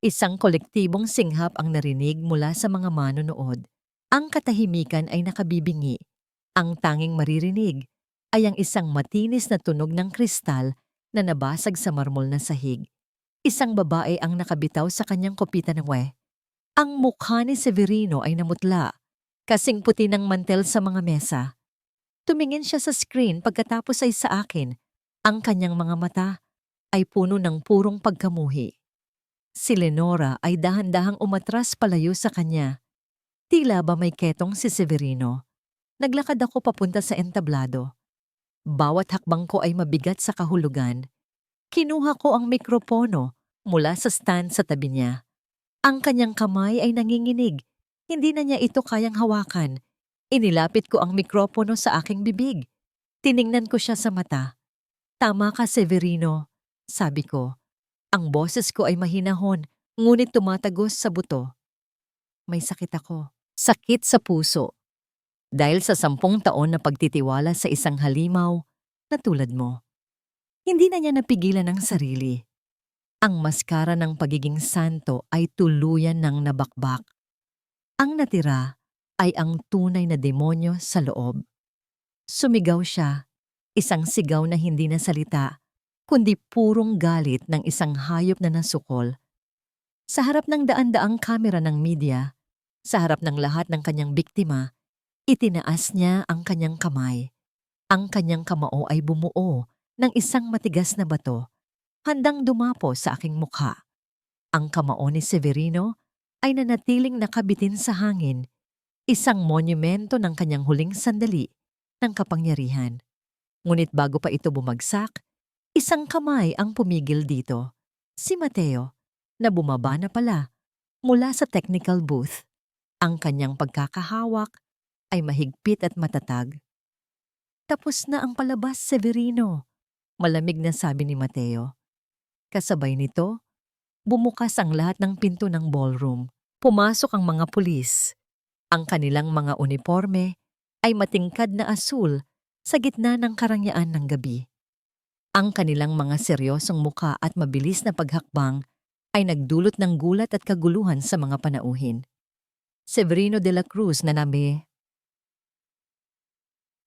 Isang kolektibong singhap ang narinig mula sa mga manonood. Ang katahimikan ay nakabibingi. Ang tanging maririnig ay ang isang matinis na tunog ng kristal na nabasag sa marmol na sahig. Isang babae ang nakabitaw sa kanyang kopita ng we. Ang mukha ni Severino ay namutla, kasing puti ng mantel sa mga mesa. Tumingin siya sa screen pagkatapos ay sa akin. Ang kanyang mga mata ay puno ng purong pagkamuhi. Si Lenora ay dahan-dahang umatras palayo sa kanya. Tila ba may ketong si Severino. Naglakad ako papunta sa entablado. Bawat hakbang ko ay mabigat sa kahulugan. Kinuha ko ang mikropono mula sa stand sa tabi niya. Ang kanyang kamay ay nanginginig. Hindi na niya ito kayang hawakan. Inilapit ko ang mikropono sa aking bibig. Tiningnan ko siya sa mata. "Tama ka, Severino," sabi ko. Ang boses ko ay mahinahon, ngunit tumatagos sa buto. May sakit ako. Sakit sa puso. Dahil sa 10 taon na pagtitiwala sa isang halimaw na tulad mo. Hindi na niya napigilan ang sarili. Ang maskara ng pagiging santo ay tuluyan ng nabakbak. Ang natira ay ang tunay na demonyo sa loob. Sumigaw siya, isang sigaw na hindi na salita, kundi purong galit ng isang hayop na nasukol. Sa harap ng daan-daang kamera ng media, sa harap ng lahat ng kanyang biktima, itinaas niya ang kanyang kamay. Ang kanyang kamao ay bumuo ng isang matigas na bato, handang dumapo sa aking mukha. Ang kamao ni Severino ay nanatiling nakabitin sa hangin, isang monumento ng kanyang huling sandali ng kapangyarihan. Ngunit bago pa ito bumagsak, isang kamay ang pumigil dito. Si Mateo, na bumaba na pala mula sa technical booth. Ang kanyang pagkakahawak ay mahigpit at matatag. "Tapos na ang palabas, Severino," malamig na sabi ni Mateo. Kasabay nito, bumukas ang lahat ng pinto ng ballroom. Pumasok ang mga pulis. Ang kanilang mga uniforme ay matingkad na asul sa gitna ng karangyaan ng gabi. Ang kanilang mga seryosong muka at mabilis na paghakbang ay nagdulot ng gulat at kaguluhan sa mga panauhin. "Severino de la Cruz na nabi,"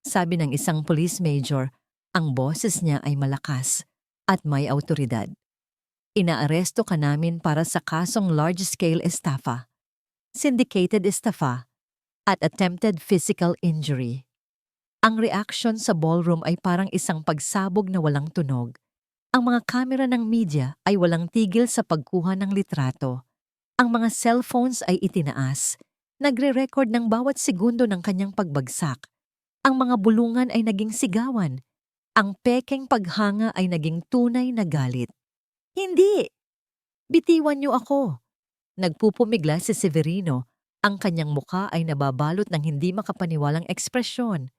sabi ng isang police major. Ang boses niya ay malakas at may awtoridad. "Inaaresto ka namin para sa kasong large-scale estafa, syndicated estafa, at attempted physical injury." Ang reaksyon sa ballroom ay parang isang pagsabog na walang tunog. Ang mga kamera ng media ay walang tigil sa pagkuha ng litrato. Ang mga cellphones ay itinaas, nagre-record ng bawat segundo ng kanyang pagbagsak. Ang mga bulungan ay naging sigawan. Ang pekeng paghanga ay naging tunay na galit. "Hindi! Bitiwan niyo ako!" Nagpupumigla si Severino. Ang kanyang mukha ay nababalot ng hindi makapaniwalang ekspresyon.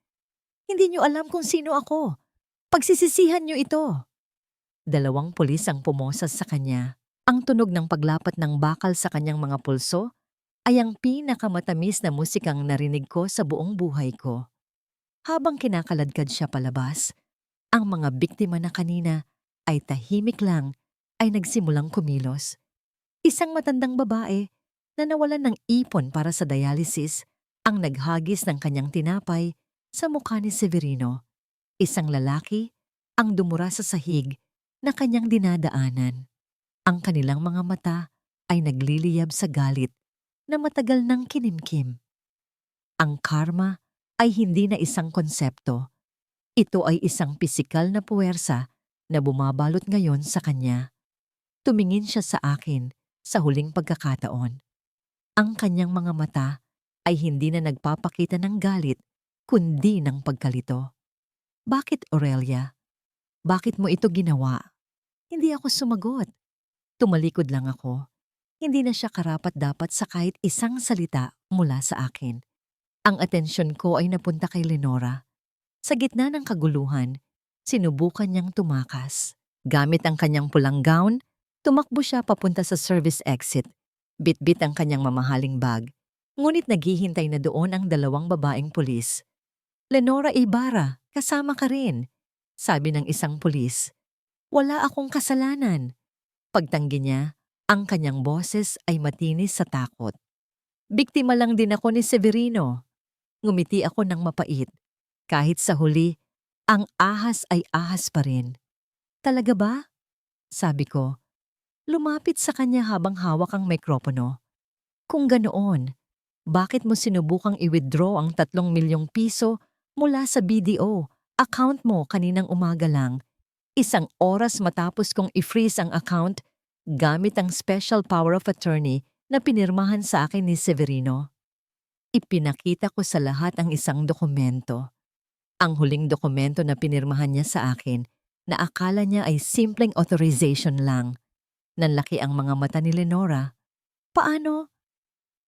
"Hindi niyo alam kung sino ako. Pagsisisihan niyo ito." 2 pulis ang pumosas sa kanya. Ang tunog ng paglapat ng bakal sa kanyang mga pulso ay ang pinakamatamis na musikang narinig ko sa buong buhay ko. Habang kinakaladkad siya palabas, ang mga biktima na kanina ay tahimik lang ay nagsimulang kumilos. Isang matandang babae na nawalan ng ipon para sa dialysis ang naghagis ng kanyang tinapay sa mukha ni Severino, isang lalaki ang dumura sa sahig na kanyang dinadaanan. Ang kanilang mga mata ay nagliliyab sa galit na matagal nang kinimkim. Ang karma ay hindi na isang konsepto. Ito ay isang pisikal na puwersa na bumabalot ngayon sa kanya. Tumingin siya sa akin sa huling pagkakataon. Ang kanyang mga mata ay hindi na nagpapakita ng galit kundi ng pagkalito. Bakit, Aurelia? Bakit mo ito ginawa? Hindi ako sumagot. Tumalikod lang ako. Hindi na siya karapat-dapat sa kahit isang salita mula sa akin. Ang atensyon ko ay napunta kay Lenora. Sa gitna ng kaguluhan, sinubukan niyang tumakas. Gamit ang kanyang pulang gown, tumakbo siya papunta sa service exit. Bitbit ang kanyang mamahaling bag. Ngunit naghihintay na doon ang dalawang babaeng pulis. "Lenora Ibarra, kasama ka rin," sabi ng isang pulis. "Wala akong kasalanan." Pagtanggi niya, ang kanyang boses ay matinis sa takot. "Biktima lang din ako ni Severino." Ngumiti ako ng mapait. Kahit sa huli, ang ahas ay ahas pa rin. "Talaga ba?" sabi ko. Lumapit sa kanya habang hawak ang mikropono. "Kung ganoon, bakit mo sinubukang i-withdraw ang 3 milyong piso mula sa BDO account mo kaninang umaga lang, 1 oras matapos kong i-freeze ang account gamit ang special power of attorney na pinirmahan sa akin ni Severino?" Ipinakita ko sa lahat ang isang dokumento. Ang huling dokumento na pinirmahan niya sa akin na akala niya ay simpleng authorization lang. Nanlaki ang mga mata ni Lenora. "Paano?"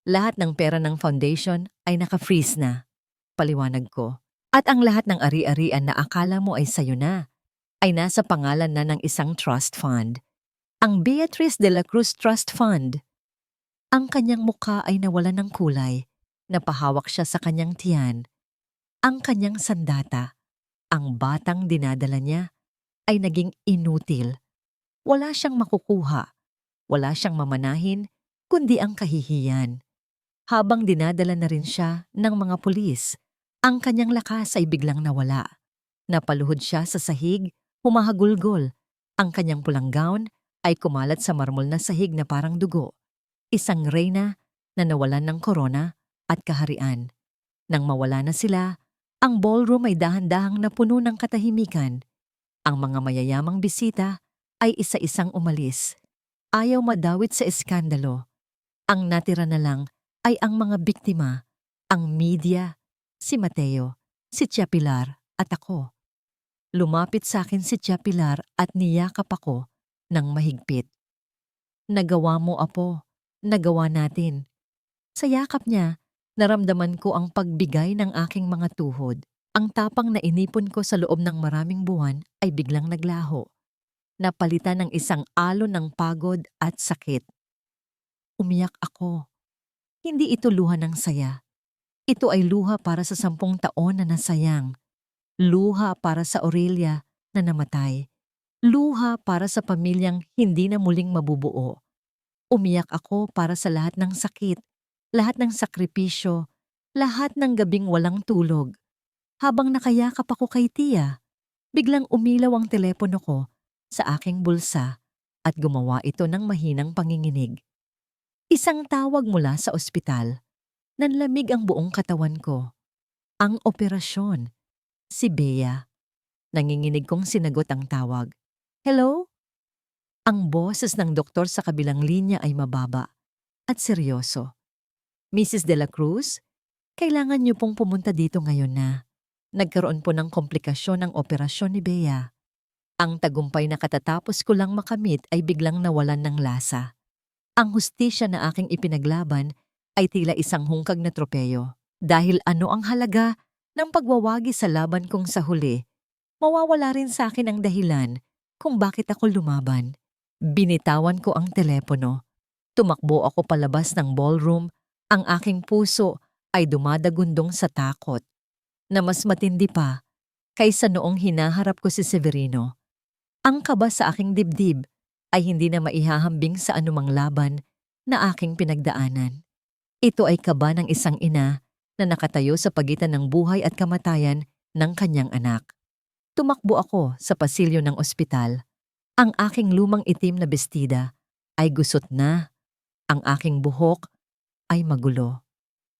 "Lahat ng pera ng foundation ay naka-freeze na," paliwanag ko. "At ang lahat ng ari-arian na akala mo ay sayo na, ay nasa pangalan na ng isang trust fund. Ang Beatrice de la Cruz Trust Fund." Ang kanyang mukha ay nawalan ng kulay. Napahawak siya sa kanyang tiyan. Ang kanyang sandata, ang batang dinadala niya, ay naging inutil. Wala siyang makukuha. Wala siyang mamanahin, kundi ang kahihiyan. Habang dinadala na rin siya ng mga pulis, ang kanyang lakas ay biglang nawala. Napaluhod siya sa sahig, humahagulgol. Ang kanyang pulang gown ay kumalat sa marmol na sahig na parang dugo. Isang reyna na nawalan ng korona at kaharian. Nang mawala na sila, ang ballroom ay dahan-dahang napuno ng katahimikan. Ang mga mayayamang bisita ay isa-isang umalis. Ayaw madawit sa eskandalo. Ang natira na lang ay ang mga biktima, ang media, si Mateo, si Tia Pilar at ako. Lumapit sa akin si Tia Pilar at niyakap ako ng mahigpit. "Nagawa mo, Apo. Nagawa natin." Sa yakap niya, naramdaman ko ang pagbigay ng aking mga tuhod. Ang tapang na inipon ko sa loob ng maraming buwan ay biglang naglaho. Napalitan ng isang alon ng pagod at sakit. Umiyak ako. Hindi ito luha ng saya. Ito ay luha para sa 10 taon na nasayang. Luha para sa Aurelia na namatay. Luha para sa pamilyang hindi na muling mabubuo. Umiyak ako para sa lahat ng sakit, lahat ng sakripisyo, lahat ng gabing walang tulog. Habang nakayakap ako kay Tia, biglang umilaw ang telepono ko sa aking bulsa at gumawa ito ng mahinang panginginig. Isang tawag mula sa ospital. Nanlamig ang buong katawan ko. Ang operasyon. Si Bea. Nanginginig kong sinagot ang tawag. "Hello?" Ang boses ng doktor sa kabilang linya ay mababa at seryoso. "Mrs. De La Cruz, kailangan niyo pong pumunta dito ngayon na. Nagkaroon po ng komplikasyon ang operasyon ni Bea. Ang tagumpay na katatapos ko lang makamit ay biglang nawalan ng lasa. Ang hustisya na aking ipinaglaban ay tila isang hungkag na tropeyo. Dahil ano ang halaga ng pagwawagi sa laban kong sa huli, mawawala rin sa akin ang dahilan kung bakit ako lumaban." Binitawan ko ang telepono. Tumakbo ako palabas ng ballroom. Ang aking puso ay dumadagundong sa takot na mas matindi pa kaysa noong hinaharap ko si Severino. Ang kaba sa aking dibdib ay hindi na maihahambing sa anumang laban na aking pinagdaanan. Ito ay kaba ng isang ina na nakatayo sa pagitan ng buhay at kamatayan ng kanyang anak. Tumakbo ako sa pasilyo ng ospital. Ang aking lumang itim na bestida ay gusot na. Ang aking buhok ay magulo.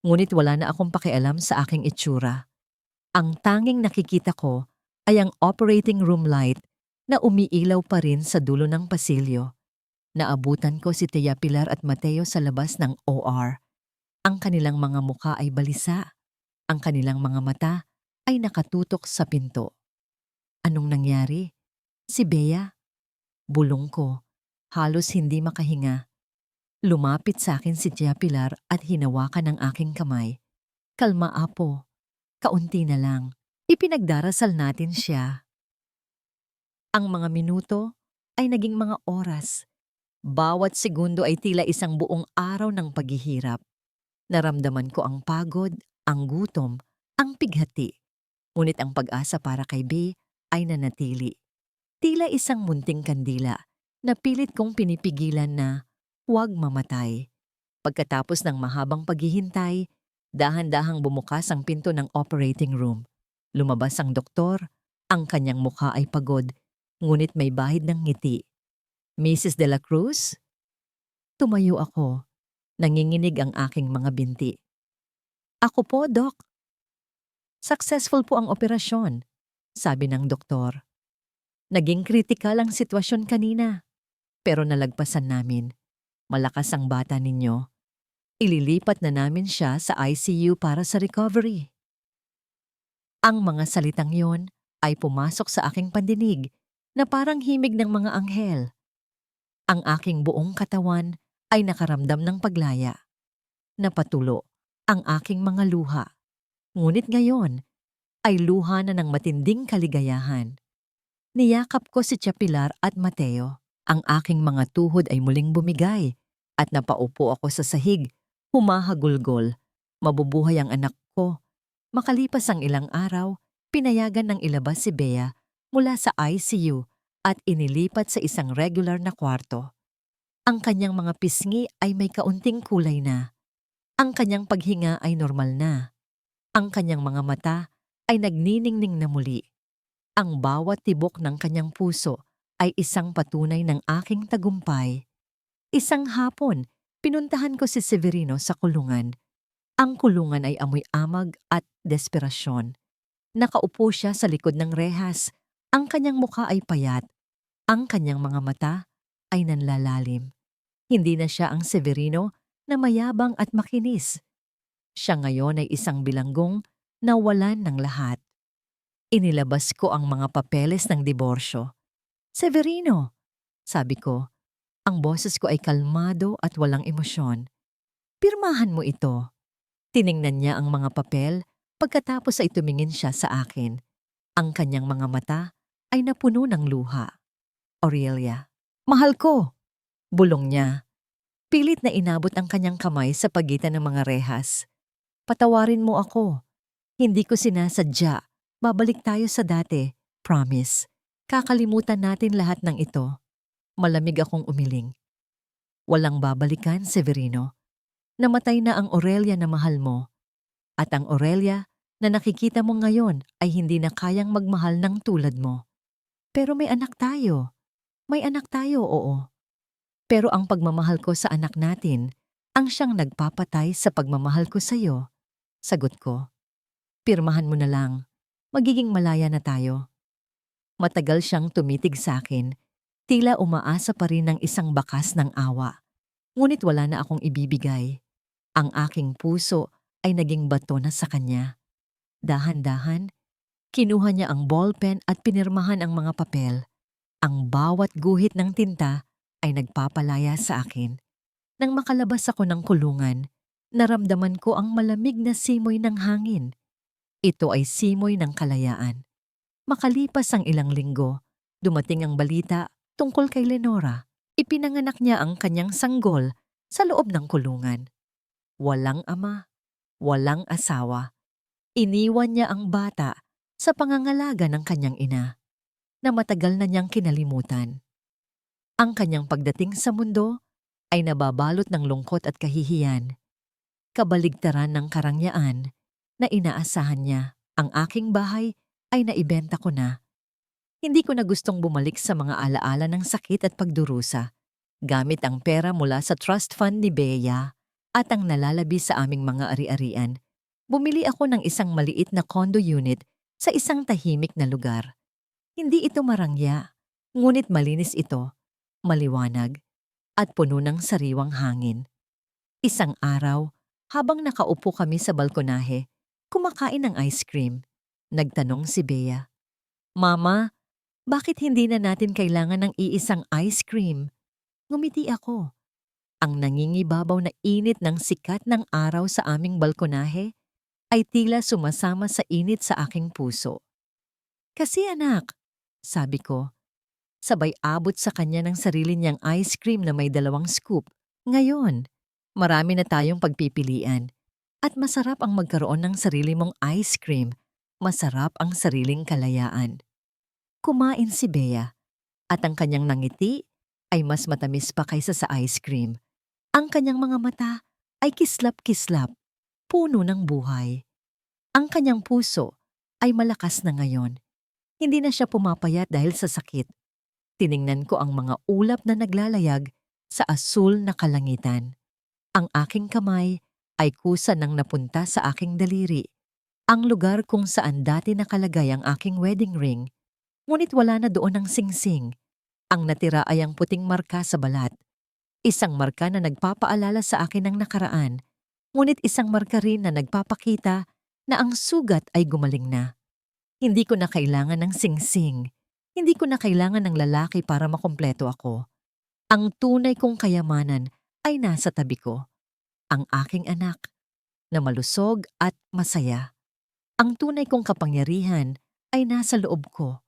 Ngunit wala na akong pakialam sa aking itsura. Ang tanging nakikita ko ay ang operating room light na umiilaw pa rin sa dulo ng pasilyo. Naabutan ko si Tia Pilar at Mateo sa labas ng OR. Ang kanilang mga mukha ay balisa. Ang kanilang mga mata ay nakatutok sa pinto. Anong nangyari? Si Bea? Bulong ko. Halos hindi makahinga. Lumapit sa akin si Tia Pilar at hinawakan ang aking kamay. Kalma, Apo. Kaunti na lang. Ipinagdarasal natin siya. Ang mga minuto ay naging mga oras. Bawat segundo ay tila isang buong araw ng paghihirap. Naramdaman ko ang pagod, ang gutom, ang pighati. Ngunit ang pag-asa para kay Bea ay nanatili. Tila isang munting kandila na pilit kong pinipigilan na huwag mamatay. Pagkatapos ng mahabang paghihintay, dahan-dahang bumukas ang pinto ng operating room. Lumabas ang doktor, ang kanyang mukha ay pagod, ngunit may bahid ng ngiti. Mrs. De La Cruz? Tumayo ako. Nanginginig ang aking mga binti. Ako po, Doc. Successful po ang operasyon, sabi ng doktor. Naging kritikal ang sitwasyon kanina, pero nalagpasan namin. Malakas ang bata ninyo. Ililipat na namin siya sa ICU para sa recovery. Ang mga salitang yon ay pumasok sa aking pandinig na parang himig ng mga anghel. Ang aking buong katawan ay nakaramdam ng paglaya. Napatulo ang aking mga luha. Ngunit ngayon ay luha na ng matinding kaligayahan. Niyakap ko si Tia Pilar at Mateo. Ang aking mga tuhod ay muling bumigay at napaupo ako sa sahig, humahagulgol. Mabubuhay ang anak ko. Makalipas ang ilang araw, pinayagan ng ilabas si Bea mula sa ICU at inilipat sa isang regular na kwarto. Ang kanyang mga pisngi ay may kaunting kulay na. Ang kanyang paghinga ay normal na. Ang kanyang mga mata ay nagniningning na muli. Ang bawat tibok ng kanyang puso ay isang patunay ng aking tagumpay. Isang hapon, pinuntahan ko si Severino sa kulungan. Ang kulungan ay amoy amag at desperasyon. Nakaupo siya sa likod ng rehas. Ang kanyang mukha ay payat. Ang kanyang mga mata ay nanlalalim. Hindi na siya ang Severino na mayabang at makinis. Siya ngayon ay isang bilanggong na walan ng lahat. Inilabas ko ang mga papeles ng diborsyo. Severino, sabi ko, ang boses ko ay kalmado at walang emosyon. Pirmahan mo ito. Tiningnan niya ang mga papel pagkatapos ay tumingin siya sa akin. Ang kanyang mga mata ay napuno ng luha. Aurelia, mahal ko, bulong niya. Pilit na inabot ang kanyang kamay sa pagitan ng mga rehas. Patawarin mo ako. Hindi ko sinasadya. Babalik tayo sa dati. Promise. Kakalimutan natin lahat ng ito. Malamig akong umiling. Walang babalikan, Severino. Namatay na ang Aurelia na mahal mo. At ang Aurelia na nakikita mo ngayon ay hindi na kayang magmahal ng tulad mo. Pero may anak tayo. May anak tayo, oo. Pero ang pagmamahal ko sa anak natin, ang siyang nagpapatay sa pagmamahal ko sa iyo. Sagot ko. Pirmahan mo na lang. Magiging malaya na tayo. Matagal siyang tumitig sa akin. Tila umaasa pa rin ng isang bakas ng awa. Ngunit wala na akong ibibigay. Ang aking puso ay naging bato na sa kanya. Dahan-dahan, kinuha niya ang ballpen at pinirmahan ang mga papel. Ang bawat guhit ng tinta ay nagpapalaya sa akin. Nang makalabas ako ng kulungan, naramdaman ko ang malamig na simoy ng hangin. Ito ay simoy ng kalayaan. Makalipas ang ilang linggo, dumating ang balita tungkol kay Lenora. Ipinanganak niya ang kanyang sanggol sa loob ng kulungan. Walang ama, walang asawa. Iniwan niya ang bata sa pangangalaga ng kanyang ina, na matagal na niyang kinalimutan. Ang kanyang pagdating sa mundo ay nababalot ng lungkot at kahihiyan. Kabaligtaran ng karangyaan na inaasahan niya. Ang aking bahay ay naibenta ko na. Hindi ko na gustong bumalik sa mga alaala ng sakit at pagdurusa. Gamit ang pera mula sa trust fund ni Bea at ang nalalabi sa aming mga ari-arian, bumili ako ng isang maliit na condo unit sa isang tahimik na lugar. Hindi ito marangya, ngunit malinis ito, maliwanag, at puno ng sariwang hangin. Isang araw, habang nakaupo kami sa balkonahe, kumakain ng ice cream, nagtanong si Bea, "Mama, bakit hindi na natin kailangan ng iisang ice cream?" Ngumiti ako. Ang nangingibabaw na init ng sikat ng araw sa aming balkonahe ay tila sumasama sa init sa aking puso. "Kasi anak," sabi ko, sabay abot sa kanya ng sarili niyang ice cream na may 2 scoop. "Ngayon, marami na tayong pagpipilian. At masarap ang magkaroon ng sarili mong ice cream. Masarap ang sariling kalayaan." Kumain si Bea at ang kanyang nangiti ay mas matamis pa kaysa sa ice cream. Ang kanyang mga mata ay kislap-kislap, puno ng buhay. Ang kanyang puso ay malakas na ngayon. Hindi na siya pumapayat dahil sa sakit. Tiningnan ko ang mga ulap na naglalayag sa asul na kalangitan. Ang aking kamay ay kusa nang napunta sa aking daliri, ang lugar kung saan dati nakalagay ang aking wedding ring. Ngunit wala na doon ang singsing. Ang natira ay ang puting marka sa balat. Isang marka na nagpapaalala sa akin ng nakaraan, ngunit isang marka rin na nagpapakita na ang sugat ay gumaling na. Hindi ko na kailangan ng singsing. Hindi ko na kailangan ng lalaki para makumpleto ako. Ang tunay kong kayamanan ay nasa tabi ko. Ang aking anak, na malusog at masaya. Ang tunay kong kapangyarihan ay nasa loob ko.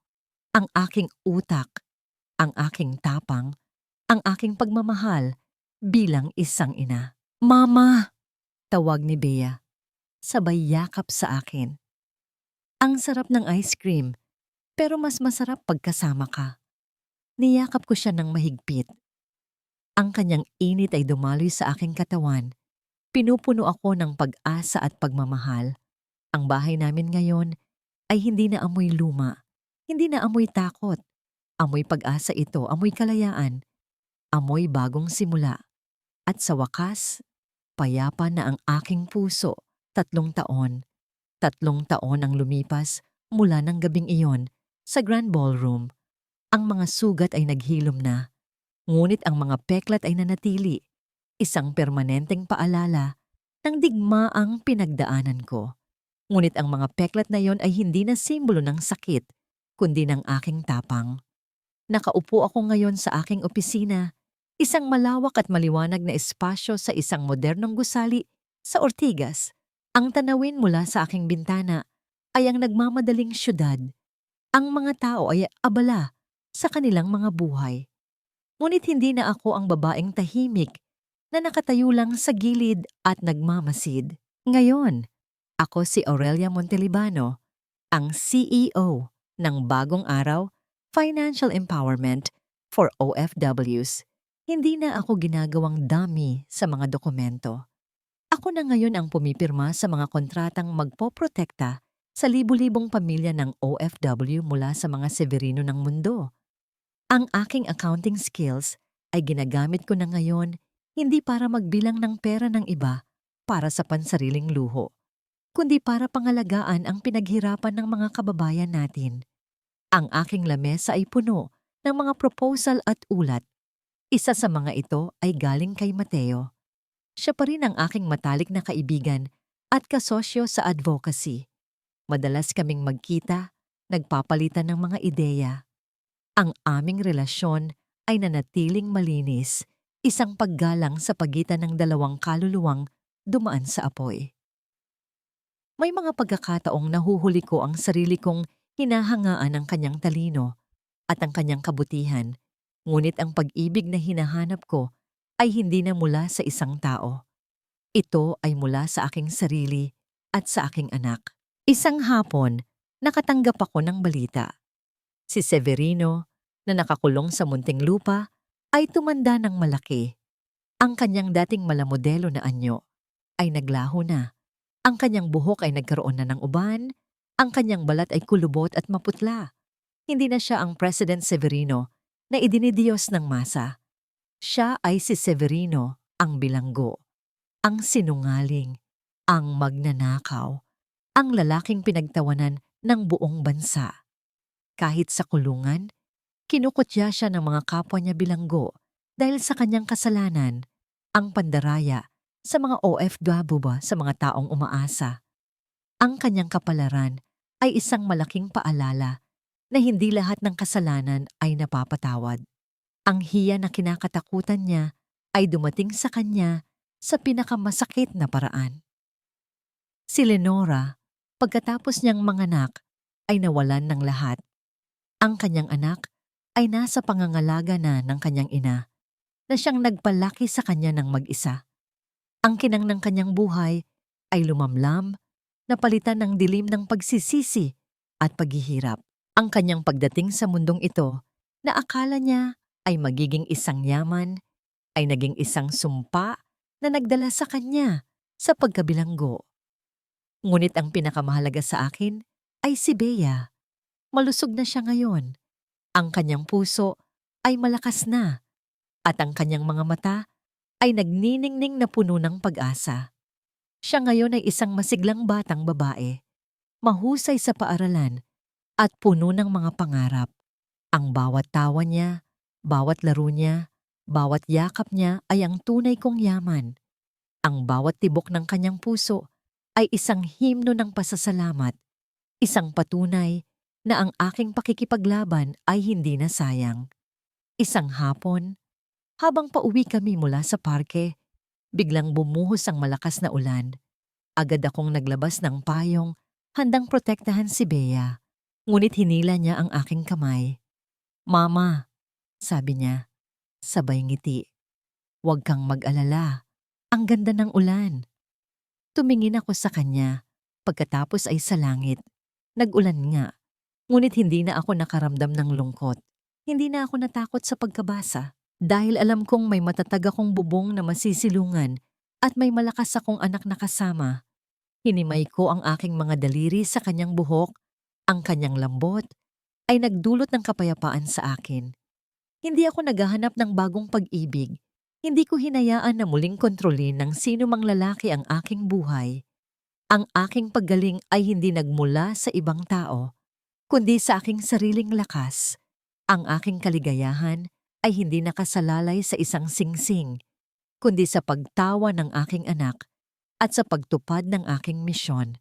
Ang aking utak, ang aking tapang, ang aking pagmamahal bilang isang ina. "Mama!" tawag ni Bea, sabay yakap sa akin. Ang sarap ng ice cream, pero mas masarap pagkasama ka. Niyakap ko siya ng mahigpit. Ang kanyang init ay dumaloy sa aking katawan. Pinupuno ako ng pag-asa at pagmamahal. Ang bahay namin ngayon ay hindi na amoy luma, hindi na amoy takot. Amoy pag-asa ito, amoy kalayaan, amoy bagong simula. At sa wakas, payapa na ang aking puso. 3 taon. 3 taon ang lumipas mula ng gabing iyon sa Grand Ballroom. Ang mga sugat ay naghilom na, ngunit ang mga peklat ay nanatili. Isang permanenteng paalala ng digmaang pinagdaanan ko. Ngunit ang mga peklat na yon ay hindi na simbolo ng sakit, kundi ng aking tapang. Nakaupo ako ngayon sa aking opisina, isang malawak at maliwanag na espasyo sa isang modernong gusali sa Ortigas. Ang tanawin mula sa aking bintana ay ang nagmamadaling syudad. Ang mga tao ay abala sa kanilang mga buhay. Ngunit hindi na ako ang babaeng tahimik na nakatayo lang sa gilid at nagmamasid. Ngayon, ako si Aurelia Montelibano, ang CEO ng Bagong Araw Financial Empowerment for OFWs. Hindi na ako ginagawang dummy sa mga dokumento. Ako na ngayon ang pumipirma sa mga kontratang magpoprotekta sa libu-libong pamilya ng OFW mula sa mga Severino ng mundo. Ang aking accounting skills ay ginagamit ko na ngayon hindi para magbilang ng pera ng iba para sa pansariling luho, kundi para pangalagaan ang pinaghirapan ng mga kababayan natin. Ang aking lamesa ay puno ng mga proposal at ulat. Isa sa mga ito ay galing kay Mateo. Siya pa rin ang aking matalik na kaibigan at kasosyo sa advocacy. Madalas kaming magkita, nagpapalitan ng mga ideya. Ang aming relasyon ay nanatiling malinis, isang paggalang sa pagitan ng dalawang kaluluwang dumaan sa apoy. May mga pagkakataong nahuhuli ko ang sarili kong hinahangaan ang kanyang talino at ang kanyang kabutihan, ngunit ang pag-ibig na hinahanap ko ay hindi na mula sa isang tao. Ito ay mula sa aking sarili at sa aking anak. Isang hapon, nakatanggap ako ng balita. Si Severino, na nakakulong sa munting lupa, ay tumanda ng malaki. Ang kanyang dating malamodelo na anyo ay naglaho na. Ang kanyang buhok ay nagkaroon na ng uban. Ang kanyang balat ay kulubot at maputla. Hindi na siya ang President Severino na idinidiyos ng masa. Siya ay si Severino, ang bilanggo, ang sinungaling, ang magnanakaw, ang lalaking pinagtawanan ng buong bansa. Kahit sa kulungan, kinukutya siya ng mga kapwa niya bilanggo dahil sa kanyang kasalanan, ang pandaraya sa mga OFW ba sa mga taong umaasa. Ang kanyang kapalaran ay isang malaking paalala na hindi lahat ng kasalanan ay napapatawad. Ang hiya na kinakatakutan niya ay dumating sa kanya sa pinakamasakit na paraan. Si Lenora, pagkatapos niyang manganak, ay nawalan ng lahat. Ang kanyang anak ay nasa pangangalaga na ng kanyang ina na siyang nagpalaki sa kanya ng mag-isa. Ang kinang ng kanyang buhay ay lumamlam, napalitan ng dilim ng pagsisisi at paghihirap. Ang kanyang pagdating sa mundong ito na akala niya ay magiging isang yaman, ay naging isang sumpa na nagdala sa kanya sa pagkabilanggo. Ngunit ang pinakamahalaga sa akin ay si Bea. Malusog na siya ngayon. Ang kanyang puso ay malakas na at ang kanyang mga mata ay nagniningning na puno ng pag-asa. Siya ngayon ay isang masiglang batang babae, mahusay sa paaralan at puno ng mga pangarap. Ang bawat tawa niya, bawat laro niya, bawat yakap niya ay ang tunay kong yaman. Ang bawat tibok ng kanyang puso ay isang himno ng pasasalamat, isang patunay na ang aking pakikipaglaban ay hindi na sayang. Isang hapon, habang pauwi kami mula sa parke, biglang bumuhos ang malakas na ulan. Agad akong naglabas ng payong, handang protektahan si Bea. Ngunit hinila niya ang aking kamay. "Mama," sabi niya, sabay ngiti. "Huwag kang mag-alala. Ang ganda ng ulan." Tumingin ako sa kanya. Pagkatapos ay sa langit. Nag-ulan nga. Ngunit hindi na ako nakaramdam ng lungkot. Hindi na ako natakot sa pagkabasa. Dahil alam kong may matatag akong bubong na masisilungan at may malakas akong anak na kasama. Hinimay ko ang aking mga daliri sa kanyang buhok. Ang kanyang lambot ay nagdulot ng kapayapaan sa akin. Hindi ako naghahanap ng bagong pag-ibig. Hindi ko hinayaan na muling kontrolin ng sino mang lalaki ang aking buhay. Ang aking paggaling ay hindi nagmula sa ibang tao, kundi sa aking sariling lakas. Ang aking kaligayahan ay hindi nakasalalay sa isang singsing, kundi sa pagtawa ng aking anak at sa pagtupad ng aking misyon.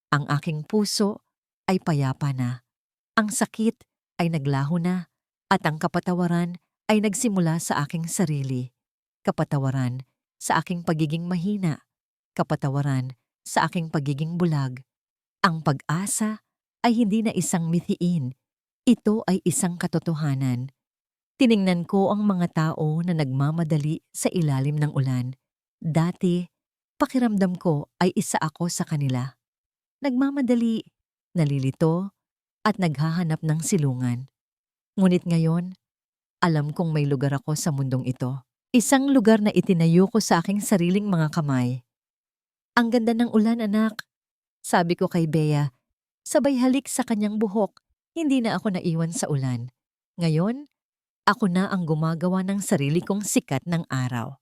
Ang aking puso ay payapa na. Ang sakit ay naglaho na at ang kapatawaran ay nagsimula sa aking sarili. Kapatawaran sa aking pagiging mahina. Kapatawaran sa aking pagiging bulag. Ang pag-asa ay hindi na isang mithiin. Ito ay isang katotohanan. Tiningnan ko ang mga tao na nagmamadali sa ilalim ng ulan. Dati, pakiramdam ko ay isa ako sa kanila. Nagmamadali, nalilito, at naghahanap ng silungan. Ngunit ngayon, alam kong may lugar ako sa mundong ito. Isang lugar na itinayo ko sa aking sariling mga kamay. "Ang ganda ng ulan, anak," sabi ko kay Bea. Sabay halik sa kanyang buhok. Hindi na ako naiwan sa ulan. Ngayon, ako na ang gumagawa ng sarili kong sikat ng araw.